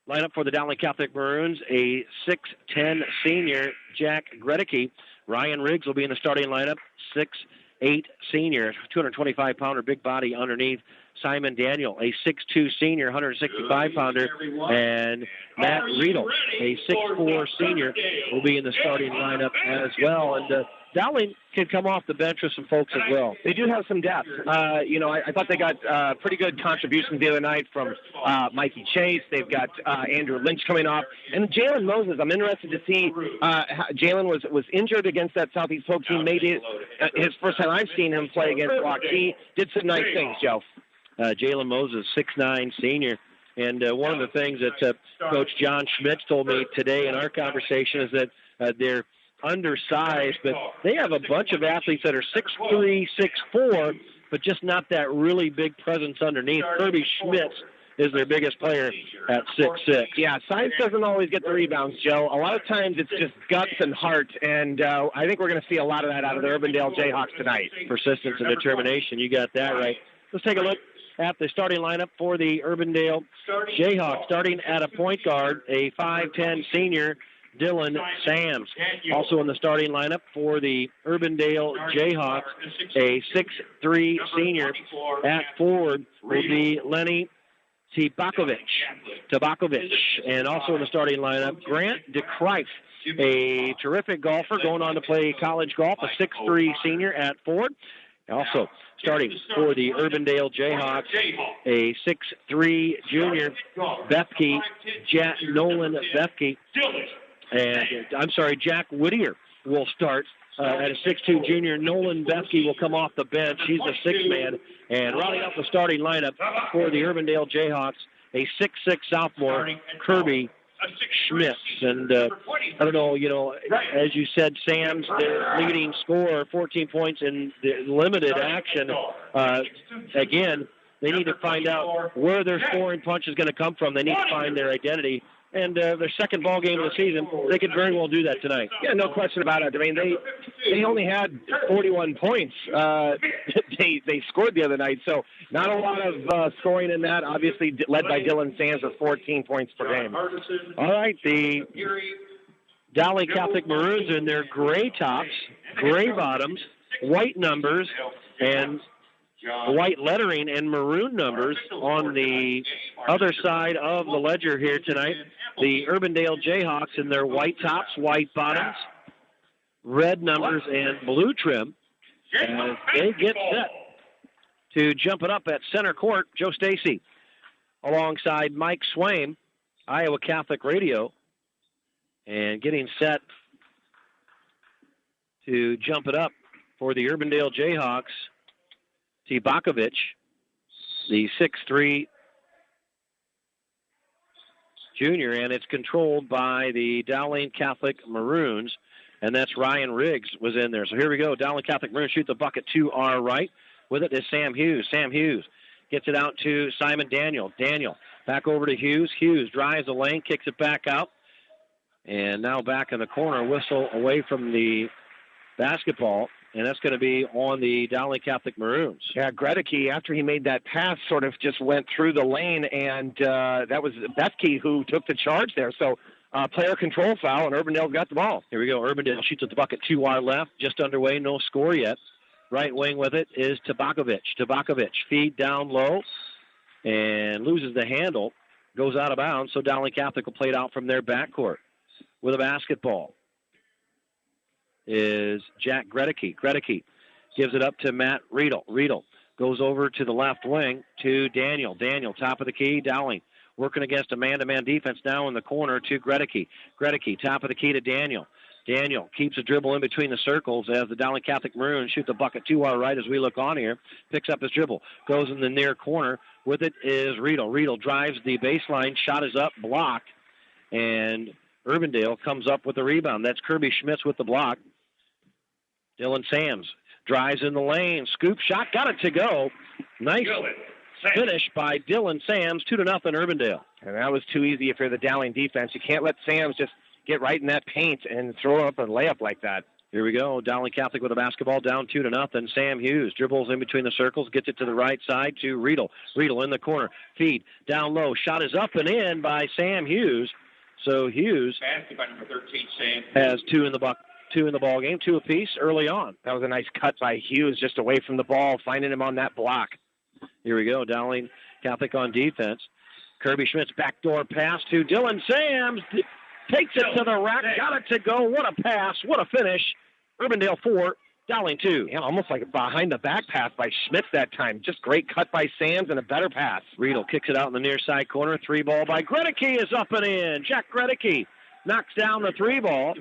N: lineup for the Dowling Catholic Maroons, a 6'10" senior Jack Gredicke. Ryan Riggs will be in the starting lineup, 6'8" senior, 225-pounder big body underneath
B: Simon Daniel, a 6'2 senior, 165-pounder, and Matt Riedel, a 6'4 senior, will be in the starting lineup as well. And Dowling can come off the bench with some folks as well.
O: They do have some depth. I thought they got pretty good contributions the other night from Mikey Chase. They've got Andrew Lynch coming off. And Jalen Moses, I'm interested to see. Jalen was injured against that Southeast Polk team. Made it his first time I've seen him play against Waukee. Did some nice things, Joe.
B: Jalen Moses, 6'9 senior. And one of the things that Coach John Schmitz told me today in our conversation is that they're undersized, but they have a bunch of athletes that are 6'3", 6'4", but just not that really big presence underneath. Kirby Schmitz is their biggest player at 6'6".
O: Yeah, size doesn't always get the rebounds, Joe. A lot of times it's just guts and heart, and I think we're going to see a lot of that out of the Urbandale Jayhawks tonight.
B: Persistence and determination, you got that right. Let's take a look at the starting lineup for the Urbandale Jayhawks. Starting at a point guard, a 5'10 senior, Dylan Sams. Also in the starting lineup for the Urbandale Jayhawks, a 6'3 senior at forward will be Lenny Tabakovic. And also in the starting lineup, Grant DeKreif, a terrific golfer going on to play college golf, a 6'3 senior at forward. Also starting for the Urbandale Jayhawks, a 6'3 junior, Nolan Bethke. And Jack Whittier will start at a 6'2 junior. Nolan Bethke will come off the bench. He's the sixth man. And rounding out the starting lineup for the Urbandale Jayhawks, a 6'6 sophomore, Kirby Schmitz. And I don't know, as you said, Sam's their leading scorer, 14 points in the limited action. Again, they need to find out where their scoring punch is going to come from. They need to find their identity. And their second ball game of the season, they could very well do that tonight.
O: Yeah, no question about it. I mean, they only had 41 points. They scored the other night, so not a lot of scoring in that. Obviously, led by Dylan Sands with 14 points per game.
B: All right, the Dowling Catholic Maroons in their gray tops, gray bottoms, white numbers, and white lettering and maroon numbers on the other side of the ledger here tonight. The Urbandale Jayhawks in their white tops, white bottoms, red numbers, and blue trim. And they get set to jump it up at center court. Joe Stacy alongside Mike Swain, Iowa Catholic Radio, and getting set to jump it up for the Urbandale Jayhawks. Tabakovic, the 6'3 junior, and it's controlled by the Dowling Catholic Maroons, and that's Ryan Riggs was in there. So here we go. Dowling Catholic Maroons shoot the bucket to our right. With it is Sam Hughes. Sam Hughes gets it out to Simon Daniel. Daniel back over to Hughes. Hughes drives the lane, kicks it back out, and now back in the corner, whistle away from the basketball. And that's going to be on the Dowling Catholic Maroons.
O: Yeah, Gregory, after he made that pass, sort of just went through the lane, and that was Bethke who took the charge there. So player control foul, and Urbandale got the ball.
B: Here we go. Urbandale shoots at the bucket to our left, just underway, no score yet. Right wing with it is Tabakovic. Tabakovic, feed down low, and loses the handle, goes out of bounds, so Dowling Catholic will play it out from their backcourt with a basketball. Is Jack Gregory. Gregory gives it up to Matt Riedel. Riedel goes over to the left wing to Daniel. Daniel, top of the key, Dowling working against a man-to-man defense now in the corner to Gregory. Gregory, top of the key to Daniel. Daniel keeps a dribble in between the circles as the Dowling Catholic Maroons shoot the bucket to our right as we look on here. Picks up his dribble, goes in the near corner. With it is Riedel. Riedel drives the baseline, shot is up, blocked, and Urbandale comes up with the rebound. That's Kirby Schmitz with the block. Dylan Sams drives in the lane, scoop shot, got it to go. Nice finish by Dylan Sams, 2-0 Urbandale.
O: And that was too easy if you're the Dowling defense. You can't let Sams just get right in that paint and throw up a layup like that.
B: Here we go. Dowling Catholic with a basketball, down 2-0. Sam Hughes dribbles in between the circles, gets it to the right side to Riedel. Riedel in the corner, feed down low. Shot is up and in by Sam Hughes. So Hughes has two in the ball game, 2 apiece early on.
O: That was a nice cut by Hughes just away from the ball, finding him on that block.
N: Here we go. Dowling Catholic on defense. Kirby Schmidt's backdoor pass to Dylan Sams. Takes it to the rack. Got it to go. What a pass. What a finish. Urbandale 4, Dowling 2.
O: Yeah, almost like a behind-the-back pass by Schmitz that time. Just great cut by Sams and a better pass.
N: Riedel kicks it out in the near side corner. 3-ball by Gregory is up and in. Jack Gregory knocks down the 3-ball.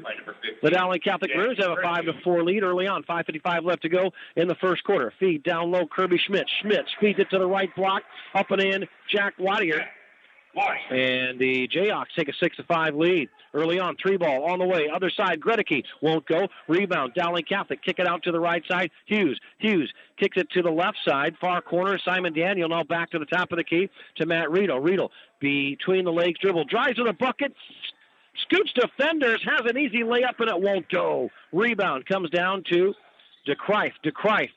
N: The Dowling Catholic Maroons have a 5-4 lead early on. 5:55 left to go in the first quarter. Feed down low, Kirby Schmitz. Schmitz feeds it to the right block. Up and in, Jack Waddle. And the Jayhawks take a 6-5 lead. Early on, 3-ball on the way. Other side, Gregory won't go. Rebound, Dowling Catholic. Kick it out to the right side. Hughes kicks it to the left side. Far corner, Simon Daniel now back to the top of the key to Matt Riedel. Riedel between the legs dribble. Drives to the bucket. Scoots defenders. Has an easy layup and it won't go. Rebound comes down to DeCreif. DeCreif.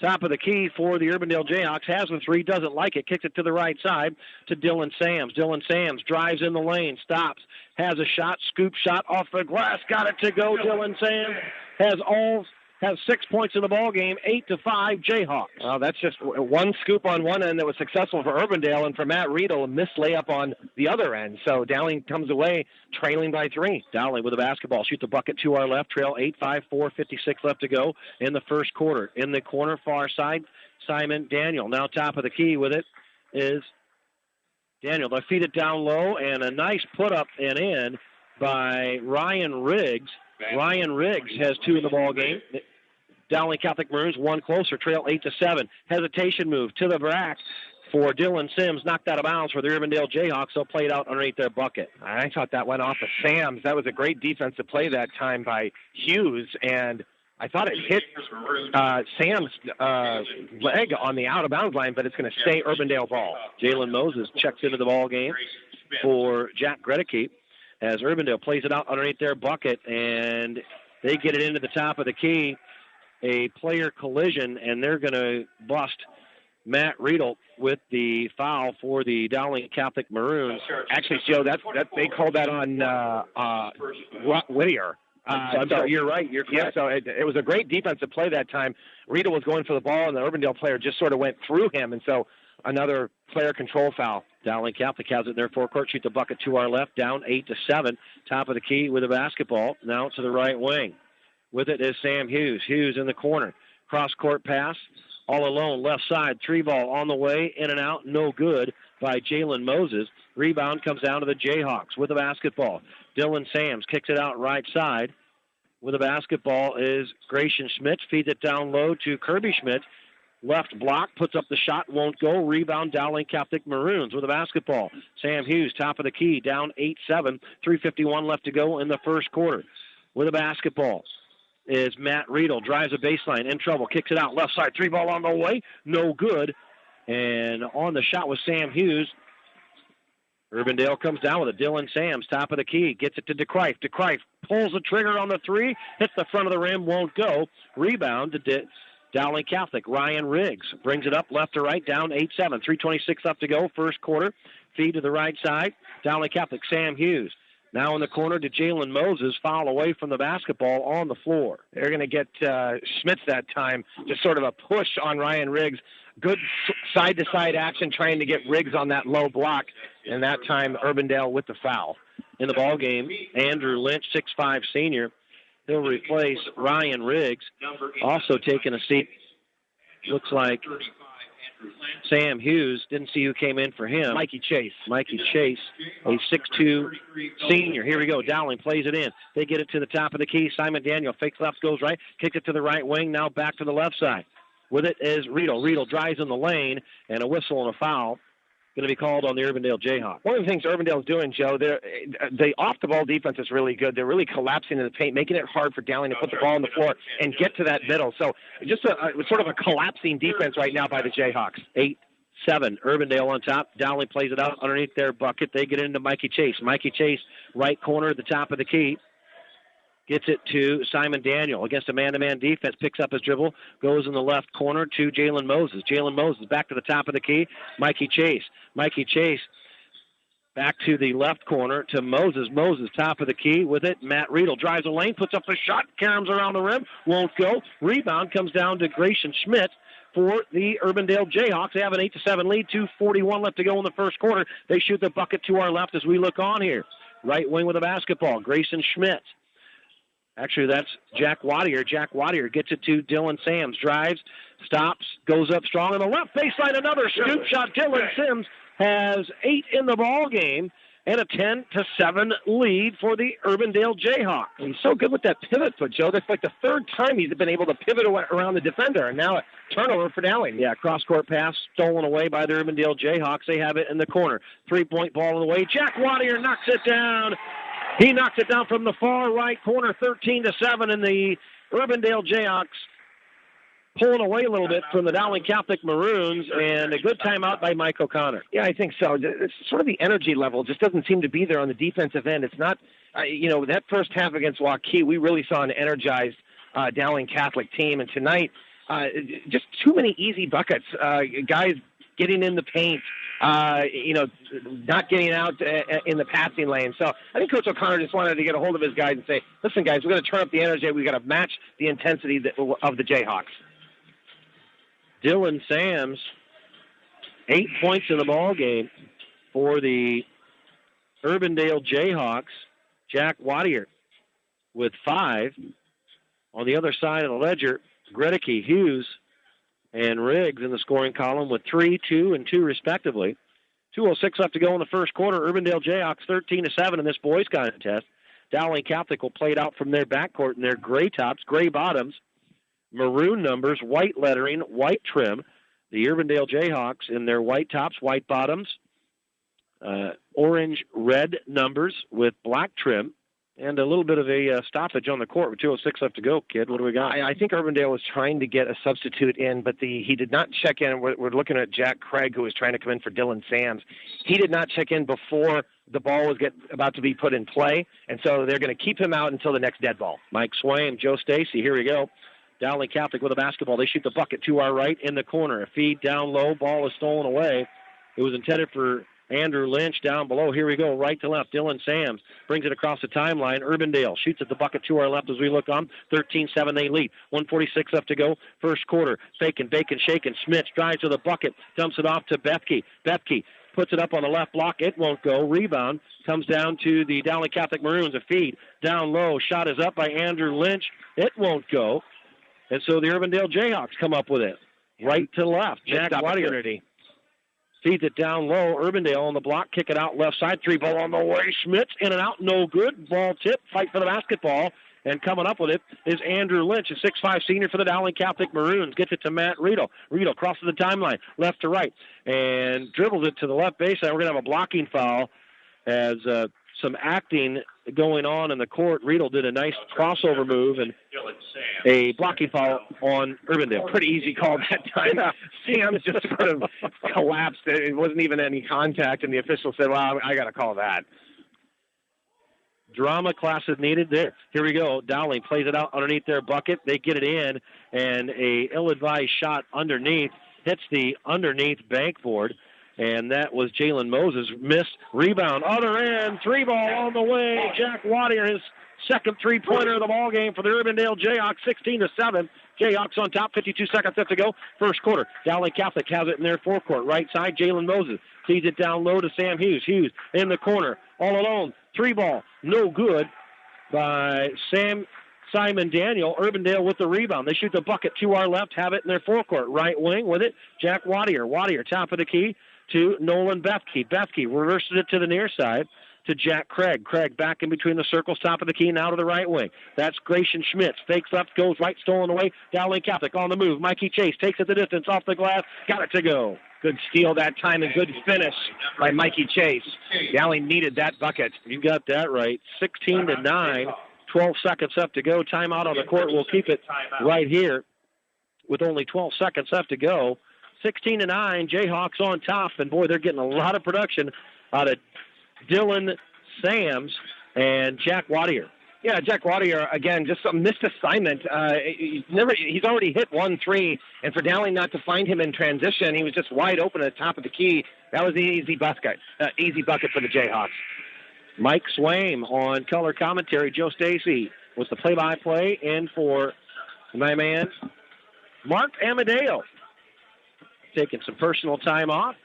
N: Top of the key for the Urbandale Jayhawks. Has the 3, doesn't like it. Kicks it to the right side to Dylan Sams. Dylan Sams drives in the lane, stops, has a shot, scoop shot off the glass. Got it to go. Dylan Sams has 6 points in the ball game. 8-5 Jayhawks.
O: Well, that's just one scoop on one end that was successful for Urbandale, and for Matt Riedel, a missed layup on the other end. So Dowling comes away trailing by 3.
N: Dowling with the basketball. Shoot the bucket to our left. Trail 8-5-4. 56 left to go in the first quarter. In the corner, far side, Simon Daniel. Now top of the key with it is Daniel. They'll feed it down low, and a nice put up and in by Ryan Riggs. Ryan Riggs has 2 in the ball game. Dowling Catholic Maroons 1 closer, trail 8-7. Hesitation move to the rack for Dylan Sims, knocked out of bounds for the Urbandale Jayhawks. They'll play it out underneath their bucket.
O: I thought that went off of Sams. That was a great defensive play that time by Hughes, and I thought it hit Sam's leg on the out-of-bounds line, but it's going to stay Urbandale ball.
N: Jalen Moses checks into the ball game for Jack Gregory as Urbandale plays it out underneath their bucket, and they get it into the top of the key. A player collision, and they're going to bust Matt Riedel with the foul for the Dowling Catholic Maroons.
O: Actually, Joe, they called that on Whittier.
N: I'm sorry, you're right. You're correct.
O: Yeah, so it was a great defensive play that time. Riedel was going for the ball, and the Urbandale player just sort of went through him, and so another player control foul.
N: Dowling Catholic has it in their forecourt. Shoot the bucket to our left, down 8-7. Top of the key with the basketball. Now to the right wing. With it is Sam Hughes. Hughes in the corner. Cross-court pass. All alone, left side. 3-ball on the way. In and out. No good by Jalen Moses. Rebound comes down to the Jayhawks with the basketball. Dylan Sams kicks it out right side. With the basketball is Grayson Schmidt. Feeds it down low to Kirby Schmidt. Left block, puts up the shot, won't go. Rebound, Dowling Catholic Maroons with the basketball. Sam Hughes, top of the key, down 8-7. 3:51 left to go in the first quarter. With the basketball is Matt Riedel. Drives a baseline, in trouble, kicks it out. Left side, 3-ball on the way. No good. And on the shot was Sam Hughes. Urbandale comes down with it. Dylan Sams, top of the key, gets it to DeCreif. DeCreif pulls the trigger on the 3, hits the front of the rim, won't go. Rebound to Dowling Catholic. Ryan Riggs brings it up left to right, down 8-7. 3:26 left to go, first quarter. Feed to the right side. Dowling Catholic, Sam Hughes. Now in the corner to Jalen Moses, foul away from the basketball on the floor.
O: They're going to get Schmitz that time, just sort of a push on Ryan Riggs. Good side-to-side action trying to get Riggs on that low block, and that time Urbandale with the foul.
N: In the ball game, Andrew Lynch, 6'5 senior. He'll replace Ryan Riggs. Also taking a seat, looks like Sam Hughes. Didn't see who came in for him.
O: Mikey Chase,
N: a 6'2 senior. Here we go. Dowling plays it in. They get it to the top of the key. Simon Daniel fakes left, goes right, kicks it to the right wing, now back to the left side. With it is Riedel. Riedel drives in the lane, and a whistle and a foul going to be called on the Urbandale Jayhawks.
O: One of the things Urbandale's doing, Joe, the off-the-ball defense is really good. They're really collapsing in the paint, making it hard for Dowling to put the ball on the floor and get to that middle. So just sort of a collapsing defense right now by the Jayhawks.
N: 8-7. Urbandale on top. Dowling plays it out underneath their bucket. They get into Mikey Chase. Mikey Chase, right corner at the top of the key. Gets it to Simon Daniel against a man-to-man defense. Picks up his dribble. Goes in the left corner to Jalen Moses. Jalen Moses back to the top of the key. Mikey Chase Back to the left corner to Moses. Moses, top of the key with it. Matt Riedel drives a lane, puts up a shot, caroms around the rim, won't go. Rebound comes down to Grayson Schmidt for the Urbandale Jayhawks. They have an 8-7 lead, 2:41 left to go in the first quarter. They shoot the bucket to our left as we look on here. Right wing with the basketball, Grayson Schmidt. Actually, that's Jack Wattier. Jack Wattier gets it to Dylan Sams. Drives, stops, goes up strong on the left baseline. Another scoop shot. Dylan Sims has 8 in the ball game and a 10-7 lead for the Urbandale Jayhawks.
O: He's so good with that pivot foot, Joe. That's like the third time he's been able to pivot around the defender, and now a turnover for Dowling.
N: Yeah, cross-court pass stolen away by the Urbandale Jayhawks. They have it in the corner. Three-point ball in the way. Jack Wattier knocks it down. He knocks it down from the far right corner, 13-7, and the Urbandale Jayhawks pulling away a little bit from the Dowling Catholic Maroons, and a good timeout by Mike O'Connor.
O: Yeah, I think so. It's sort of the energy level just doesn't seem to be there on the defensive end. It's not, that first half against Waukee, we really saw an energized Dowling Catholic team, and tonight, just too many easy buckets. Guys getting in the paint, not getting out in the passing lane. So I think Coach O'Connor just wanted to get a hold of his guys and say, listen, guys, we're going to turn up the energy. We've got to match the intensity of the Jayhawks.
N: Dylan Sams, 8 points in the ball game for the Urbandale Jayhawks. Jack Wattier with 5. On the other side of the ledger, Gregory, Hughes, and Riggs in the scoring column with 3, 2, and 2 respectively. 2:06 left to go in the first quarter. Urbandale Jayhawks 13-7 in this boys contest. Dowling Catholic will play it out from their backcourt in their gray tops, gray bottoms, maroon numbers, white lettering, white trim. The Urbandale Jayhawks in their white tops, white bottoms, orange-red numbers with black trim, and a little bit of a stoppage on the court with 2:06 left to go. Kid, what do we got?
O: I think Urbandale was trying to get a substitute in, but he did not check in. We're looking at Jack Craig, who was trying to come in for Dylan Sams. He did not check in before the ball was about to be put in play, and so they're going to keep him out until the next dead ball.
N: Mike Swain, Joe Stacy, here we go. Dowling Catholic with a basketball. They shoot the bucket to our right in the corner. A feed down low. Ball is stolen away. It was intended for Andrew Lynch down below. Here we go, right to left. Dylan Sams brings it across the timeline. Urbandale shoots at the bucket to our left as we look on. 13-7 they lead. 1:46 left to go. First quarter. Faking, baking, shaking. Schmitz drives to the bucket. Dumps it off to Bethke. Bethke puts it up on the left block. It won't go. Rebound comes down to the Dowling Catholic Maroons. A feed down low. Shot is up by Andrew Lynch. It won't go. And so the Urbandale Jayhawks come up with it. Right to left. Jack Wattier feeds it down low. Urbandale on the block. Kick it out left side. 3 ball on the way. Schmitz in and out. No good. Ball tip. Fight for the basketball. And coming up with it is Andrew Lynch, a 6'5 senior for the Dowling Catholic Maroons. Gets it to Matt Riedel. Riedel crosses the timeline, left to right, and dribbles it to the left baseline. We're going to have a blocking foul as some acting going on in the court. Riedel did a nice crossover move and a blocking foul on Urbandale.
O: Pretty easy call that time. Sam just sort of collapsed. It wasn't even any contact, and the official said, well, I got to call that.
N: Drama class is needed there. Here we go. Dowling plays it out underneath their bucket. They get it in, and a ill-advised shot underneath hits the underneath bankboard. And that was Jalen Moses. Missed. Rebound. Other end. 3 ball on the way. Jack Wattier, his second 3-pointer of the ball game for the Urbandale Jayhawks, 16-7. Jayhawks on top, 52 seconds left to go. First quarter. Dowling Catholic has it in their forecourt. Right side, Jalen Moses. Feeds it down low to Sam Hughes. Hughes in the corner. All alone. 3 ball. No good by Simon Daniel. Urbandale with the rebound. They shoot the bucket to our left. Have it in their forecourt. Right wing with it. Jack Wattier. Wattier, top of the key to Nolan Bethke. Bethke reverses it to the near side to Jack Craig. Craig back in between the circles, top of the key, now to the right wing. That's Grayson Schmitz. Fakes left, goes right, stolen away. Dowling Catholic on the move. Mikey Chase takes it the distance off the glass. Got it to go.
O: Good steal that time and good finish by Mikey Chase. Dowling needed that bucket.
N: You got that right. 16-9. 12 seconds left to go. Timeout on the court. We'll keep it right here with only 12 seconds left to go. 16-9, Jayhawks on top, and boy, they're getting a lot of production out of Dylan Sams and Jack Wattier.
O: Yeah, Jack Wattier, again, just a missed assignment. He's already hit 1 3, and for Dowling not to find him in transition, he was just wide open at the top of the key. That was the easy bucket for the Jayhawks.
N: Mike Swaim on color commentary. Joe Stacy was the play-by-play, and for my man, Mark Amadeo, taking some personal time off.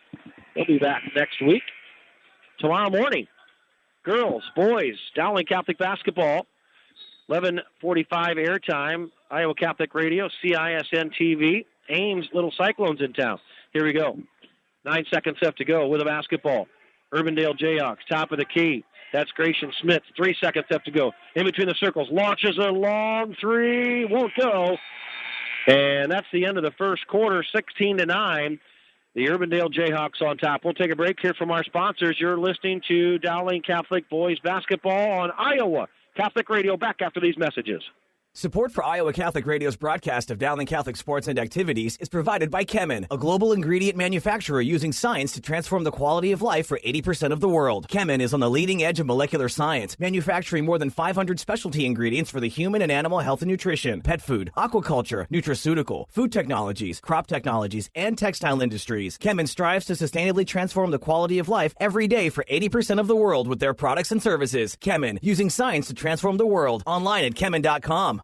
N: He'll be back next week. Tomorrow morning, girls, boys, Dowling Catholic basketball, 11:45 airtime, Iowa Catholic Radio, CISN TV, Ames Little Cyclones in town. Here we go. 9 seconds left to go with a basketball. Urbandale Jayhawks, top of the key. That's Grayson Smith. 3 seconds left to go. In between the circles, launches a long three. Won't go. And that's the end of the first quarter, 16-9. The Urbandale Jayhawks on top. We'll take a break here from our sponsors. You're listening to Dowling Catholic Boys Basketball on Iowa Catholic Radio. Back after these messages.
I: Support for Iowa Catholic Radio's broadcast of Dowling Catholic sports and activities is provided by Kemin, a global ingredient manufacturer using science to transform the quality of life for 80% of the world. Kemin is on the leading edge of molecular science, manufacturing more than 500 specialty ingredients for the human and animal health and nutrition, pet food, aquaculture, nutraceutical, food technologies, crop technologies, and textile industries. Kemin strives to sustainably transform the quality of life every day for 80% of the world with their products and services. Kemin, using science to transform the world. Online at kemin.com.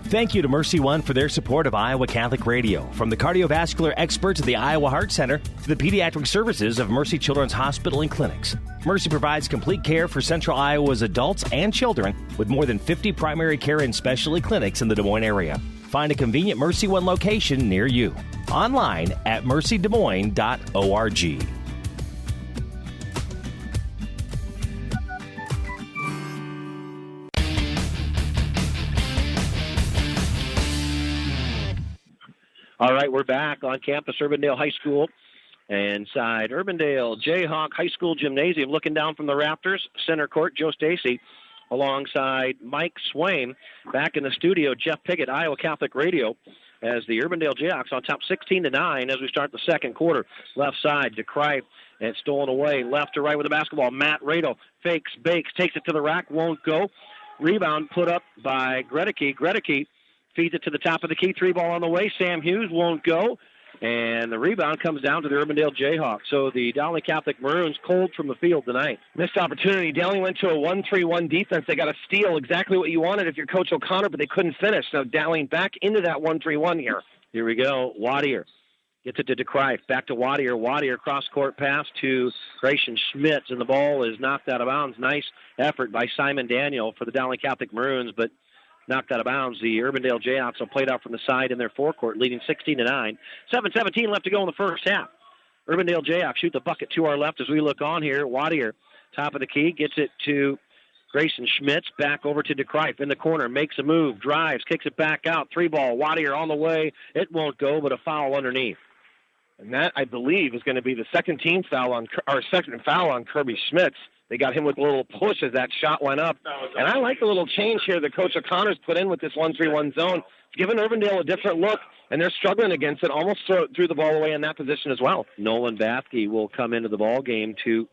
A: Thank you to Mercy One for their support of Iowa Catholic Radio. From the cardiovascular experts at the Iowa Heart Center to the pediatric services of Mercy Children's Hospital and Clinics, Mercy provides complete care for Central Iowa's adults and children with more than 50 primary care and specialty clinics in the Des Moines area. Find a convenient Mercy One location near you. Online at mercydesmoines.org.
N: All right, we're back on campus, Urbandale High School. Inside Urbandale Jayhawk High School Gymnasium, looking down from the rafters, center court, Joe Stacy, alongside Mike Swain. Back in the studio, Jeff Piggott, Iowa Catholic Radio, as the Urbandale Jayhawks on top 16-9 as we start the second quarter. Left side, DeCry, and stolen away. Left to right with the basketball. Matt Radel fakes, bakes, takes it to the rack, won't go. Rebound put up by Gregory. Gregory feeds it to the top of the key. Three ball on the way. Sam Hughes won't go. And the rebound comes down to the Urbandale Jayhawks. So the Dowling Catholic Maroons cold from the field tonight.
O: Missed opportunity. Dowling went to a 1-3-1 defense. They got a steal, exactly what you wanted if you're Coach O'Connor, but they couldn't finish. So Dowling back into that 1-3-1 here.
N: Here we go. Waddle gets it to DeCry. Back to Waddle. Waddle cross-court pass to Grayson Schmitz, and the ball is knocked out of bounds. Nice effort by Simon Daniel for the Dowling Catholic Maroons, but knocked out of bounds. The Urbandale Jayhawks will play it out from the side in their forecourt, leading 16-9. 7:17 left to go in the first half. Urbandale Jayhawks shoot the bucket to our left as we look on here. Waddle, top of the key, gets it to Grayson Schmitz, back over to DeCry in the corner, makes a move, drives, kicks it back out. Three ball, Waddle on the way. It won't go, but a foul underneath.
O: And that, I believe, is going to be the second foul on Kirby Schmitz. They got him with a little push as that shot went up. And I like the little change here that Coach O'Connor's put in with this 1-3-1 zone. It's given Urbandale a different look, and they're struggling against it. Almost threw the ball away in that position as well.
N: Nolan Bathke will come into the ball game to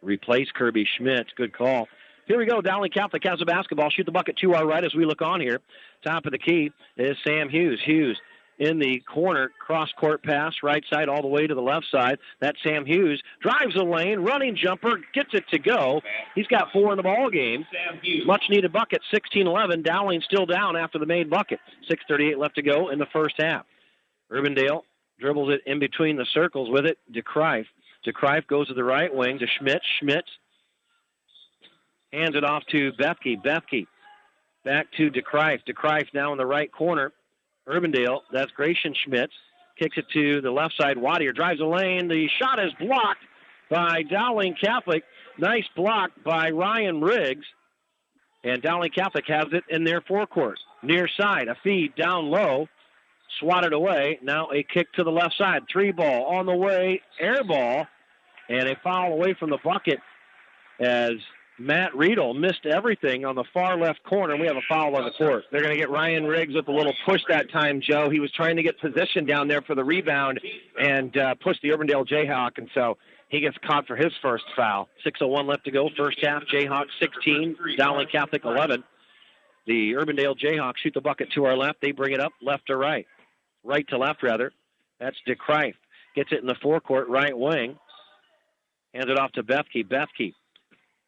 N: replace Kirby Schmitz. Good call. Here we go. Dowling Catholic has a basketball. Shoot the bucket to our right as we look on here. Top of the key is Sam Hughes. Hughes in the corner, cross-court pass, right side all the way to the left side. That's Sam Hughes. Drives the lane, running jumper, gets it to go. He's got 4 in the ball game. Much-needed bucket, 16-11. Dowling still down after the made bucket. 6:38 left to go in the first half. Urbandale dribbles it in between the circles with it. DeCry goes to the right wing to Schmitz. Schmitz hands it off to Bethke. Bethke back to DeCry. DeCry now in the right corner. Urbandale, that's Grayson Schmitz, kicks it to the left side. Waddle drives the lane. The shot is blocked by Dowling Catholic. Nice block by Ryan Riggs. And Dowling Catholic has it in their forecourt. Near side, a feed down low, swatted away. Now a kick to the left side. 3 ball on the way, air ball, and a foul away from the bucket as Matt Riedel missed everything on the far left corner. We have a foul on the court.
O: They're going to get Ryan Riggs with a little push that time, Joe. He was trying to get position down there for the rebound and push the Urbandale Jayhawk, and so he gets caught for his first foul.
N: 6:01 left to go. First half, Jayhawks 16, Dowling Catholic 11. The Urbandale Jayhawks shoot the bucket to our left. They bring it up left to right. Right to left, rather. That's DeCreif. Gets it in the forecourt, right wing. Hands it off to Bethke. Bethke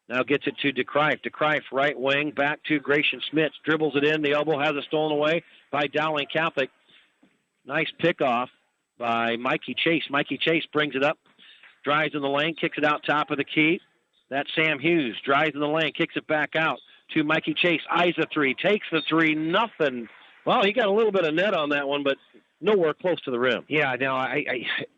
N: now gets it to DeCreif. DeCreif, right wing, back to Gratian Schmitz. Dribbles it in. The elbow has it stolen away by Dowling Catholic. Nice pickoff by Mikey Chase. Mikey Chase brings it up, drives in the lane, kicks it out top of the key. That's Sam Hughes. Drives in the lane, kicks it back out to Mikey Chase. Eyes the three, takes the three, nothing. Well, he got a little bit of net on that one, but nowhere close to the rim.
O: Yeah, no,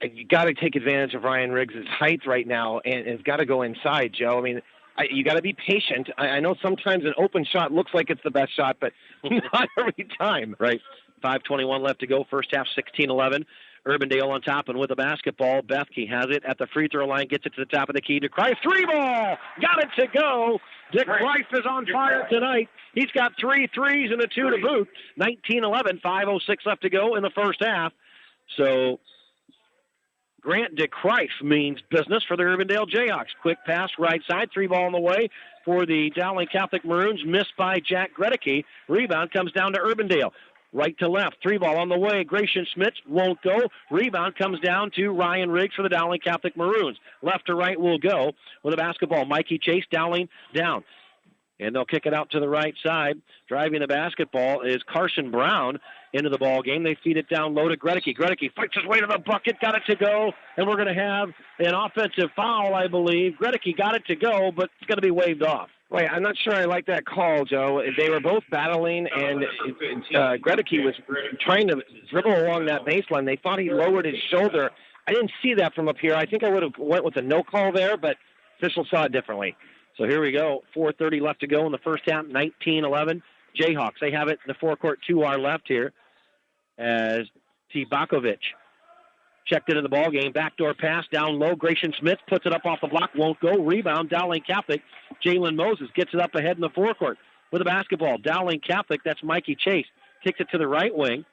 O: you got to take advantage of Ryan Riggs' height right now, and it's got to go inside, Joe. I mean, you got to be patient. I know sometimes an open shot looks like it's the best shot, but not every time.
N: Right. 5:21 left to go. First half, 16-11. Urbandale on top and with the basketball. Bethke has it at the free throw line, gets it to the top of the key. DeCreif, three ball, got it to go. DeCreif is on fire tonight. He's got 3 threes and a 2 to boot. 19-11, 5:06 left to go in the first half. So Grant DeCreif means business for the Urbandale Jayhawks. Quick pass right side, 3 ball on the way for the Dowling Catholic Maroons, missed by Jack Gredeke. Rebound comes down to Urbandale. Right to left, 3 ball on the way. Gratian Schmitz won't go. Rebound comes down to Ryan Riggs for the Dowling Catholic Maroons. Left to right will go with a basketball. Mikey Chase, Dowling down. And they'll kick it out to the right side. Driving the basketball is Carson Brown into the ball game. They feed it down low to Gredeke. Gredeke fights his way to the bucket, got it to go. And we're going to have an offensive foul, I believe. Gredeke got it to go, but it's going to be waved off.
O: Wait, I'm not sure I like that call, Joe. They were both battling, and Gredeke was trying to dribble along that baseline. They thought he lowered his shoulder. I didn't see that from up here. I think I would have went with a no call there, but officials saw it differently.
N: So here we go. 4:30 left to go in the first half. 19-11. Jayhawks, they have it in the forecourt to our left here as Tibakovic checked into the ball game. Backdoor pass down low. Gratian Smith puts it up off the block. Won't go. Rebound. Dowling Catholic. Jalen Moses gets it up ahead in the forecourt with a basketball. Dowling Catholic. That's Mikey Chase. Kicks it to the right wing.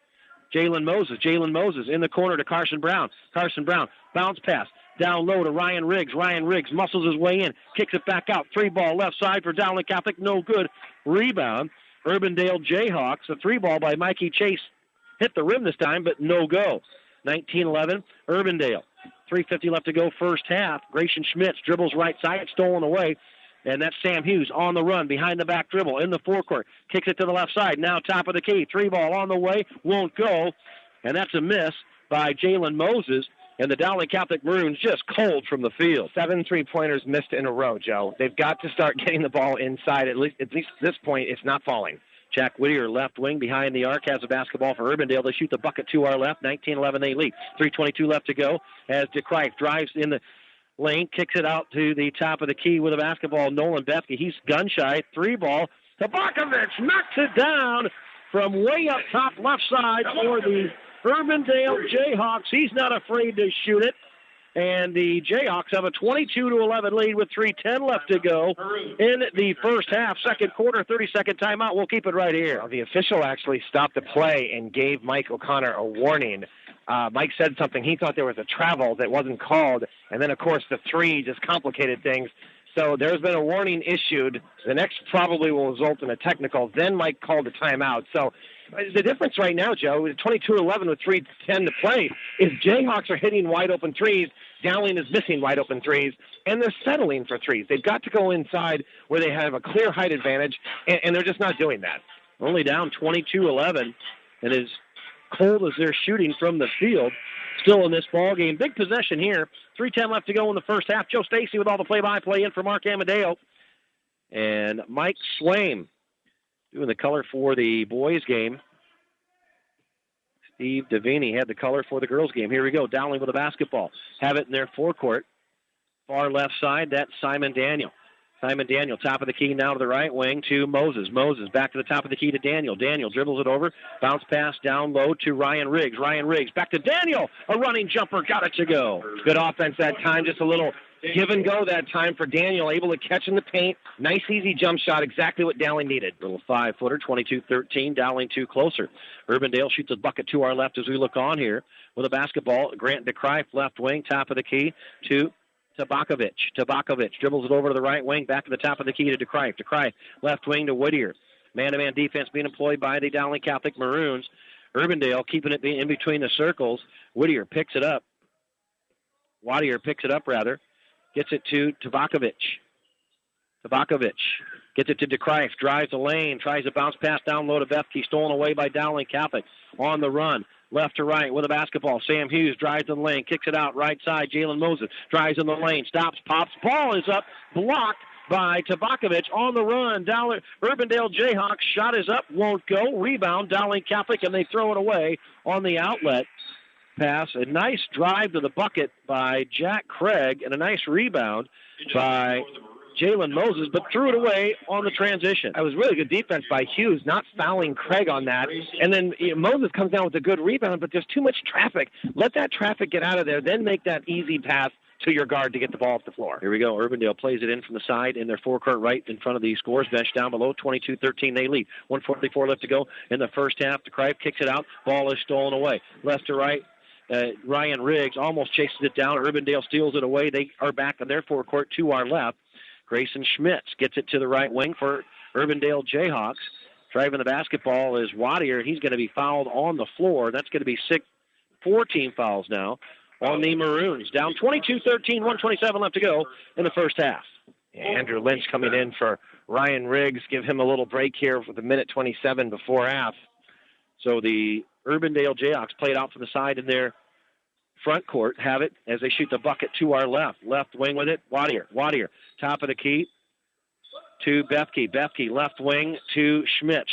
N: Jalen Moses in the corner to Carson Brown. Carson Brown. Bounce pass. Down low to Ryan Riggs. Ryan Riggs muscles his way in. Kicks it back out. 3 ball left side for Dowling Catholic. No good. Rebound. Urbandale Jayhawks. A 3 ball by Mikey Chase. Hit the rim this time, but no go. 19-11, Urbandale. 3:50 left to go first half. Gratian Schmitz dribbles right side, stolen away. And that's Sam Hughes on the run, behind the back dribble, in the forecourt. Kicks it to the left side, now top of the key. 3 ball on the way, won't go. And that's a miss by Jalen Moses. And the Dowling Catholic Maroons just cold from the field.
O: 7 3-pointers missed in a row, Joe. They've got to start getting the ball inside. At least at this point, it's not falling.
N: Jack Whittier, left wing, behind the arc, has a basketball for Urbandale. They shoot the bucket to our left. 19-11, they lead. 3:22 left to go as DeCreif drives in the lane, kicks it out to the top of the key with a basketball. Nolan Bethke, he's gun-shy. 3 ball. Tabakovic knocks it down from way up top left side for the Urbandale Jayhawks. He's not afraid to shoot it. And the Jayhawks have a 22-11 lead with 3:10 left to go in the first half. Second quarter, 30-second timeout. We'll keep it right here.
O: Well, the official actually stopped the play and gave Mike O'Connor a warning. Mike said something. He thought there was a travel that wasn't called. And then, of course, the 3 just complicated things. So there's been a warning issued. The next probably will result in a technical. Then Mike called a timeout. So the difference right now, Joe, is 22-11 with 3:10 to play, is Jayhawks are hitting wide-open threes, Dowling is missing wide-open threes, and they're settling for threes. They've got to go inside where they have a clear height advantage, and they're just not doing that.
N: Only down 22-11, and as cold as they're shooting from the field, still in this ball game. Big possession here. 3:10 left to go in the first half. Joe Stacy with all the play-by-play in for Mark Amadeo. And Mike Swaim doing the color for the boys' game. Steve Davini had the color for the girls' game. Here we go. Dowling with a basketball. Have it in their forecourt. Far left side, that's Simon Daniel. Simon Daniel, top of the key now to the right wing to Moses. Moses back to the top of the key to Daniel. Daniel dribbles it over. Bounce pass down low to Ryan Riggs. Ryan Riggs back to Daniel. A running jumper. Got it to go.
O: Good offense that time. Just a little give and go that time for Daniel. Able to catch in the paint. Nice, easy jump shot. Exactly what Dowling needed.
N: Little 5-footer, 22-13. Dowling 2 closer. Urbandale shoots a bucket to our left as we look on here with a basketball. Grant DeCreif, left wing, top of the key to Tabakovic. Tabakovic dribbles it over to the right wing, back to the top of the key to DeCreif. DeCreif, left wing to Whittier. Man-to-man defense being employed by the Dowling Catholic Maroons. Urbandale keeping it in between the circles. Whittier picks it up. Waddle picks it up, rather. Gets it to Tabakovic. Tabakovic gets it to DeCreif. Drives the lane. Tries to bounce pass down low to Bethke. Stolen away by Dowling Catholic. On the run. Left to right with a basketball. Sam Hughes drives in the lane. Kicks it out right side. Jalen Moses drives in the lane. Stops. Pops. Ball is up. Blocked by Tabakovic on the run. Urbandale Jayhawks shot is up. Won't go. Rebound. Dowling Catholic, and they throw it away on the outlet pass. A nice drive to the bucket by Jack Craig, and a nice rebound by Jalen Moses, but threw it away on the transition.
O: That was really good defense by Hughes, not fouling Craig on that. And then Moses comes down with a good rebound, but there's too much traffic. Let that traffic get out of there, then make that easy pass to your guard to get the ball off the floor.
N: Here we go. Urbandale plays it in from the side in their forecourt right in front of the scores bench down below. 22-13, they lead. 1:44 left to go in the first half. DeCreif kicks it out. Ball is stolen away. Left to right. Ryan Riggs almost chases it down. Urbandale steals it away. They are back on their forecourt to our left. Grayson Schmitz gets it to the right wing for Urbandale Jayhawks. Driving the basketball is Waddle. He's going to be fouled on the floor. That's going to be 4 team fouls now on the Maroons. Down 22-13, 1:27 left to go in the first half.
O: Andrew Lynch coming in for Ryan Riggs. Give him a little break here with a minute 27 before half.
N: So the Urbandale Jayhawks played out from the side in their front court, have it as they shoot the bucket to our left. Left wing with it, Waddle. Top of the key to Bethke. Bethke, left wing to Schmitz.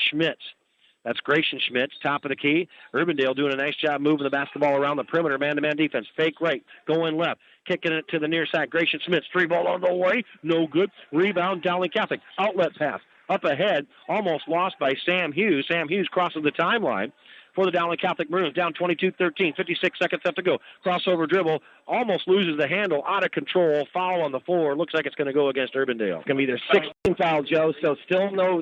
N: That's Grayson Schmitz, top of the key. Urbandale doing a nice job moving the basketball around the perimeter, man-to-man defense. Fake right, going left, kicking it to the near side. Grayson Schmitz, 3 ball on the way, no good. Rebound, Dowling Catholic. Outlet pass, up ahead, almost lost by Sam Hughes. Sam Hughes crosses the timeline for the Dowling Catholic Maroons. Down 22-13, 56 seconds left to go. Crossover dribble, almost loses the handle, out of control. Foul on the floor. Looks like it's going to go against Urbandale.
O: It's going to be their 16th foul, Joe, so still no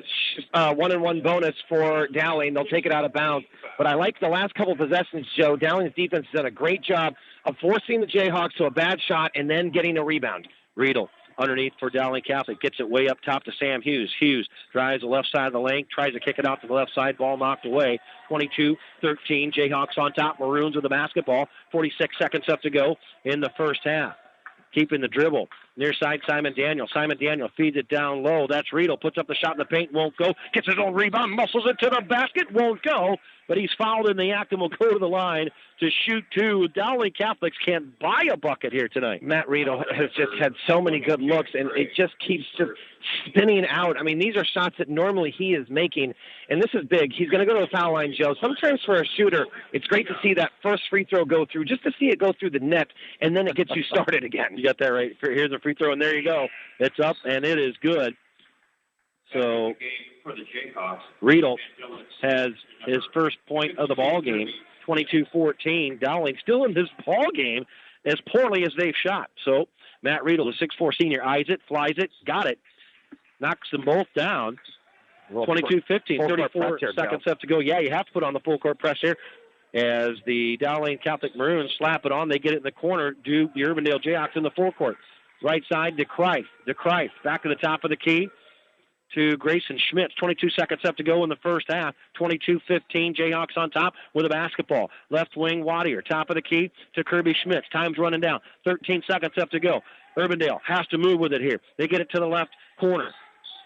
O: 1-and-1 bonus for Dowling. They'll take it out of bounds. But I like the last couple of possessions, Joe. Dowling's defense has done a great job of forcing the Jayhawks to a bad shot and then getting a rebound.
N: Riedel underneath for Dowling Catholic. Gets it way up top to Sam Hughes. Hughes drives the left side of the lane, tries to kick it out to the left side. Ball knocked away. 22-13. Jayhawks on top. Maroons with the basketball. 46 seconds left to go in the first half. Keeping the dribble. Near side, Simon Daniel. Simon Daniel feeds it down low. That's Riedel. Puts up the shot in the paint. Won't go. Gets his own rebound. Muscles it to the basket. Won't go. But he's fouled in the act and will go to the line to shoot 2. Dowling Catholics can't buy a bucket here tonight.
O: Matt Riedel has just had so many good looks, and it just keeps just spinning out. I mean, these are shots that normally he is making, and this is big. He's going to go to the foul line, Joe. Sometimes for a shooter, it's great to see that first free throw go through, just to see it go through the net, and then it gets you started again.
N: You got that right. Here's a free throw, and there you go. It's up, and it is good. So Riedel has his first point of the ball game, 22-14. Dowling still in this ball game as poorly as they've shot. So Matt Riedel, the 6'4 senior, eyes it, flies it, got it, knocks them both down. 22-15, 34 seconds left to go. Yeah, you have to put on the full court press here. As the Dowling Catholic Maroons slap it on, they get it in the corner. Do the Urbandale Jayhawks in the full court. Right side, DeCreif, back to the top of the key to Grayson Schmitz. 22 seconds left to go in the first half. 22-15, Jayhawks on top with a basketball. Left wing, Waddle, top of the key to Kirby Schmitz. Time's running down. 13 seconds left to go. Urbandale has to move with it here. They get it to the left corner.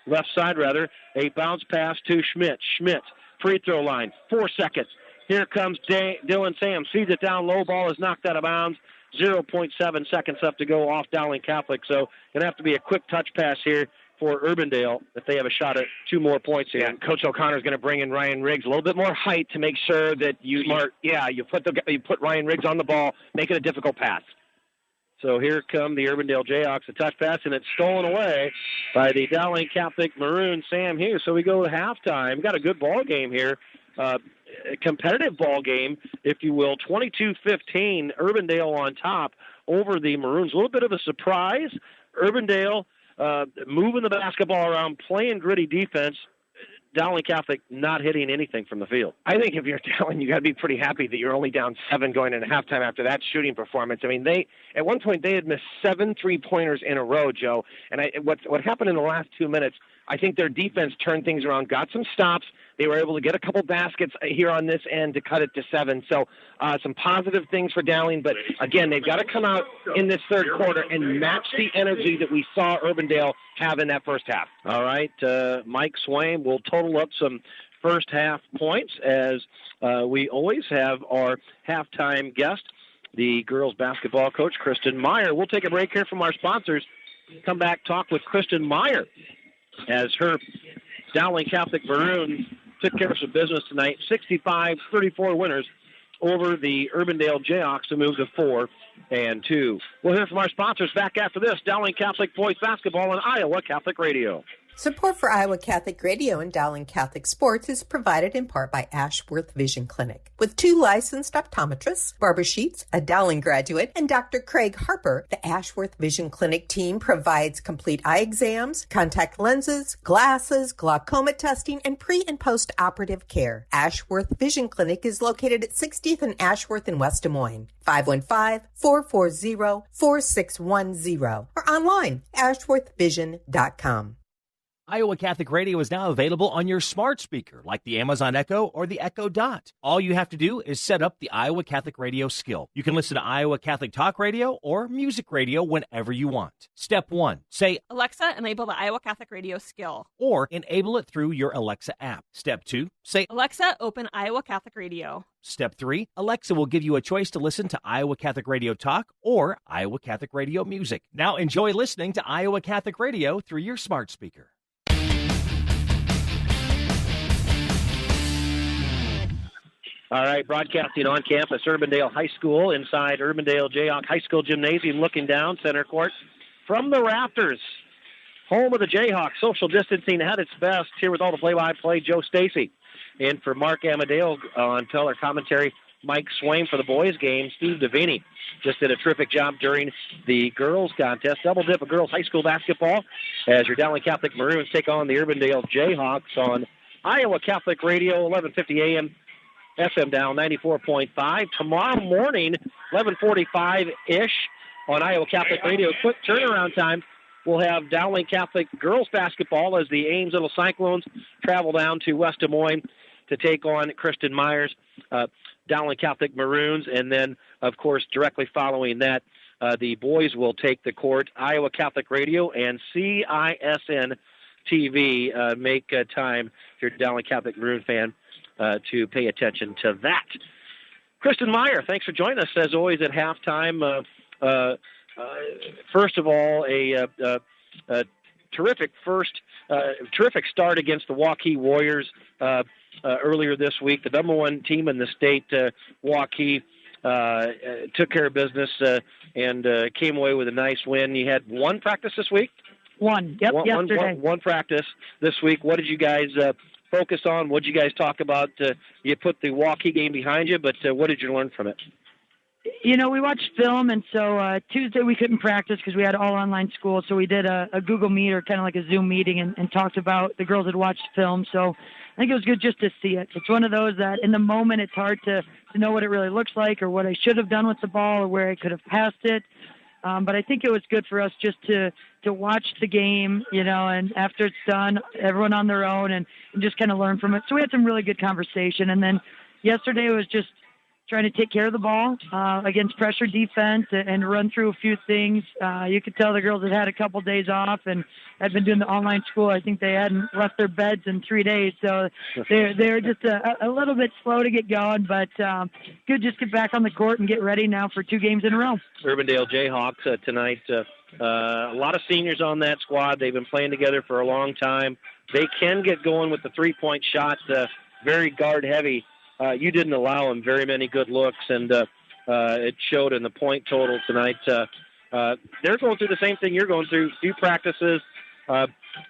N: Left side, rather. A bounce pass to Schmitz. Schmitz, free throw line. 4 seconds. Here comes Dylan Sams. Feeds it down low. Ball is knocked out of bounds. 0.7 seconds left to go off Dowling Catholic. So going to have to be a quick touch pass here for Urbandale if they have a shot at 2 more points here.
O: Yeah, Coach O'Connor is going to bring in Ryan Riggs. A little bit more height to make sure that you put Ryan Riggs on the ball, make it a difficult pass.
N: So here come the Urbandale Jayhawks, a touch pass, and it's stolen away by the Dowling Catholic Maroon, Sam Hughes. So we go to halftime. We've got a good ball game here. A competitive ball game, if you will. 22-15, Urbandale on top over the Maroons. A little bit of a surprise. Urbandale moving the basketball around, playing gritty defense. Dowling Catholic not hitting anything from the field.
O: I think if you're Dowling, you got to be pretty happy that you're only down 7 going into halftime after that shooting performance. I mean, at one point they had missed 7 3-pointers in a row, Joe. And what happened in the last 2 minutes, I think their defense turned things around, got some stops. They were able to get a couple baskets here on this end to cut it to 7. So some positive things for Dowling. But, again, they've got to come out in this third quarter and match the energy that we saw Urbandale have in that first half.
N: All right, Mike Swain will total up some first half points, as we always have our halftime guest, the girls basketball coach, Kristen Meyer. We'll take a break here from our sponsors. Come back, talk with Kristen Meyer as her Dowling Catholic Maroons took care of some business tonight. 65-34 winners over the Urbandale Jayhawks to move to 4-2. We'll hear from our sponsors back after this. Dowling Catholic Boys Basketball on Iowa Catholic Radio.
J: Support for Iowa Catholic Radio and Dowling Catholic Sports is provided in part by Ashworth Vision Clinic. With 2 licensed optometrists, Barbara Sheets, a Dowling graduate, and Dr. Craig Harper, the Ashworth Vision Clinic team provides complete eye exams, contact lenses, glasses, glaucoma testing, and pre- and post-operative care. Ashworth Vision Clinic is located at 60th and Ashworth in West Des Moines. 515-440-4610 or online, ashworthvision.com.
A: Iowa Catholic Radio is now available on your smart speaker, like the Amazon Echo or the Echo Dot. All you have to do is set up the Iowa Catholic Radio skill. You can listen to Iowa Catholic Talk Radio or Music Radio whenever you want. Step 1, say,
R: Alexa, enable the Iowa Catholic Radio skill.
A: Or enable it through your Alexa app. Step 2, say,
R: Alexa, open Iowa Catholic Radio.
A: Step 3, Alexa will give you a choice to listen to Iowa Catholic Radio Talk or Iowa Catholic Radio Music. Now enjoy listening to Iowa Catholic Radio through your smart speaker.
N: All right, broadcasting on campus, Urbandale High School, inside Urbandale Jayhawk High School Gymnasium, looking down center court from the rafters. Home of the Jayhawks, social distancing at its best. Here with all the play-by-play, Joe Stacy. And for Mark Amadeo on color commentary, Mike Swain for the boys game. Steve Davini just did a terrific job during the girls contest. Double dip of girls high school basketball as your Dowling Catholic Maroons take on the Urbandale Jayhawks on Iowa Catholic Radio, 1150 a.m. FM down 94.5. Tomorrow morning, 11:45-ish on Iowa Catholic Radio. Quick turnaround time. We'll have Dowling Catholic girls basketball as the Ames Little Cyclones travel down to West Des Moines to take on Kristen Meyer's Dowling Catholic Maroons. And then, of course, directly following that, the boys will take the court. Iowa Catholic Radio and CISN TV make time if you're a Dowling Catholic Maroon fan to pay attention to that. Kristen Meyer, thanks for joining us, as always, at halftime. First of all, a terrific start against the Waukee Warriors earlier this week. The number one team in the state, Waukee, took care of business and came away with a nice win. You had one practice this week?
S: Yesterday.
N: One practice this week. What did you guys focus on? What did you guys talk about? You put the Waukee game behind you, but what did you learn from it?
S: You know, we watched film, and so Tuesday we couldn't practice because we had all online school, so we did a Google Meet or kind of like a Zoom meeting and talked about the girls had watched film, so I think it was good just to see it. It's one of those that in the moment it's hard to know what it really looks like or what I should have done with the ball or where I could have passed it. But I think it was good for us just to watch the game, you know, and after it's done, everyone on their own and just kind of learn from it. So we had some really good conversation. And then yesterday was just trying to take care of the ball against pressure defense and run through a few things. You could tell the girls had a couple days off and had been doing the online school. I think they hadn't left their beds in 3 days, so they're just a little bit slow to get going, but good just get back on the court and get ready now for 2 games in a row.
N: Urbandale Jayhawks tonight, a lot of seniors on that squad. They've been playing together for a long time. They can get going with the three-point shot, very guard-heavy. You didn't allow them very many good looks, and it showed in the point total tonight. They're going through the same thing you're going through. Few practices.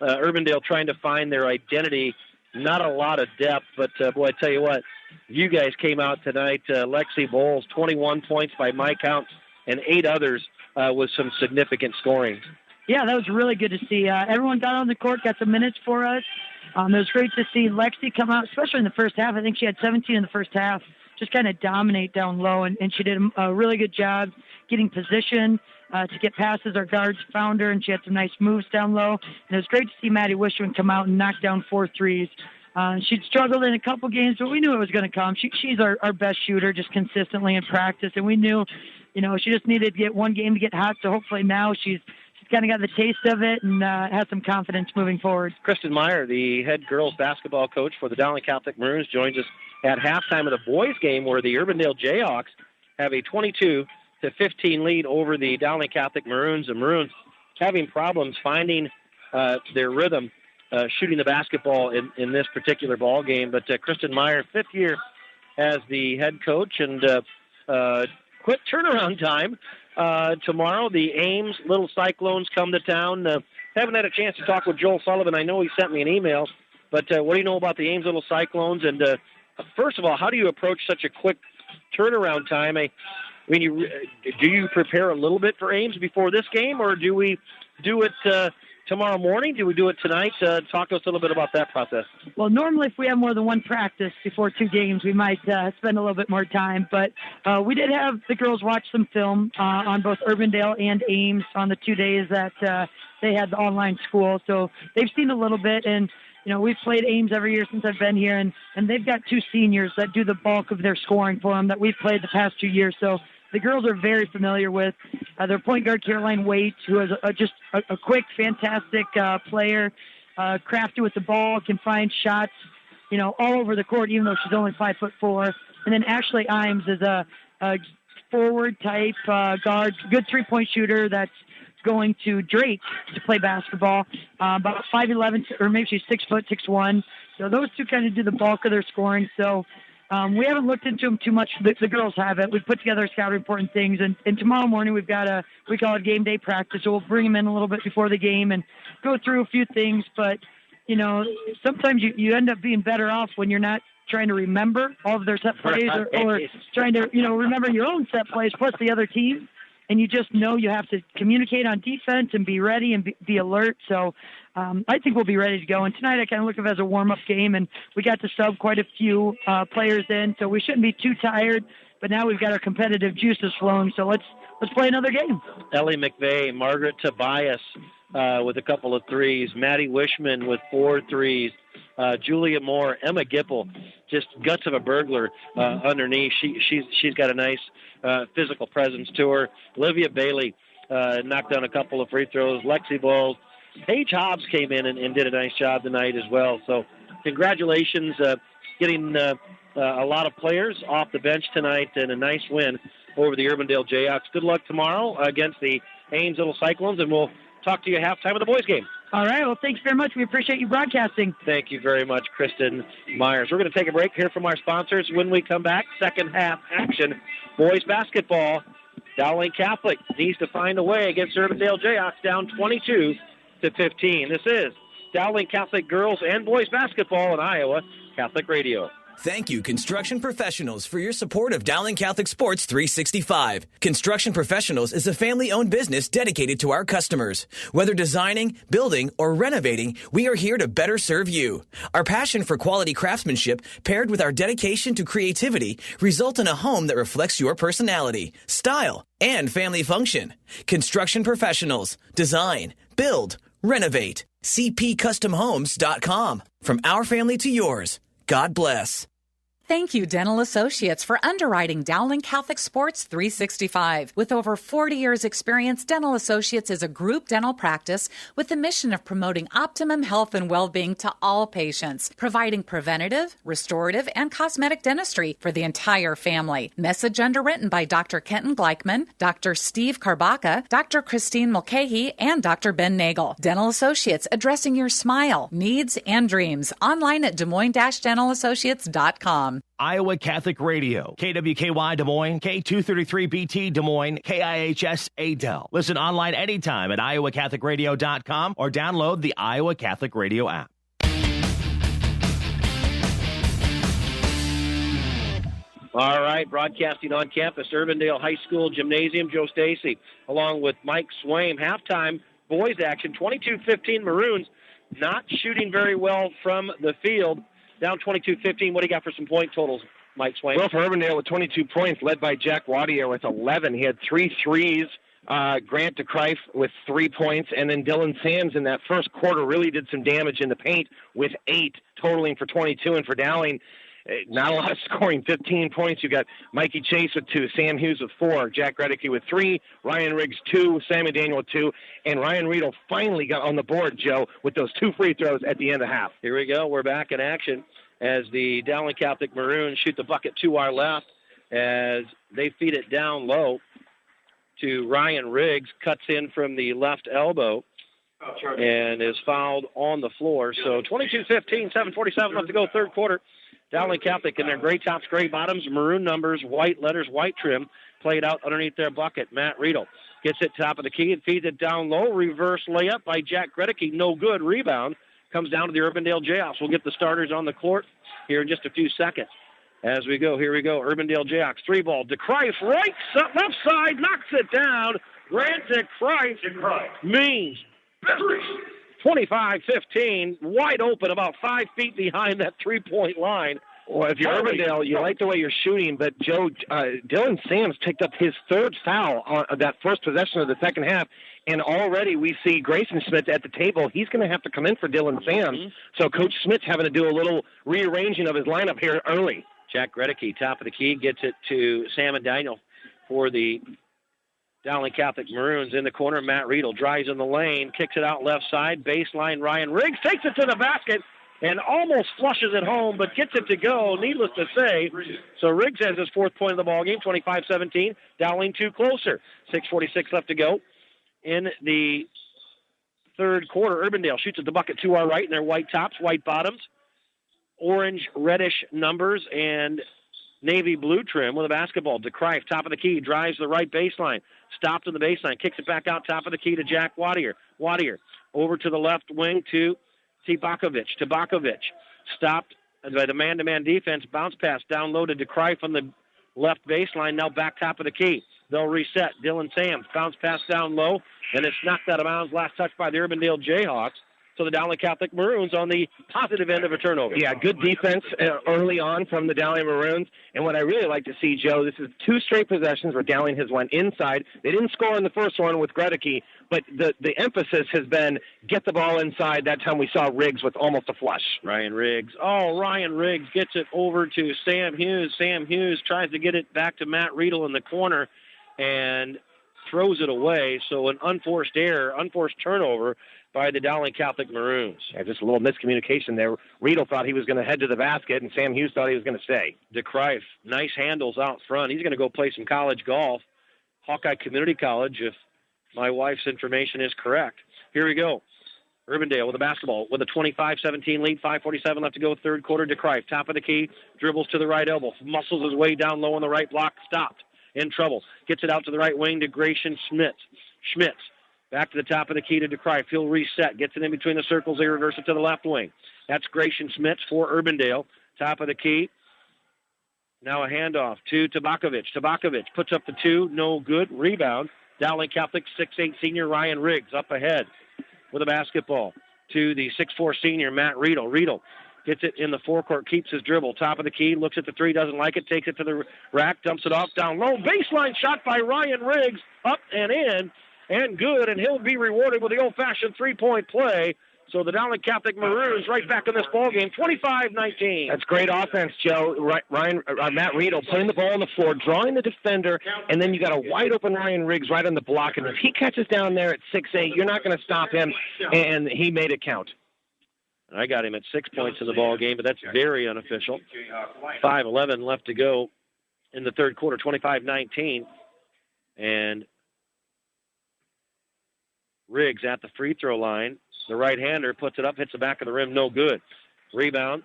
N: Urbandale trying to find their identity. Not a lot of depth, but, boy, I tell you what, you guys came out tonight. Lexi Bowles, 21 points by my count, and 8 others with some significant scoring.
S: Yeah, that was really good to see. Everyone got on the court, got some minutes for us. It was great to see Lexi come out, especially in the first half. I think she had 17 in the first half, just kind of dominate down low, and she did a really good job getting position to get passes. Our guards found her, and she had some nice moves down low. And it was great to see Maddie Wishman come out and knock down 4 threes. She'd struggled in a couple games, but we knew it was going to come. She's our best shooter just consistently in practice, and we knew, she just needed to get one game to get hot, so hopefully now she's kind of got the taste of it and has some confidence moving forward.
N: Kristen Meyer, the head girls basketball coach for the Dowling Catholic Maroons, joins us at halftime of the boys' game where the Urbandale Jayhawks have a 22-15 lead over the Dowling Catholic Maroons. The Maroons having problems finding their rhythm shooting the basketball in this particular ball game. But Kristen Meyer, 5th year as the head coach, and quick turnaround time. Tomorrow, the Ames Little Cyclones come to town. Haven't had a chance to talk with Joel Sullivan. I know he sent me an email, but what do you know about the Ames Little Cyclones? And first of all, how do you approach such a quick turnaround time? I mean, do you prepare a little bit for Ames before this game, or do we do it tomorrow morning? Do we do it tonight? Talk to us a little bit about that process.
S: Well, normally if we have more than one practice before 2 games, we might spend a little bit more time. But we did have the girls watch some film on both Urbandale and Ames on the 2 days that they had the online school. So they've seen a little bit, and we've played Ames every year since I've been here, and they've got 2 seniors that do the bulk of their scoring for them that we've played the past 2 years. So the girls are very familiar with their point guard, Caroline Waite, who is just a quick, fantastic player, crafty with the ball, can find shots, all over the court, even though she's only 5'4". And then Ashley Imes is a forward-type guard, good three-point shooter that's going to Drake to play basketball, about 5'11", or maybe she's 6'1". So those 2 kind of do the bulk of their scoring. So we haven't looked into them too much. The girls haven't. We've put together a scouting report and things. And tomorrow morning we've got we call it game day practice. So we'll bring them in a little bit before the game and go through a few things. But, sometimes you end up being better off when you're not trying to remember all of their set plays or trying to, remember your own set plays plus the other team. And you just know you have to communicate on defense and be ready and be alert. So I think we'll be ready to go. And tonight I kind of look at it as a warm-up game, and we got to sub quite a few players in, so we shouldn't be too tired. But now we've got our competitive juices flowing, so let's play another game.
N: Ellie McVeigh, Margaret Tobias with a couple of threes, Maddie Wishman with 4 threes, Julia Moore, Emma Gipple, just guts of a burglar underneath. She's got a nice physical presence to her. Olivia Bailey knocked down a couple of free throws. Lexi Bowles. Paige Hobbs came in and did a nice job tonight as well. So congratulations, getting a lot of players off the bench tonight and a nice win over the Urbandale Jayhawks. Good luck tomorrow against the Ames Little Cyclones, and we'll talk to you at halftime of the boys' game.
S: All right. Well, thanks very much. We appreciate you broadcasting.
N: Thank you very much, Kristen Myers. We're going to take a break here from our sponsors. When we come back, second half action. Boys basketball. Dowling Catholic needs to find a way against Urbandale Jayhawks, down 22-15. This is Dowling Catholic girls and boys basketball on Iowa Catholic Radio.
I: Thank you, Construction Professionals, for your support of Dowling Catholic Sports 365. Construction Professionals is a family-owned business dedicated to our customers. Whether designing, building, or renovating, we are here to better serve you. Our passion for quality craftsmanship, paired with our dedication to creativity, result in a home that reflects your personality, style, and family function. Construction Professionals. Design, build, renovate. CPCustomHomes.com. From our family to yours. God bless.
G: Thank you, Dental Associates, for underwriting Dowling Catholic Sports 365. With over 40 years' experience, Dental Associates is a group dental practice with the mission of promoting optimum health and well-being to all patients, providing preventative, restorative, and cosmetic dentistry for the entire family. Message underwritten by Dr. Kenton Gleichman, Dr. Steve Karbaka, Dr. Christine Mulcahy, and Dr. Ben Nagel. Dental Associates, addressing your smile, needs, and dreams. Online at DesMoines-DentalAssociates.com.
A: Iowa Catholic Radio, KWKY Des Moines, K233BT Des Moines, KIHS Adel. Listen online anytime at iowacatholicradio.com or download the Iowa Catholic Radio app.
N: All right, broadcasting on campus, Urbandale High School Gymnasium, Joe Stacy, along with Mike Swaim. Halftime boys action, 22-15 Maroons, not shooting very well from the field. Down 22-15. What do you got for some point totals, Mike Swain?
O: Well, for Urbandale with 22 points, led by Jack Waddle with 11. He had 3 threes Grant DeCrife with 3 points, and then Dylan Sams in that first quarter really did some damage in the paint with 8, totaling for 22. And for Dowling, not a lot of scoring, 15 points. You got Mikey Chase with 2, Sam Hughes with 4, Jack Reddicky with 3, Ryan Riggs 2, Sammy Daniel with 2, and Ryan Riedel finally got on the board, Joe, with those 2 free throws at the end of half.
N: Here we go. We're back in action as the Dowling Catholic Maroons shoot the bucket to our left as they feed it down low to Ryan Riggs, cuts in from the left elbow and is fouled on the floor. So 22-15, 7:47 left to go, third quarter. Dowling Catholic in their gray tops, gray bottoms, maroon numbers, white letters, white trim, played out underneath their bucket. Matt Riedel gets it top of the key and feeds it down low. Reverse layup by Jack Gredicke. No good. Rebound comes down to the Urbandale Jayhawks. We'll get the starters on the court here in just a few seconds. As we go, here we go. Urbandale Jayhawks, 3-ball. DeCrife, left side, knocks it down. Grant DeCrife means business. 25-15, wide open, about 5 feet behind that three-point line.
O: Well, if you're Urbandale, you like the way you're shooting, but Joe, Dylan Sams picked up his 3rd foul on that first possession of the second half, and already we see Grayson Smith at the table. He's going to have to come in for Dylan Sams, so Coach Smith's having to do a little rearranging of his lineup here early.
N: Jack Gredicke, top of the key, gets it to Sam and Daniel for the Dowling Catholic Maroons in the corner. Matt Riedel drives in the lane, kicks it out left side, baseline. Ryan Riggs takes it to the basket and almost flushes it home, but gets it to go, needless to say. So Riggs has his 4th point of the ball game, 25-17. Dowling 2 closer. 6:46 left to go in the third quarter. Urbandale shoots at the bucket to our right in their white tops, white bottoms, orange, reddish numbers, and navy blue trim with a basketball. DeCrife, top of the key, drives the right baseline, stopped in the baseline, kicks it back out top of the key to Jack Waddle. Over to the left wing to Tibakovic. Stopped by the man-to-man defense, bounce pass down low to DeCrife on the left baseline, now back top of the key. They'll reset. Dylan Sams, bounce pass down low, and it's knocked out of bounds, last touch by the Urbandale Jayhawks. So the Dowling Catholic Maroons on the positive end of a turnover.
O: Yeah, good defense early on from the Dowling Maroons. And what I really like to see, Joe, this is 2 straight possessions where Dowling has went inside. They didn't score in the first one with Gredicke, but the emphasis has been get the ball inside. That time we saw Riggs with almost a flush.
N: Ryan Riggs gets it over to Sam Hughes. Sam Hughes tries to get it back to Matt Riedel in the corner and throws it away. So an unforced turnover by the Dowling Catholic Maroons.
O: Yeah, just a little miscommunication there. Riedel thought he was going to head to the basket, and Sam Hughes thought he was going to stay.
N: DeCrife, nice handles out front. He's going to go play some college golf. Hawkeye Community College, if my wife's information is correct. Here we go. Urbandale with the basketball with a 25-17 lead, 5:47 left to go, third quarter. DeCrife, top of the key, dribbles to the right elbow, muscles his way down low on the right block, stopped, in trouble. Gets it out to the right wing to Grayson Schmitz. Back to the top of the key to DeCrife. He'll reset. Gets it in between the circles. They reverse it to the left wing. That's Grayson Schmitz for Urbandale. Top of the key. Now a handoff to Tibakovic. Tibakovic puts up the 2. No good. Rebound. Dowling Catholic 6'8 senior Ryan Riggs up ahead with a basketball to the 6'4 senior Matt Riedel. Riedel gets it in the forecourt, keeps his dribble. Top of the key, looks at the 3, doesn't like it, takes it to the rack, dumps it off down low. Baseline shot by Ryan Riggs, up and in. And good, and he'll be rewarded with the old-fashioned 3-point play. So the Dowling Catholic Maroons right back in this ballgame, 25-19.
O: That's great offense, Joe. Matt Riedel putting the ball on the floor, drawing the defender, and then you got a wide-open Ryan Riggs right on the block. And if he catches down there at 6'8", you're not going to stop him, and he made it count.
N: I got him at 6 points in the ballgame, but that's very unofficial. 5:11 left to go in the third quarter, 25-19. And Riggs at the free throw line. The right-hander puts it up, hits the back of the rim, no good. Rebound.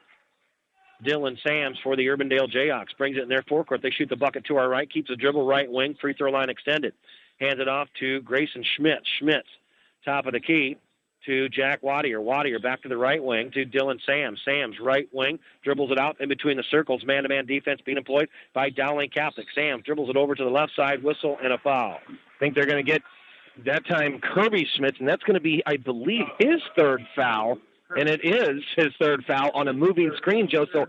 N: Dylan Sams for the Urbandale Jayhawks. Brings it in their forecourt. They shoot the bucket to our right, keeps the dribble right wing, free throw line extended. Hands it off to Grayson Schmitz. Schmitz, top of the key to Jack Waddle. Waddle back to the right wing to Dylan Sams. Sams, right wing, dribbles it out in between the circles. Man-to-man defense being employed by Dowling Catholic. Sams dribbles it over to the left side, whistle, and a foul.
O: I think they're going to get that time Kirby Schmitz, and that's going to be, I believe, his 3rd foul, and it is his 3rd foul on a moving screen, Joe. So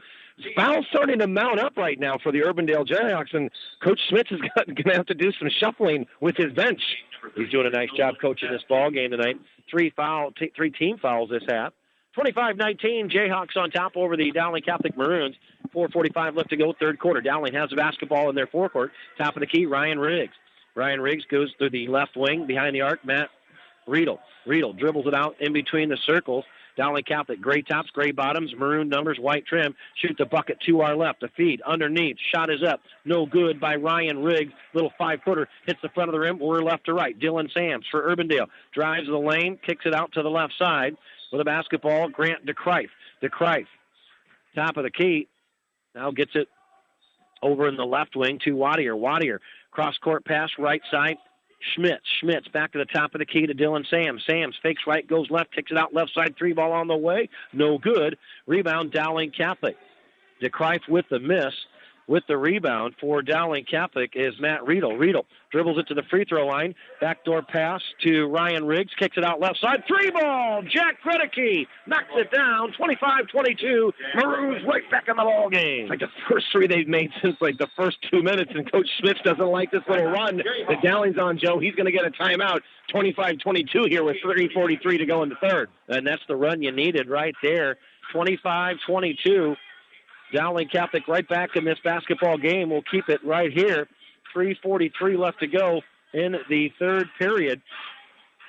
O: fouls starting to mount up right now for the Urbandale Jayhawks, and Coach Schmitz is going to have to do some shuffling with his bench.
N: He's doing a nice job coaching this ball game tonight. Three team fouls this half. 25-19, Jayhawks on top over the Dowling Catholic Maroons. 4:45 left to go, third quarter. Dowling has the basketball in their forecourt. Top of the key, Ryan Riggs. Ryan Riggs goes through the left wing, behind the arc, Matt Riedel. Riedel dribbles it out in between the circles. Dowling Catholic, gray tops, gray bottoms, maroon numbers, white trim. Shoot the bucket to our left. The feed underneath. Shot is up. No good by Ryan Riggs. Little 5-footer. Hits the front of the rim. We're left to right. Dylan Sams for Urbandale. Drives the lane. Kicks it out to the left side. With a basketball, Grant DeCrife. DeCrife, top of the key. Now gets it over in the left wing to Waddle. Waddle, cross-court pass, right side. Schmitz back to the top of the key to Dylan Sams. Sams fakes right, goes left, kicks it out left side, 3-ball on the way. No good. Rebound, Dowling Catholic. DeCrife with the miss. With the rebound for Dowling Catholic is Matt Riedel. Riedel dribbles it to the free throw line. Backdoor pass to Ryan Riggs. Kicks it out left side. 3-ball. Jack Gregory knocks it down. 25-22. Maroons right back in the ball game.
O: Like the first three they've made since like the first 2 minutes, and Coach Smith doesn't like this little run that Dowling's on, Joe. He's going to get a timeout. 25-22 here with 3:43 to go in the third.
N: And that's the run you needed right there. 25-22. Dowling Catholic right back in this basketball game. We'll keep it right here. 3:43 left to go in the third period.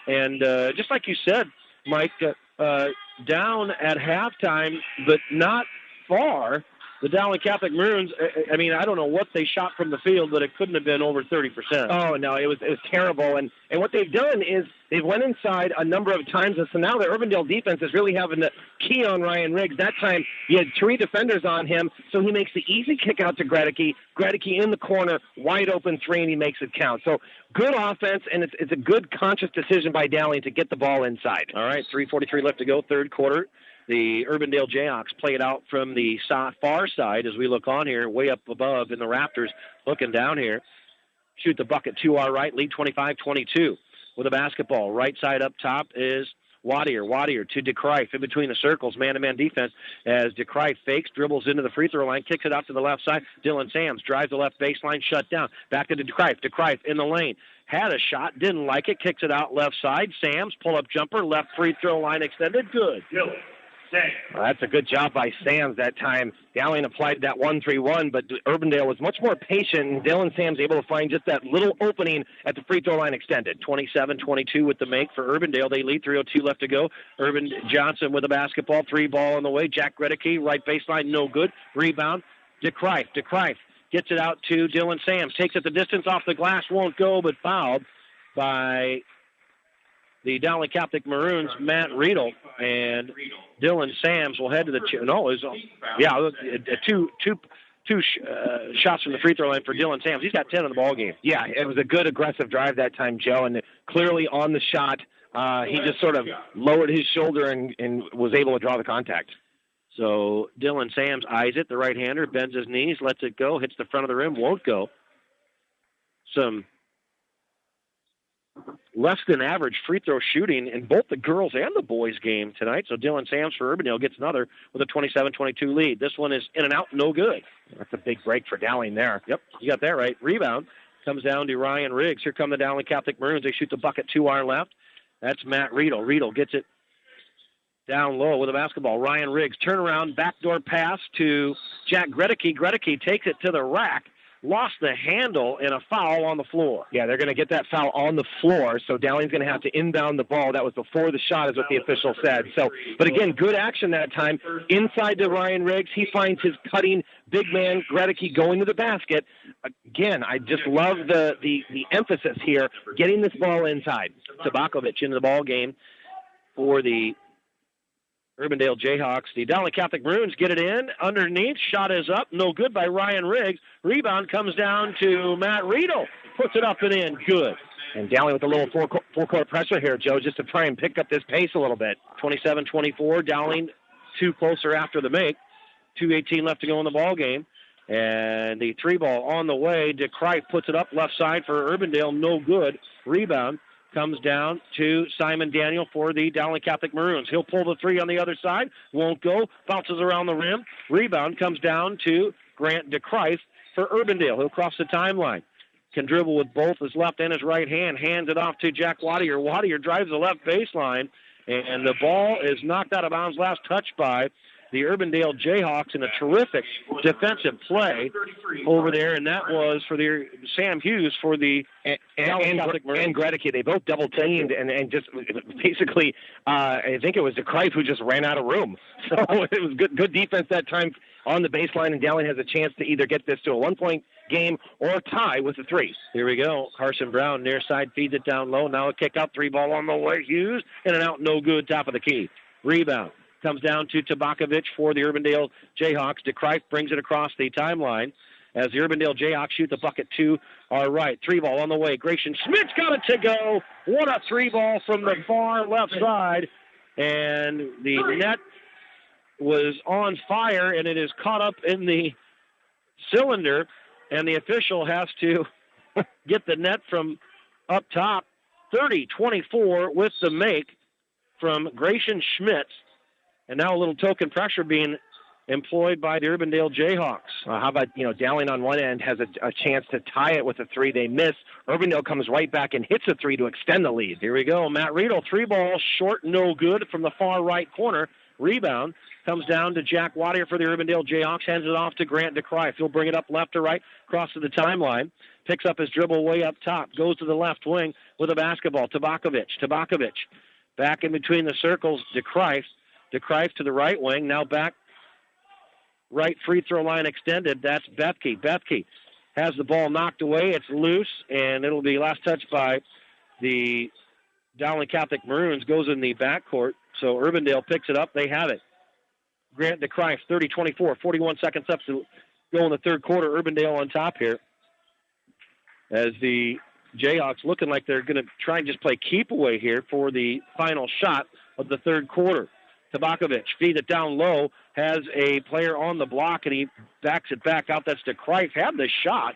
N: And just like you said, Mike, down at halftime, but not far. The Dowling Catholic Maroons, I mean, I don't know what they shot from the field, but it couldn't have been over 30%.
O: Oh, no, it was terrible. And what they've done is they've went inside a number of times, and so now the Urbandale defense is really having the key on Ryan Riggs. That time, he had 3 defenders on him, so he makes the easy kick out to Gregory. Gregory in the corner, wide open 3, and he makes it count. So good offense, and it's a good conscious decision by Dowling to get the ball inside.
N: All right, 3:43 left to go, third quarter. The Urbandale Jayhawks play it out from the far side as we look on here, way up above in the rafters, looking down here. Shoot the bucket to our right, lead 25-22 with a basketball. Right side up top is Waddle to DeCrife in between the circles, man-to-man defense as DeCrife fakes, dribbles into the free throw line, kicks it out to the left side. Dylan Sams drives the left baseline, shut down. Back to DeCrife. DeCrife in the lane. Had a shot, didn't like it, kicks it out left side. Sams, pull-up jumper, left free throw line extended, good.
O: Well, that's a good job by Sams that time. Dowling applied that 1-3-1, but Urbandale was much more patient, and Dylan Sams able to find just that little opening at the free throw line extended.
N: 27-22 with the make for Urbandale. They lead, 3:02 left to go. Urban Johnson with a basketball, 3-ball on the way. Jack Gregory, right baseline, no good. Rebound, DeCrife gets it out to Dylan Sams. Takes it the distance off the glass, won't go, but fouled by the Dowling Catholic Maroons, Matt Riedel, and Dylan Sams will head to the two shots from the free throw line for Dylan Sams. He's got 10 in the ball game.
O: Yeah, it was a good aggressive drive that time, Joe, and clearly on the shot, he just sort of lowered his shoulder and was able to draw the contact.
N: So Dylan Sams eyes it, the right-hander, bends his knees, lets it go, hits the front of the rim, won't go. Some less than average free throw shooting in both the girls and the boys game tonight. So Dylan Sams for Urbandale gets another with a 27-22 lead. This one is in and out, no good.
O: That's a big break for Dowling there.
N: Yep, you got that right. Rebound comes down to Ryan Riggs. Here come the Dowling Catholic Maroons. They shoot the bucket to our left. That's Matt Riedel. Riedel gets it down low with a basketball. Ryan Riggs, turnaround, backdoor pass to Jack Gregory. Gregory takes it to the rack. Lost the handle and a foul on the floor.
O: Yeah, they're going to get that foul on the floor, so Dowling's going to have to inbound the ball. That was before the shot, is what the official said. So, but again, good action that time. Inside to Ryan Riggs. He finds his cutting big man, Gregory, going to the basket. Again, I just love the emphasis here, getting this ball inside.
N: Tabakovic into the ball game for the Urbandale Jayhawks. The Dowling Catholic Maroons get it in. Underneath, shot is up. No good by Ryan Riggs. Rebound comes down to Matt Riedel. Puts it up and in. Good.
O: And Dowling with a little full-court pressure here, Joe, just to try and pick up this pace a little bit.
N: 27-24. Dowling 2 closer after the make. 2:18 left to go in the ball game. And the 3-ball on the way. DeCrife puts it up left side for Urbandale. No good. Rebound comes down to Simon Daniel for the Dowling Catholic Maroons. He'll pull the 3 on the other side. Won't go. Bounces around the rim. Rebound comes down to Grant DeCrife for Urbandale. He'll cross the timeline. can dribble with both his left and his right hand, hands it off to Jack Waddle. Waddle drives the left baseline, and the ball is knocked out of bounds, last touch by the Urbandale Jayhawks in a terrific defensive play over there, and that was for the Sam Hughes for the
O: and Gregory. They both double teamed and just basically, I think it was DeCrife who just ran out of room. So it was good defense that time on the baseline, and Dowling has a chance to either get this to a 1-point game or tie with the threes.
N: Here we go. Carson Brown near side feeds it down low. Now a kick out, 3 ball on the way. Hughes in and out, no good, top of the key. Rebound comes down to Tabakovic for the Urbandale Jayhawks. DeCrife brings it across the timeline as the Urbandale Jayhawks shoot the bucket to our right. 3 ball on the way. Grayson Schmidt's got it to go. What a 3 ball from the far left side. And the net was on fire, and it is caught up in the cylinder, and the official has to get the net from up top. 30-24 with the make from Grayson Schmidt. And now a little token pressure being employed by the Urbandale Jayhawks.
O: How about, Dowling on one end has a chance to tie it with a 3. They miss. Urbandale comes right back and hits a 3 to extend the lead.
N: Here we go. Matt Riedel, 3 ball, short, no good from the far right corner. Rebound comes down to Jack Waddle for the Urbandale Jayhawks. Hands it off to Grant DeCrife. He'll bring it up left to right, across to the timeline. Picks up his dribble way up top. Goes to the left wing with a basketball. Tabakovic back in between the circles. DeCrife to the right wing. Now back right free throw line extended. That's Bethke. Bethke has the ball knocked away. It's loose, and it'll be last touch by the Dowling Catholic Maroons. Goes in the backcourt. So Urbandale picks it up. They have it. Grant DeCrife, 30-24, 41 seconds up to go in the third quarter. Urbandale on top here as the Jayhawks looking like they're going to try and just play keep away here for the final shot of the third quarter. Tabakovic feeds it down low, has a player on the block, and he backs it back out. That's DeCrife. Had the shot,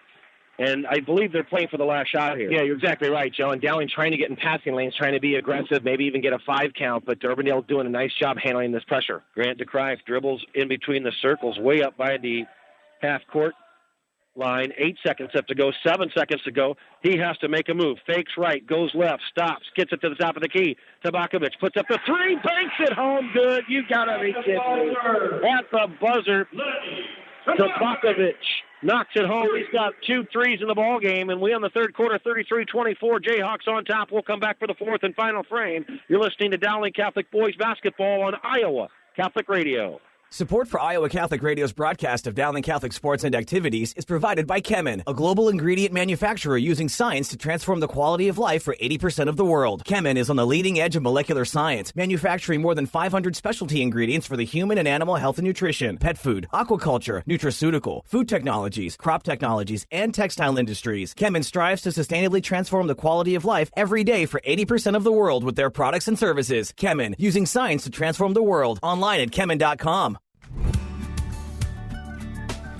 N: and I believe they're playing for the last shot here.
O: Yeah, you're exactly right, Joe. And Dowling trying to get in passing lanes, trying to be aggressive, maybe even get a 5 count, but Urbandale doing a nice job handling this pressure.
N: Grant DeCrife dribbles in between the circles, way up by the half-court line. 8 seconds up to go, 7 seconds to go. He has to make a move. Fakes right, goes left, stops, gets it to the top of the key. Tabakovic puts up the 3, banks it home. Good. You got to be kidding me. At the buzzer, Tabakovic knocks it home. He's got 2 threes in the ball game, and we on the third quarter, 33-24. Jayhawks on top. We'll come back for the fourth and final frame. You're listening to Dowling Catholic Boys Basketball on Iowa Catholic Radio.
I: Support for Iowa Catholic Radio's broadcast of Dowling Catholic sports and activities is provided by Chemin, a global ingredient manufacturer using science to transform the quality of life for 80% of the world. Chemin is on the leading edge of molecular science, manufacturing more than 500 specialty ingredients for the human and animal health and nutrition, pet food, aquaculture, nutraceutical, food technologies, crop technologies, and textile industries. Chemin strives to sustainably transform the quality of life every day for 80% of the world with their products and services. Chemin, using science to transform the world. Online at chemin.com.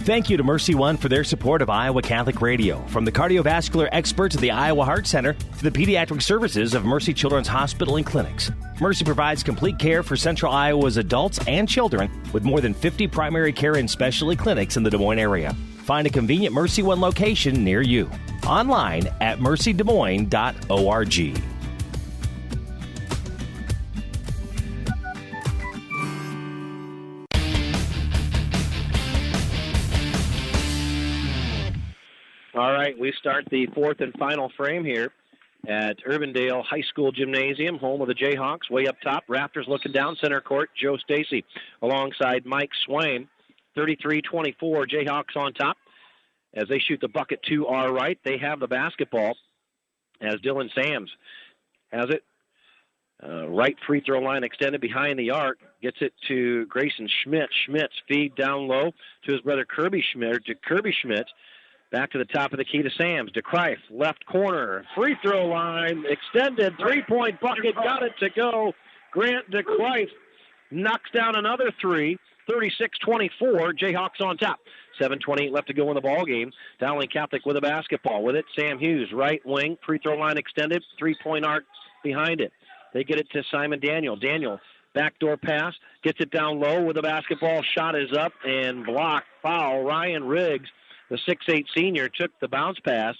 A: Thank you to Mercy One for their support of Iowa Catholic Radio. From the cardiovascular experts of the Iowa Heart Center to the pediatric services of Mercy Children's Hospital and Clinics, Mercy provides complete care for Central Iowa's adults and children with more than 50 primary care and specialty clinics in the Des Moines area. Find a convenient Mercy One location near you. Online at mercydesmoines.org.
N: All right, we start the fourth and final frame here at Urbandale High School Gymnasium, home of the Jayhawks. Way up top, Raptors looking down center court. Joe Stacy alongside Mike Swain. 33-24, Jayhawks on top as they shoot the bucket to our right. They have the basketball as Dylan Sams has it. Right free throw line extended behind the arc. Gets it to Grayson Schmidt. Schmidt's feed down low to his brother Kirby Schmidt. Back to the top of the key to Sams. DeCrife, left corner. Free throw line, extended, three-point bucket, got it to go. Grant DeCrife knocks down another 3. 36-24, Jayhawks on top. 7:28 left to go in the ball game. Dowling Catholic with a basketball. With it, Sam Hughes, right wing. Free throw line extended, three-point arc behind it. They get it to Simon Daniel. Daniel, backdoor pass, gets it down low with the basketball. Shot is up and blocked. Foul, Ryan Riggs. The 6'8 senior took the bounce pass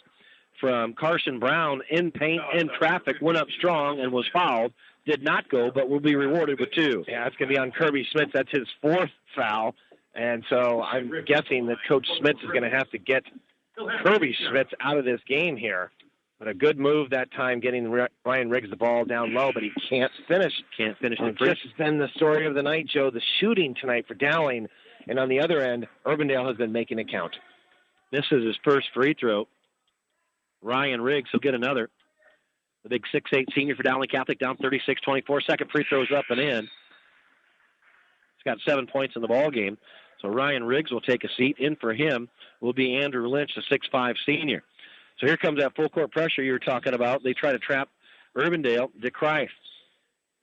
N: from Carson Brown in paint, in traffic, went up strong and was fouled. Did not go, but will be rewarded with 2.
O: Yeah, it's going to be on Kirby Smits. That's his 4th foul. And so I'm guessing that Coach Smits is going to have to get Kirby Smits out of this game here. But a good move that time, getting Ryan Riggs the ball down low, but he can't finish.
N: Can't finish the
O: This has been the story of the night, Joe, the shooting tonight for Dowling. And on the other end, Urbandale has been making it count.
N: This is his first free throw. Ryan Riggs will get another. The big 6'8" senior for Dowling Catholic, down 36-24. Second free throw's up and in. He's got 7 points in the ball game. So Ryan Riggs will take a seat. In for him will be Andrew Lynch, the 6'5" senior. So here comes that full court pressure you were talking about. They try to trap Urbandale. DeChrist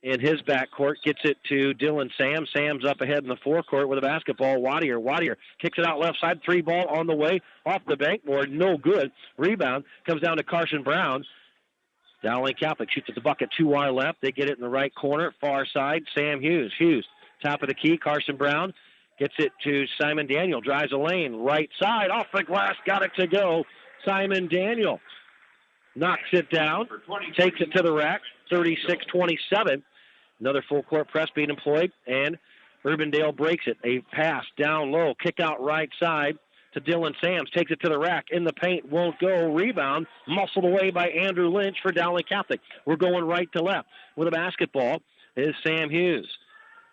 N: in his backcourt gets it to Dylan Sam. Sam's up ahead in the forecourt with a basketball. Waddle kicks it out left side. 3 ball on the way. Off the bankboard. No good. Rebound comes down to Carson Brown. Dowling Catholic shoots at the bucket. 2 wide left. They get it in the right corner. Far side. Sam Hughes. Top of the key. Carson Brown gets it to Simon Daniel. Drives a lane. Right side. Off the glass. Got it to go. Simon Daniel knocks it down. Takes it to the rack. 36-27. Another full court press being employed. And Urbandale breaks it. A pass down low. Kick out right side to Dylan Sams. Takes it to the rack. In the paint. Won't go. Rebound. Muscled away by Andrew Lynch for Dowling Catholic. We're going right to left. With a basketball is Sam Hughes.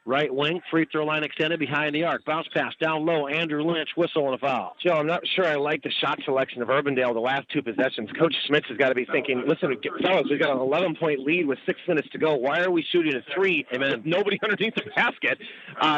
N: Right wing, free throw line extended behind the arc. Bounce pass down low. Andrew Lynch, whistle and a foul.
O: Joe, I'm not sure I like the shot selection of Urbandale the last 2 possessions. Coach Smits has got to be thinking, listen, fellas, we've got an 11-point lead with 6 minutes to go. Why are we shooting a 3 with nobody underneath the basket?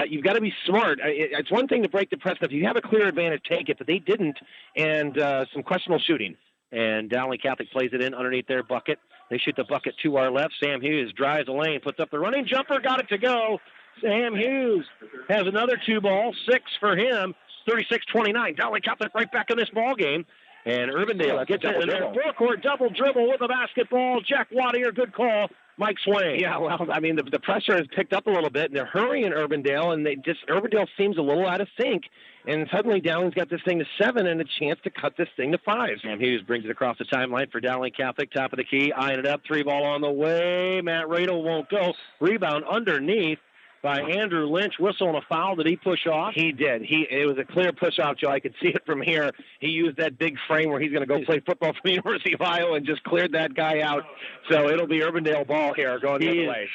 O: You've got to be smart. It's one thing to break the press. If you have a clear advantage, take it. But they didn't, and some questionable shooting.
N: And Dowling Catholic plays it in underneath their bucket. They shoot the bucket to our left. Sam Hughes drives the lane, puts up the running jumper, got it to go. Sam Hughes has another 2 ball, 6 for him, 36-29. Dowling Catholic right back in this ball game. And Urbandale gets it in their forecourt, double dribble with the basketball. Jack Waddle, good call. Mike Swain.
O: Yeah, well, I mean, the pressure has picked up a little bit, and they're hurrying Urbandale, and Urbandale seems a little out of sync. And suddenly Dowling's got this thing to 7 and a chance to cut this thing to 5.
N: Sam Hughes brings it across the timeline for Dowling Catholic. Top of the key, eyeing it up. 3 ball on the way. Matt Radel won't go. Rebound underneath by Andrew Lynch. Whistle and a foul. Did he push off?
O: He did. It was a clear push off, Joe. I could see it from here. He used that big frame where he's going to go play football for the University of Iowa and just cleared that guy out. So it'll be Urbandale ball here going the other way.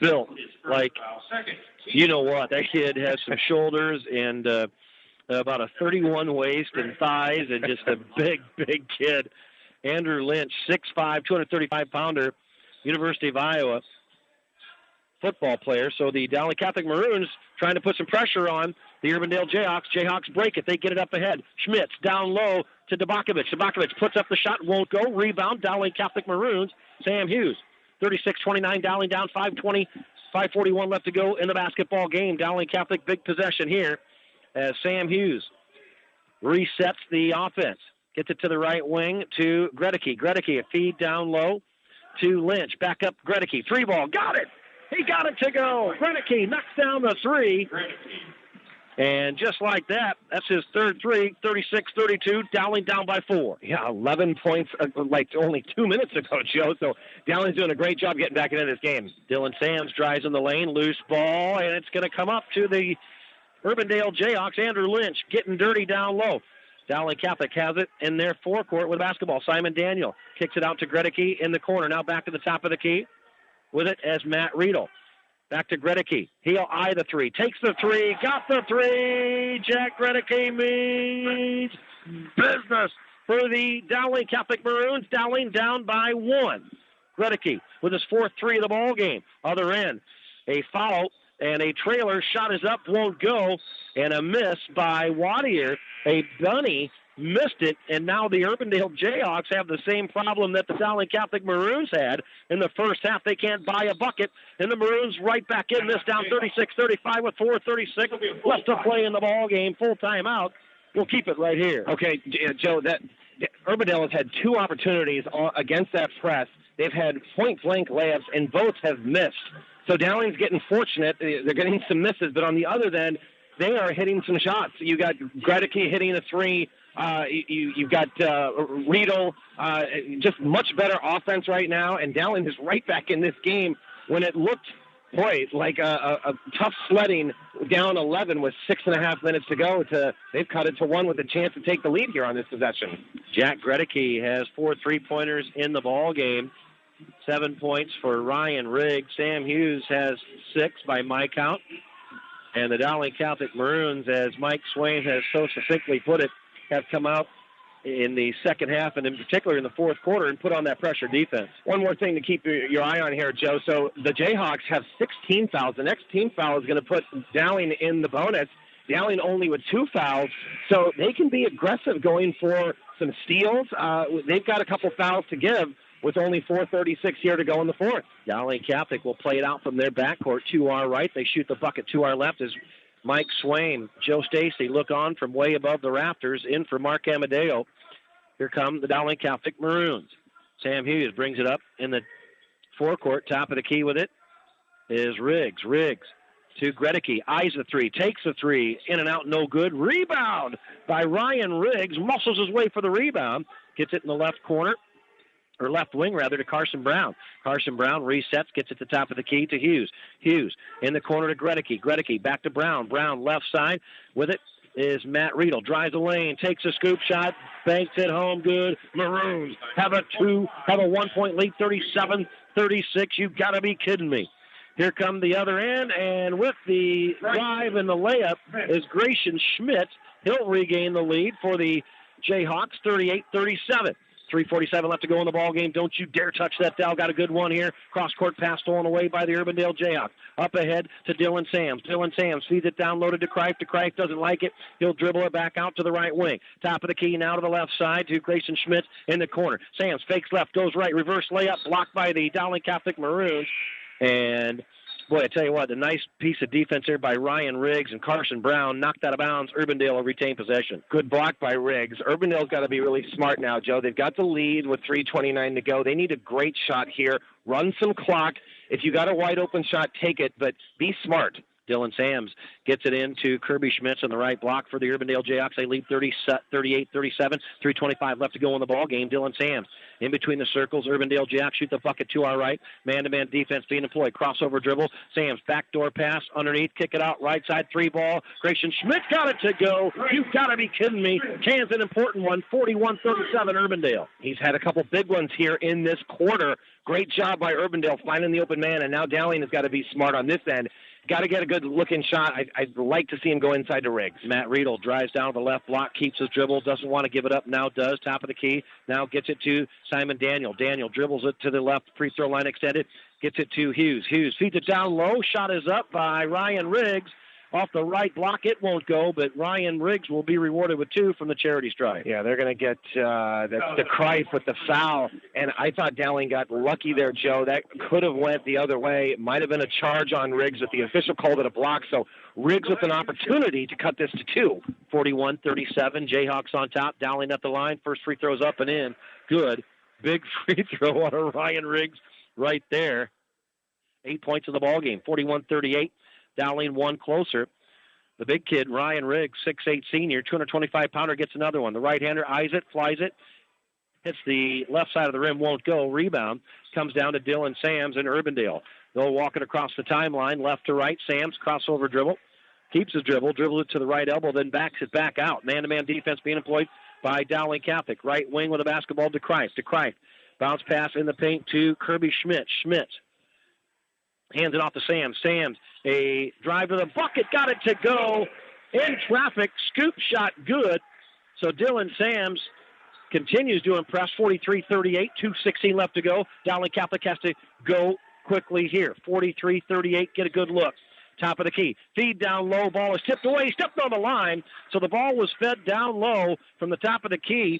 N: Built like, you know what, that kid has some shoulders and about a 31 waist and thighs and just a big kid. Andrew Lynch, 6'5", 235-pounder, University of Iowa football player. So the Dowling Catholic Maroons trying to put some pressure on the Urbandale Jayhawks. Jayhawks break it. They get it up ahead. Schmitz down low to Debakovic. Debakovic puts up the shot, won't go. Rebound, Dowling Catholic Maroons. Sam Hughes, 36-29, Dowling down 5:41 left to go in the basketball game. Dowling Catholic, big possession here as Sam Hughes resets the offense. Gets it to the right wing to Gregory. Gregory, a feed down low to Lynch. Back up Gregory. 3 ball. Got it! He got it to go. Gregory knocks down the 3. And just like that, that's his third 3, 36-32, Dowling down by 4.
O: Yeah, 11 points like only 2 minutes ago, Joe. So Dowling's doing a great job getting back into this game.
N: Dylan Sams drives in the lane, loose ball, and it's going to come up to the Urbandale Jayhawks. Andrew Lynch getting dirty down low. Dowling Catholic has it in their forecourt with basketball. Simon Daniel kicks it out to Gregory in the corner. Now back to the top of the key with it as Matt Riedel. Back to Gregory. He'll eye the 3. Takes the 3. Got the 3. Jack Gregory means business for the Dowling Catholic Maroons. Dowling down by 1. Gregory with his 4th 3 of the ball game. Other end. A foul and a trailer. Shot is up. Won't go. And a miss by Waddle. A bunny missed it, and now the Urbandale Jayhawks have the same problem that the Dowling Catholic Maroons had in the first half. They can't buy a bucket, and the Maroons right back in this, down 36-35 with 4:36 left to play in the ball game. Full timeout. We'll keep it right here.
O: Okay, Joe, that Urbandale has had 2 opportunities against that press. They've had point-blank layups, and both have missed. So Dowling's getting fortunate. They're getting some misses, but on the other end, they are hitting some shots. You got Gregory hitting a 3 You've got Riedel, just much better offense right now, and Dowling is right back in this game when it looked, boy, like a tough sledding down 11 with 6.5 minutes to go. They've cut it to 1 with a chance to take the lead here on this possession.
N: Jack Gregory has 4 3-pointers in the ball game. 7 points for Ryan Riggs. Sam Hughes has 6 by my count. And the Dowling Catholic Maroons, as Mike Swain has so succinctly put it, have come out in the second half and in particular in the fourth quarter and put on that pressure defense.
O: One more thing to keep your eye on here, Joe. So the Jayhawks have 16 fouls. The next team foul is going to put Dowling in the bonus. Dowling only with 2 fouls, so they can be aggressive going for some steals. They've got a couple fouls to give with only 4:36 here to go in the fourth.
N: Dowling Catholic will play it out from their backcourt to our right. They shoot the bucket to our left as Mike Swain, Joe Stacy look on from way above the rafters in for Mark Amadeo. Here come the Dowling Catholic Maroons. Sam Hughes brings it up in the forecourt. Top of the key with it is Riggs. Riggs to Gretzky. Eyes the 3. Takes the 3. In and out, no good. Rebound by Ryan Riggs. Muscles his way for the rebound. Gets it in the left corner. Or left wing, rather, to Carson Brown. Carson Brown resets, gets it to the top of the key to Hughes. Hughes in the corner to Gretzky. Gretzky back to Brown. Brown left side. With it is Matt Riedel. Drives the lane, takes a scoop shot, banks it home. Good. Maroons have a 1-point lead, 37-36. You've got to be kidding me. Here come the other end, and with the drive and the layup is Grayson Schmidt. He'll regain the lead for the Jayhawks, 38-37. 3:47 left to go in the ball game. Don't you dare touch that, Dow. Got a good one here. Cross-court pass stolen away by the Urbandale Jayhawks. Up ahead to Dylan Sams. Dylan Sams feeds it down, loaded to Kreif. Kreif doesn't like it. He'll dribble it back out to the right wing. Top of the key now to the left side to Grayson Schmidt in the corner. Sams fakes left, goes right. Reverse layup blocked by the Dowling Catholic Maroons. And boy, I tell you what, a nice piece of defense here by Ryan Riggs and Carson Brown. Knocked out of bounds. Urbandale will retain possession.
O: Good block by Riggs. Urbandale's got to be really smart now, Joe. They've got the lead with 3:29 to go. They need a great shot here. Run some clock. If you got a wide open shot, take it, but be smart. Dylan Sams gets it into Kirby Schmitz on the right block for the Urbandale Jayhawks. They lead 38-37. 3:25 left to go in the ball game. Dylan Sams in between the circles. Urbandale Jayhawks shoot the bucket to our right. Man-to-man defense being employed. Crossover dribble. Sams backdoor pass underneath. Kick it out right side. 3 ball. Grayson Schmidt got it to go. You've got to be kidding me. Can's an important one. 41-37 Urbandale. He's had a couple big ones here in this quarter. Great job by Urbandale finding the open man, and now Dowling has got to be smart on this end. Got to get a good-looking shot. I'd like to see him go inside to Riggs. Matt Riedel drives down to the left block, keeps his dribble, doesn't want to give it up, now does. Top of the key, now gets it to Simon Daniel. Daniel dribbles it to the left, free throw line extended, gets it to Hughes. Hughes feeds it down low, shot is up by Ryan Riggs. Off the right block, it won't go, but Ryan Riggs will be rewarded with 2 from the charity stripe. Yeah, they're going to get the Kreif with the foul, and I thought Dowling got lucky there, Joe. That could have went the other way. It might have been a charge on Riggs, but the official called it a block, so Riggs with an opportunity to cut this to 2. 41-37, Jayhawks on top, Dowling at the line. First free throw's up and in. Good. Big free throw on a Ryan Riggs right there. 8 points in the ball game, 41-38. Dowling 1 closer. The big kid, Ryan Riggs, 6'8 senior, 225-pounder, gets another one. The right-hander eyes it, flies it, hits the left side of the rim, won't go. Rebound comes down to Dylan Sams and Urbandale. They'll walk it across the timeline, left to right. Sams, crossover dribble, keeps his dribble, dribbles it to the right elbow, then backs it back out. Man-to-man defense being employed by Dowling Catholic. Right wing with a basketball to Kreif. Bounce pass in the paint to Kirby Schmidt. Schmidt hands it off to Sams. Sams, a drive to the bucket, got it to go. In traffic, scoop shot good. So Dylan Sams continues to impress, 43-38, 2:16 left to go. Dowling Catholic has to go quickly here. 43-38, get a good look. Top of the key. Feed down low, ball is tipped away, stepped on the line. So the ball was fed down low from the top of the key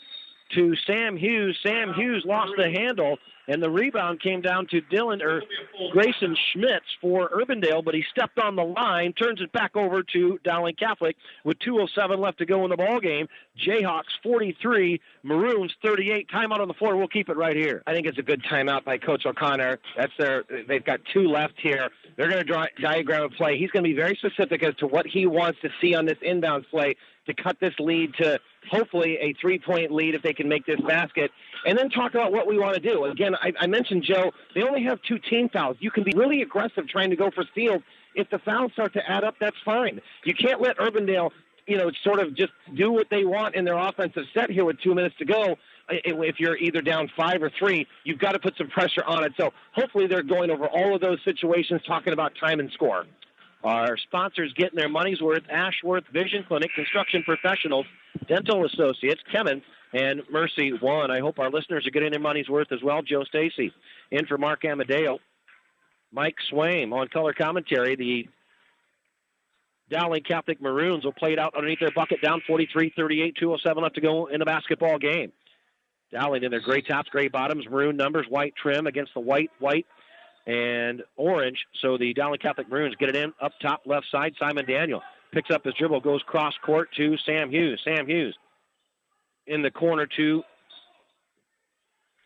O: to Sam Hughes. Sam Hughes lost the handle, and the rebound came down to Grayson Schmitz for Urbandale, but he stepped on the line, turns it back over to Dowling Catholic with 2:07 left to go in the ball game. Jayhawks 43, Maroons 38. Timeout on the floor. We'll keep it right here. I think it's a good timeout by Coach O'Connor. They've got 2 left here. They're going to draw diagram a play. He's going to be very specific as to what he wants to see on this inbound play to cut this lead to hopefully a 3-point lead if they can make this basket, and then talk about what we want to do. Again, I mentioned, Joe, they only have 2 team fouls. You can be really aggressive trying to go for steals. If the fouls start to add up, that's fine. You can't let Urbandale, sort of just do what they want in their offensive set here with 2 minutes to go. If you're either down 5 or 3, you've got to put some pressure on it. So hopefully they're going over all of those situations, talking about time and score.
B: Our sponsors getting their money's worth: Ashworth Vision Clinic, Construction Professionals, Dental Associates, Kemen, and Mercy One. I hope our listeners are getting their money's worth as well. Joe Stacy in for Mark Amadeo. Mike Swaim on color commentary. The Dowling Catholic Maroons will play it out underneath their bucket, down 43-38, 2:07 left to go in the basketball game. Dowling in their gray tops, gray bottoms, maroon numbers, white trim against the white, and orange. So the Dowling Catholic Maroons get it in up top left side. Simon Daniel picks up his dribble, goes cross court to Sam Hughes. Sam Hughes in the corner to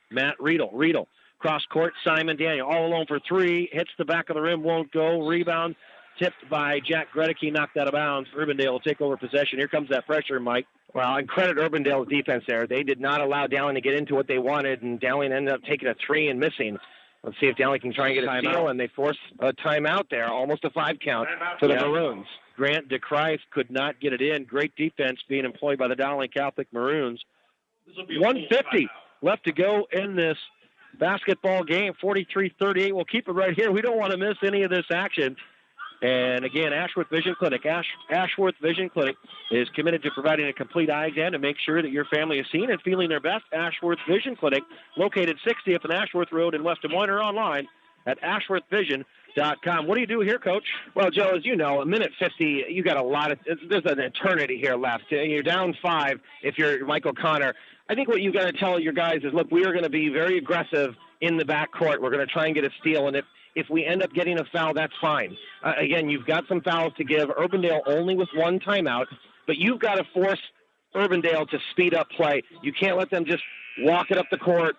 B: Matt Riedel. Riedel cross court, Simon Daniel all alone for 3, hits the back of the rim, won't go. Rebound tipped by Jack Gregory, knocked out of bounds. Urbandale will take over possession. Here comes that pressure, Mike.
O: Well, and credit Urbandale's defense there. They did not allow Dowling to get into what they wanted, and Dowling ended up taking a 3 and missing. Let's see if Dowling can try and get a steal, and they force a timeout there, almost a 5 count for the Maroons.
B: Grant DeCrife could not get it in. Great defense being employed by the Dowling Catholic Maroons. 150 left to go in this basketball game. 43-38. We'll keep it right here. We don't want to miss any of this action. And again, Ashworth Vision Clinic. Ashworth Vision Clinic is committed to providing a complete eye exam to make sure that your family is seen and feeling their best. Ashworth Vision Clinic, located 60th and Ashworth Road in West Des Moines, or online at ashworthvision.com. What do you do here, Coach?
O: Well, Joe, as you know, a minute 50, you got a lot of, there's an eternity here left. You're down 5 if you're Mike O'Connor. I think what you got to tell your guys is, look, we are going to be very aggressive in the backcourt. We're going to try and get a steal, and if we end up getting a foul, that's fine. Again, you've got some fouls to give. Urbandale only with 1 timeout, but you've got to force Urbandale to speed up play. You can't let them just walk it up the court,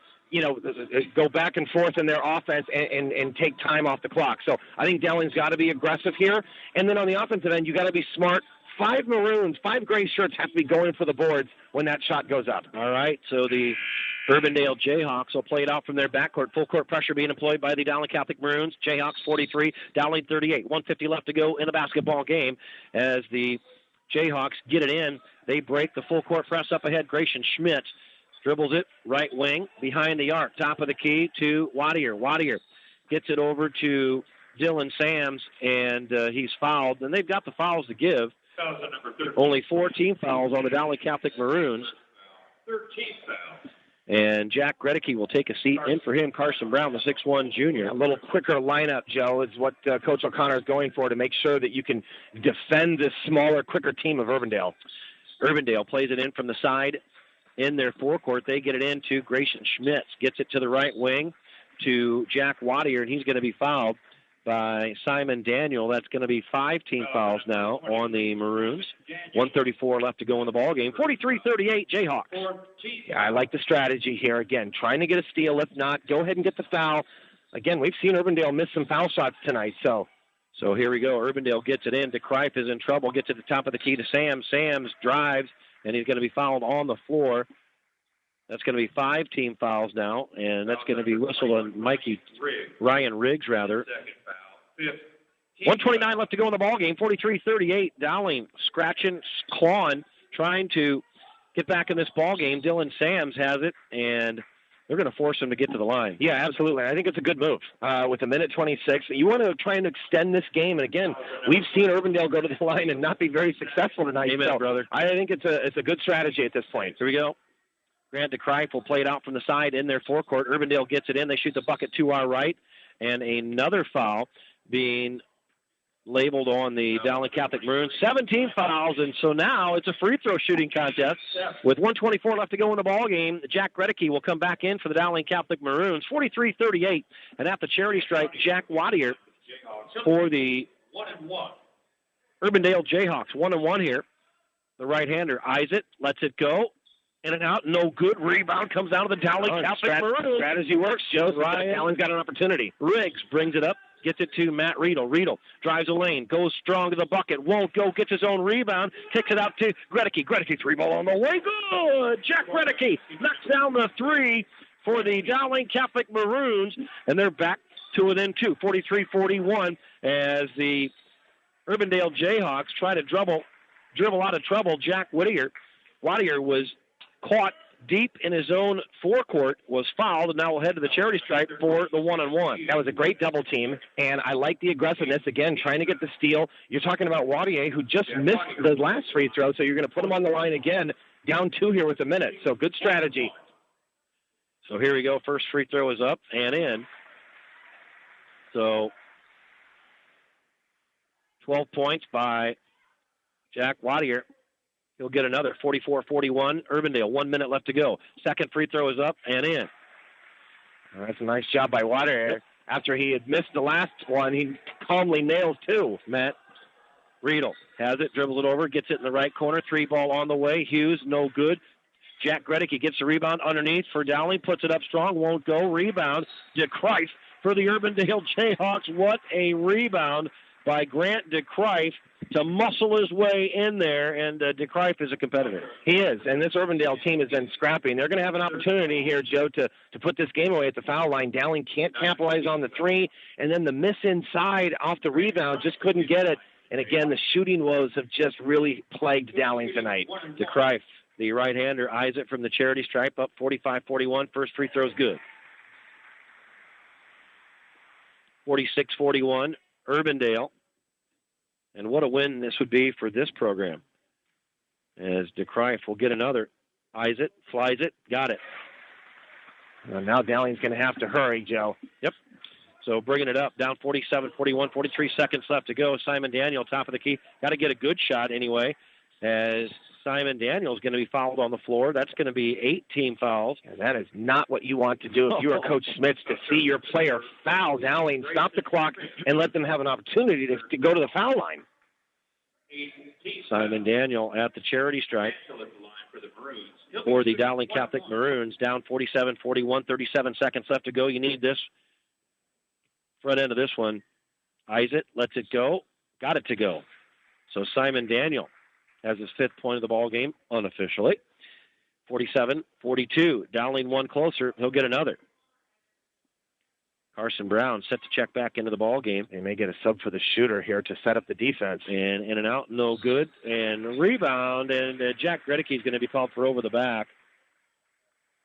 O: go back and forth in their offense and take time off the clock. So I think Dowling's got to be aggressive here. And then on the offensive end, you got to be smart. 5 Maroons, 5 gray shirts have to be going for the boards when that shot goes up.
B: All right, so the Urbandale Jayhawks will play it out from their backcourt. Full court pressure being employed by the Dowling Catholic Maroons. Jayhawks 43, Dowling 38. 150 left to go in the basketball game. As the Jayhawks get it in, they break the full court press up ahead. Grayson Schmidt dribbles it, right wing, behind the arc, top of the key to Waddle. Waddle gets it over to Dylan Sams, and he's fouled. And they've got the fouls to give. Only 4 team fouls on the Dowling Catholic Maroons.
H: 13 fouls.
B: And Jack Gregory will take a seat in for him. Carson Brown, the 6'1 junior.
O: A little quicker lineup, Joe, is what Coach O'Connor is going for to make sure that you can defend this smaller, quicker team of Urbandale.
B: Urbandale plays it in from the side in their forecourt. They get it into Grayson Schmitz. Gets it to the right wing to Jack Waddle, and he's going to be fouled by Simon Daniel. That's going to be 5 team fouls now on the Maroons. 1:34 left to go in the ball game. 43-38 Jayhawks.
O: Yeah, I like the strategy here. Again, trying to get a steal. If not, go ahead and get the foul. Again, we've seen Urbandale miss some foul shots tonight. So
B: here we go. Urbandale gets it in. DeCrife is in trouble. Gets to the top of the key to Sam. Sams drives, and he's going to be fouled on the floor. That's going to be 5 team fouls now, and that's going to be whistled on Ryan Riggs, rather. 1:29 left to go in the ball game. 43-38. Dowling scratching, clawing, trying to get back in this ball game. Dylan Sams has it, and they're going to force him to get to the line.
O: Yeah, absolutely. I think it's a good move. With a minute 26, you want to try and extend this game. And again, we've seen Urbandale go to the line and not be very successful tonight.
B: Amen, brother.
O: I think it's a good strategy at this point.
B: Here we go. Grant DeCrife will play it out from the side in their forecourt. Urbandale gets it in. They shoot the bucket to our right. And another foul being labeled on the Dowling Catholic Maroons. 17 fouls, and so now it's a free throw shooting contest with 1:24 left to go in the ball game. Jack Gregory will come back in for the Dowling Catholic Maroons. 43-38, and at the charity stripe, Jack Waddle for the Urbandale Jayhawks. 1-1 here. The right-hander eyes it, lets it go. In and out, no good. Rebound comes out of the Dowling Catholic Maroons.
O: Strategy works, Joe. Dowling's got an opportunity.
B: Riggs brings it up
N: Gets it to Matt Riedel. Riedel drives a lane, goes strong to the bucket, won't go, gets his own rebound, kicks it out to Gregory. Gregory, three ball on the way, good! Jack Gregory knocks down the three for the Dowling Catholic Maroons, and they're back to within two, 43-41, as the Urbandale Jayhawks try to dribble out of trouble. Jack Whittier was caught deep in his own forecourt, was fouled, and now will head to the charity stripe for the one-on-one.
O: That was a great double team, and I like the aggressiveness, again, trying to get the steal. You're talking about Waddle, who just missed the last free throw, so you're going to put him on the line again, down two here with a minute. So good strategy.
N: So here we go. First free throw is up and in. So 12 points by Jack Waddle. He'll get another 44-41. Urbandale, 1 minute left to go. Second free throw is up and in.
O: That's a nice job by Waddle. After he had missed the last one, he calmly nails two.
N: Matt Riedel has it, dribbles it over, gets it in the right corner. Three ball on the way. Hughes, no good. Jack Gregory gets the rebound underneath for Dowling, puts it up strong, won't go. Rebound to Christ for the Urbandale Jayhawks. What a rebound by Grant DeCrife to muscle his way in there, and DeCrife is a competitor.
O: He is, and this Urbandale team has been scrapping. They're going to have an opportunity here, Joe, to put this game away at the foul line. Dowling can't capitalize on the three, and then the miss inside off the rebound, just couldn't get it. And again, the shooting woes have just really plagued Dowling tonight.
N: DeCrife, the right-hander, eyes it from the charity stripe, up 45-41. First free throw is good. 46-41, Urbandale. And what a win this would be for this program, as DeCrife will get another. Eyes it, flies it, got it.
O: Well, now Dowling's going to have to hurry, Joe.
N: Yep. So bringing it up, down 47-41, 43 seconds left to go. Simon Daniel, top of the key. Got to get a good shot anyway, as Simon Daniel's going to be fouled on the floor. That's going to be 8 team fouls.
O: And that is not what you want to do if you are Coach Smits, to see your player foul Dowling, stop the clock, and let them have an opportunity to go to the foul line.
N: Simon Daniel at the charity stripe for the Dowling Catholic Maroons, down 47-41, 37 seconds left to go. You need this front end of this one. Eyes it, lets it go, got it to go. So Simon Daniel has his 5th point of the ball game unofficially. 47-42. Dowling one closer. He'll get another. Carson Brown set to check back into the ball game.
O: They may get a sub for the shooter here to set up the defense.
N: And in and out, no good. And rebound, and Jack Gregory is going to be called for over the back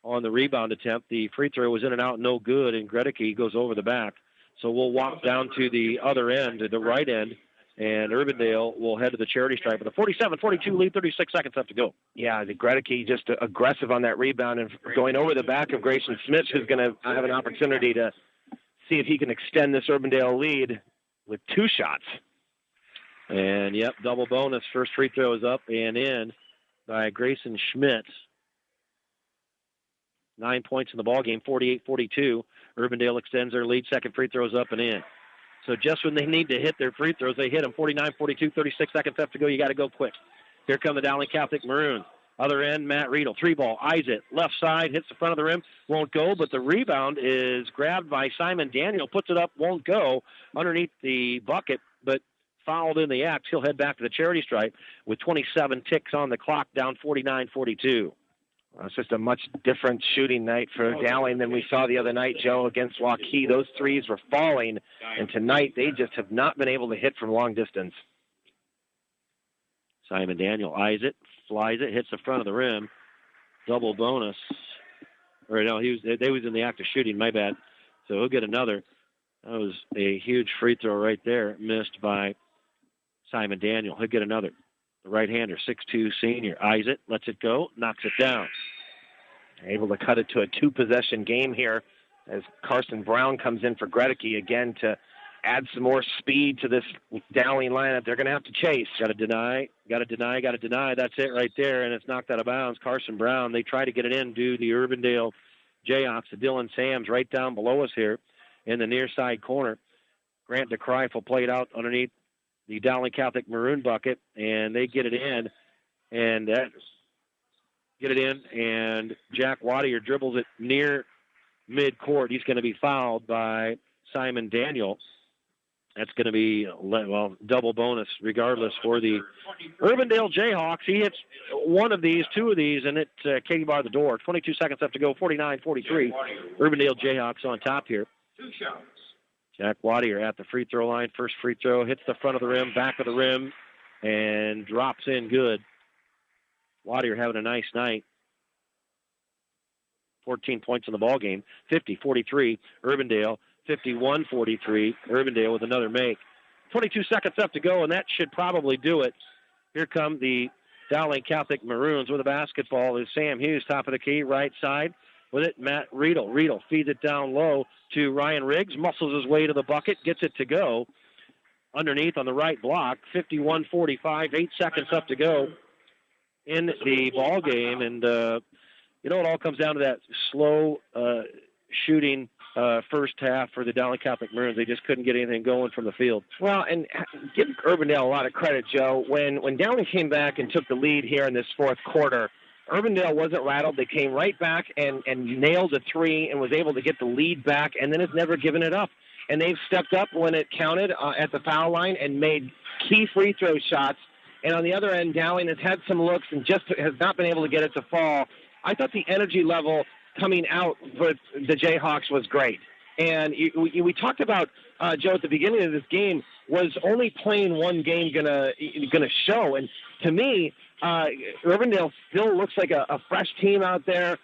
N: on the rebound attempt. The free throw was in and out, no good, and Gregory goes over the back. So we'll walk down to the other end, to the right end, and Urbandale will head to the charity stripe with a 47-42 lead, 36 seconds left to go.
O: Yeah, the Gregory just aggressive on that rebound and going over the back of Grayson Smith, who's going to have an opportunity to see if he can extend this Urbandale lead with 2 shots.
N: And, yep, double bonus. First free throw is up and in by Grayson Schmitz. 9 points in the ball game, 48-42. Urbandale extends their lead. Second free throw is up and in. So just when they need to hit their free throws, they hit them. 49-42, 36 seconds left to go. You got to go quick. Here come the Dowling Catholic Maroons. Other end, Matt Riedel. 3 ball, eyes it. Left side, hits the front of the rim. Won't go, but the rebound is grabbed by Simon Daniel. Puts it up, won't go. Underneath the bucket, but fouled in the act. He'll head back to the charity stripe with 27 ticks on the clock, down 49-42.
O: Well, it's just a much different shooting night for Dowling than we saw the other night, Joe, against Waukee. Those threes were falling, and tonight they just have not been able to hit from long distance.
N: Simon Daniel eyes it, flies it, hits the front of the rim. Double bonus. Or no, they was in the act of shooting, my bad. So he'll get another. That was a huge free throw right there, missed by Simon Daniel. He'll get another. The right-hander, 6'2", senior, eyes it, lets it go, knocks it down.
O: Able to cut it to a 2-possession game here as Carson Brown comes in for Gregory again to add some more speed to this Dowling lineup. They're going to have to chase.
N: Got to deny. That's it right there, and it's knocked out of bounds. Carson Brown, they try to get it in, do the Urbandale Jayhawks. The Dylan Sams right down below us here in the near side corner. Grant DeCrife will play it out underneath the Dowling Catholic Maroon bucket, and they get it in, and Jack Waddle dribbles it near midcourt. He's going to be fouled by Simon Daniel, That's going to be, well, double bonus regardless for the Urbandale Jayhawks. He hits one of these, two of these, and it Katie bar the door. 22 seconds left to go, 49-43. Urbandale Jayhawks on top here.
H: 2 shots.
N: Jack Waddle at the free throw line. First free throw, hits the front of the rim, back of the rim, and drops in good. Waddle having a nice night. 14 points in the ball game. 50-43, Urbandale. 51-43, Urbandale with another make. 22 seconds left to go, and that should probably do it. Here come the Dowling Catholic Maroons with the basketball. Is Sam Hughes, top of the key, right side. With it, Matt Riedel. Riedel feeds it down low to Ryan Riggs, muscles his way to the bucket, gets it to go. Underneath on the right block, 51-45, 8 seconds left to go in the ball game. And, it all comes down to that slow shooting first half for the Dowling Catholic Maroons. They just couldn't get anything going from the field.
O: Well, and give Urbandale a lot of credit, Joe. When Dowling came back and took the lead here in this fourth quarter, Urbandale wasn't rattled. They came right back and nailed a three and was able to get the lead back, and then has never given it up. And they've stepped up when it counted at the foul line and made key free throw shots. And on the other end, Dowling has had some looks and just has not been able to get it to fall. I thought the energy level coming out for the Jayhawks was great. And we talked about, Joe, at the beginning of this game, was only playing one game gonna show? And to me, Urbandale still looks like a fresh team out there.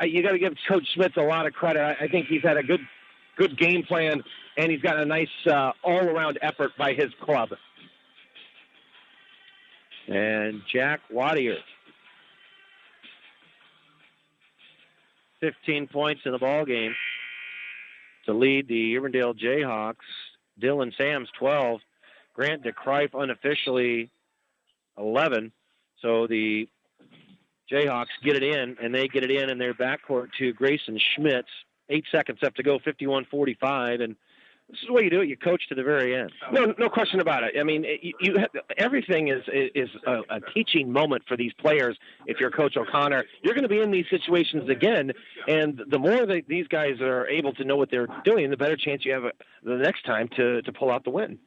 O: You got to give Coach Smith a lot of credit. I think he's had a good game plan, and he's got a nice all-around effort by his club.
N: And Jack Waddle, 15 points in the ball game to lead the Urbandale Jayhawks. Dylan Sams, 12. Grant DeCrife unofficially 11. So the Jayhawks get it in, and they get it in their backcourt to Grayson Schmitz. 8 seconds left to go, 51-45, and this is the way you do it. You coach to the very end.
O: No question about it. I mean, everything is a teaching moment for these players. If you're Coach O'Connor, you're going to be in these situations again, and the more that these guys are able to know what they're doing, the better chance you have the next time to pull out the win.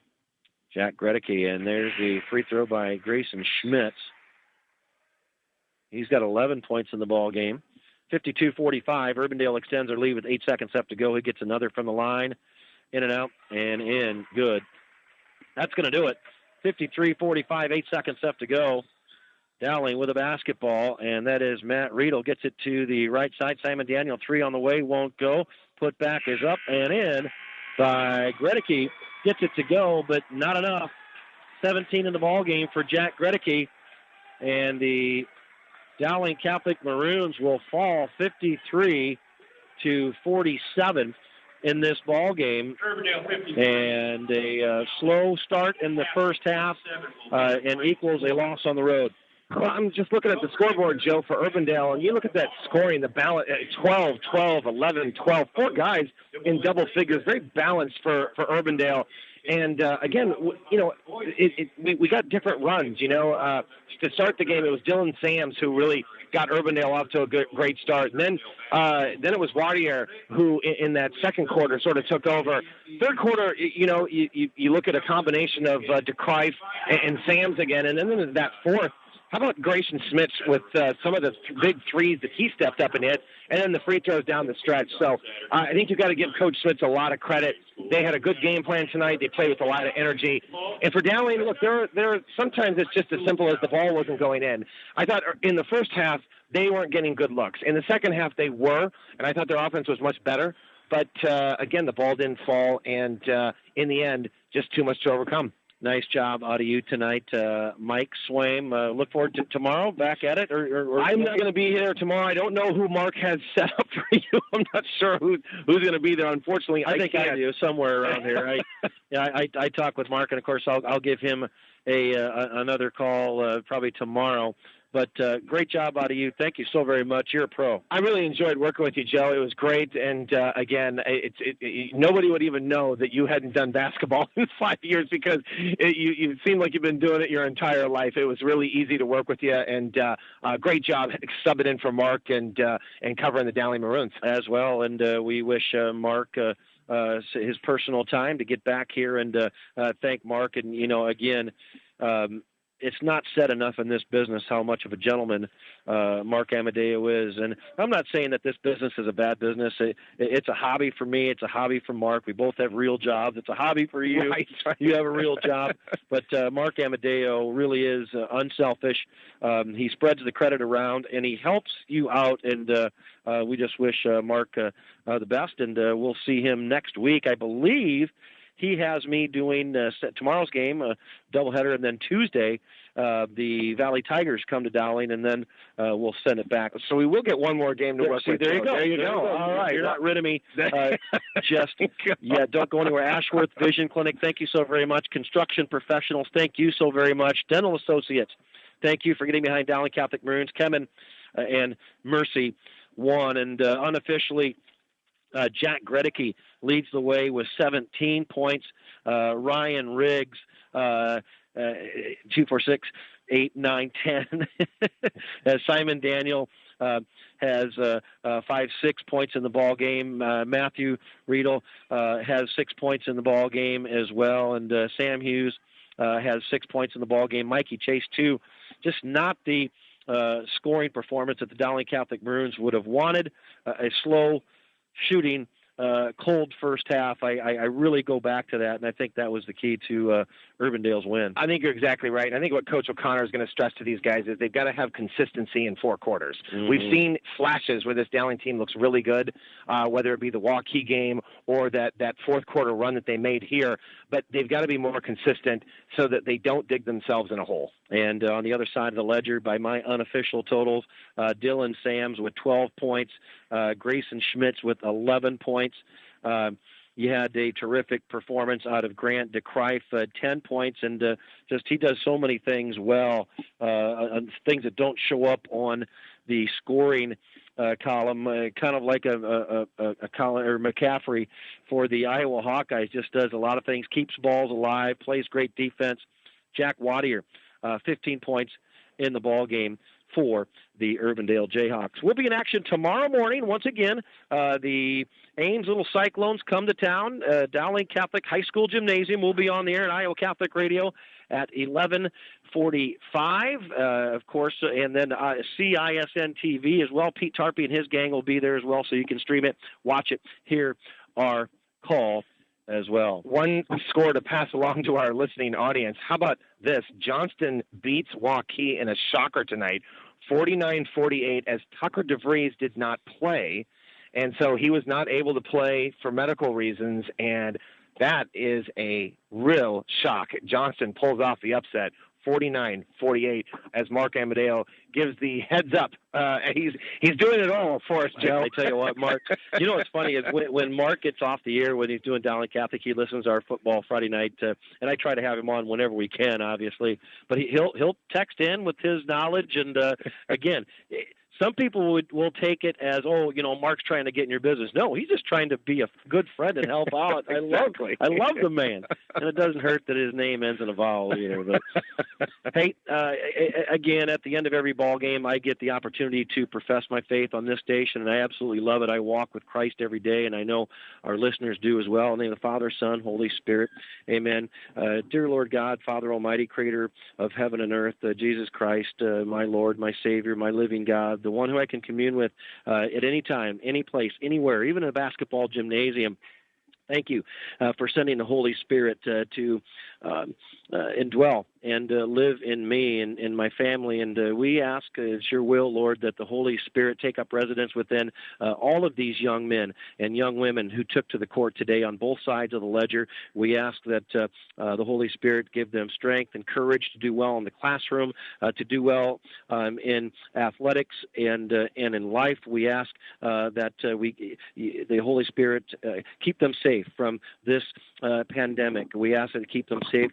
N: Jack Gredeke, and there's the free throw by Grayson Schmitz. He's got 11 points in the ball game. 52-45. Urbandale extends their lead with 8 seconds left to go. He gets another from the line. In and out, and in. Good. That's going to do it. 53-45, 8 seconds left to go. Dowling with a basketball, and that is Matt Riedel. Gets it to the right side. Simon Daniel, three on the way, won't go. Put back is up and in by Gredeke. Gets it to go, but not enough. 17 in the ball game for Jack Gredeke, and the Dowling Catholic Maroons will fall 53-47 in this ball game, and a slow start in the first half and equals a loss on the road.
O: Well, I'm just looking at the scoreboard, Joe, for Urbandale, and you look at that scoring, the balance, 12, 12, 11, 12, four guys in double figures, very balanced for Urbandale. And, again, we got different runs, To start the game, it was Dylan Sams who really got Urbandale off to a great start. And then it was Wardier who, in that second quarter, sort of took over. Third quarter, you look at a combination of DeCrife and Sams again. And then in that fourth, how about Grayson Smith with some of the big threes that he stepped up and hit, and then the free throws down the stretch. So I think you've got to give Coach Smith a lot of credit. They had a good game plan tonight. They played with a lot of energy. And for Dowling, look, there sometimes it's just as simple as the ball wasn't going in. I thought in the first half they weren't getting good looks. In the second half they were, and I thought their offense was much better. But, again, the ball didn't fall, and in the end, just too much to overcome.
N: Nice job out of you tonight, Mike Swaim. Look forward to tomorrow, back at it. Or
O: I'm not going to be here tomorrow. I don't know who Mark has set up for you. I'm not sure who's going to be there. Unfortunately,
N: I think I do somewhere around here. I talk with Mark, and of course I'll give him another call probably tomorrow. But great job out of you. Thank you so very much. You're a pro.
O: I really enjoyed working with you, Joe. It was great. And, again, nobody would even know that you hadn't done basketball in 5 years because you seem like you've been doing it your entire life. It was really easy to work with you. And great job subbing in for Mark and covering the Dowling Maroons.
N: As well. And we wish Mark his personal time to get back here and thank Mark. And, again, it's not said enough in this business how much of a gentleman Mark Amadeo is. And I'm not saying that this business is a bad business. It's a hobby for me. It's a hobby for Mark. We both have real jobs. It's a hobby for you.
O: Right.
N: You have a real job. But Mark Amadeo really is unselfish. He spreads the credit around, and he helps you out. And we just wish Mark the best. And we'll see him next week, I believe. He has me doing tomorrow's game, a doubleheader, and then Tuesday, the Valley Tigers come to Dowling, and then we'll send it back.
O: So we will get one more game to work with.
N: There you go.
O: There you go.
N: All right. You're not rid of me. Don't go anywhere. Ashworth Vision Clinic, thank you so very much. Construction Professionals, thank you so very much. Dental Associates, thank you for getting behind Dowling Catholic Maroons. Kemen and Mercy won, and unofficially, Jack Gredicke leads the way with 17 points. Ryan Riggs, 2, 4, 6, 8, 9, 10. Simon Daniel has 5, 6 points in the ball game. Matthew Riedel has 6 points in the ball game as well. And Sam Hughes has 6 points in the ball game. Mikey Chase, 2. Just not the scoring performance that the Dowling Catholic Maroons would have wanted. A slow shooting, cold first half. I really go back to that, and I think that was the key to Urbandale's win.
O: I think you're exactly right. I think what Coach O'Connor is going to stress to these guys is they've got to have consistency in 4 quarters. Mm-hmm. We've seen flashes where this Dowling team looks really good, whether it be the Waukee game or that fourth quarter run that they made here, but they've got to be more consistent so that they don't dig themselves in a hole. And on the other side of the ledger, by my unofficial totals, Dylan Sams with 12 points, Grayson Schmitz with 11 points. You had a terrific performance out of Grant DeCrife, 10 points, and he does so many things well, things that don't show up on the scoring column, kind of like a Colin or McCaffrey for the Iowa Hawkeyes. Just does a lot of things, keeps balls alive, plays great defense. Jack Waddier, 15 points in the ball game for the Urbandale Jayhawks. We'll be in action tomorrow morning. Once again, the Ames Little Cyclones come to town. Dowling Catholic High School Gymnasium will be on the air at Iowa Catholic Radio at 11:45, of course, and then CISN TV as well. Pete Tarpey and his gang will be there as well, so you can stream it, watch it, hear our call as well. One score to pass along to our listening audience. How about this? Johnston beats Waukee in a shocker tonight, 49-48, as Tucker DeVries did not play, and so he was not able to play for medical reasons, and that is a real shock. Johnston pulls off the upset, 49-48, as Mark Amadeo gives the heads up. He's doing it all for us, Joe.
N: I tell you what, Mark, what's funny is when Mark gets off the air, when he's doing Dowling Catholic, he listens to our football Friday night, and I try to have him on whenever we can, obviously. But he'll text in with his knowledge, and again, some people will take it as, Mark's trying to get in your business. No, he's just trying to be a good friend and help out.
O: Exactly.
N: I love the man, and it doesn't hurt that his name ends in a vowel either. But hey, again, at the end of every ball game, I get the opportunity to profess my faith on this station, and I absolutely love it. I walk with Christ every day, and I know our listeners do as well. In the name of the Father, Son, Holy Spirit, amen. Dear Lord God, Father Almighty, creator of heaven and earth, Jesus Christ, my Lord, my Savior, my living God, the one who I can commune with at any time, any place, anywhere, even in a basketball gymnasium. Thank you for sending the Holy Spirit to indwell and live in me and in my family. And we ask, it's your will, Lord, that the Holy Spirit take up residence within all of these young men and young women who took to the court today on both sides of the ledger. We ask that the Holy Spirit give them strength and courage to do well in the classroom, to do well in athletics and in life. We ask that the Holy Spirit keep them safe from this pandemic. We ask that to keep them safe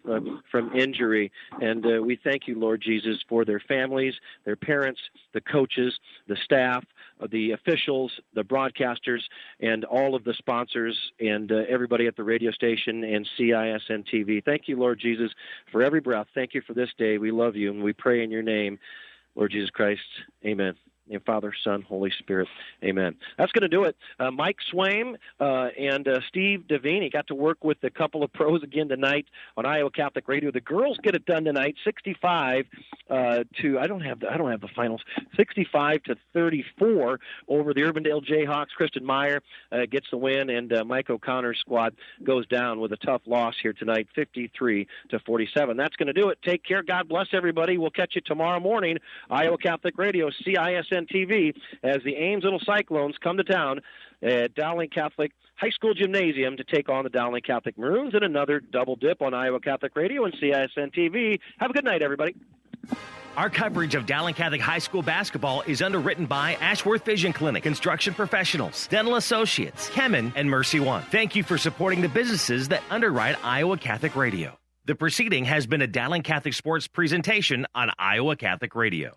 N: from injury. And we thank you, Lord Jesus, for their families, their parents, the coaches, the staff, the officials, the broadcasters, and all of the sponsors and everybody at the radio station and CISN TV. Thank you, Lord Jesus, for every breath. Thank you for this day. We love you, and we pray in your name, Lord Jesus Christ. Amen. In Father, Son, Holy Spirit. Amen. That's going to do it. Mike Swaim and Steve Devine got to work with a couple of pros again tonight on Iowa Catholic Radio. The girls get it done tonight, 65 to I don't have the finals. 65 to 34 over the Urbandale Jayhawks. Kristen Meyer gets the win, and Mike O'Connor's squad goes down with a tough loss here tonight, 53 to 47. That's going to do it. Take care. God bless everybody. We'll catch you tomorrow morning. Iowa Catholic Radio, CISN TV, as the Ames Little Cyclones come to town at Dowling Catholic High School Gymnasium to take on the Dowling Catholic Maroons, and another double dip on Iowa Catholic Radio and CISN TV. Have a good night, everybody.
A: Our coverage of Dowling Catholic High School basketball is underwritten by Ashworth Vision Clinic, Construction Professionals, Dental Associates, Kemen, and Mercy One. Thank you for supporting the businesses that underwrite Iowa Catholic Radio. The proceeding has been a Dowling Catholic Sports presentation on Iowa Catholic Radio.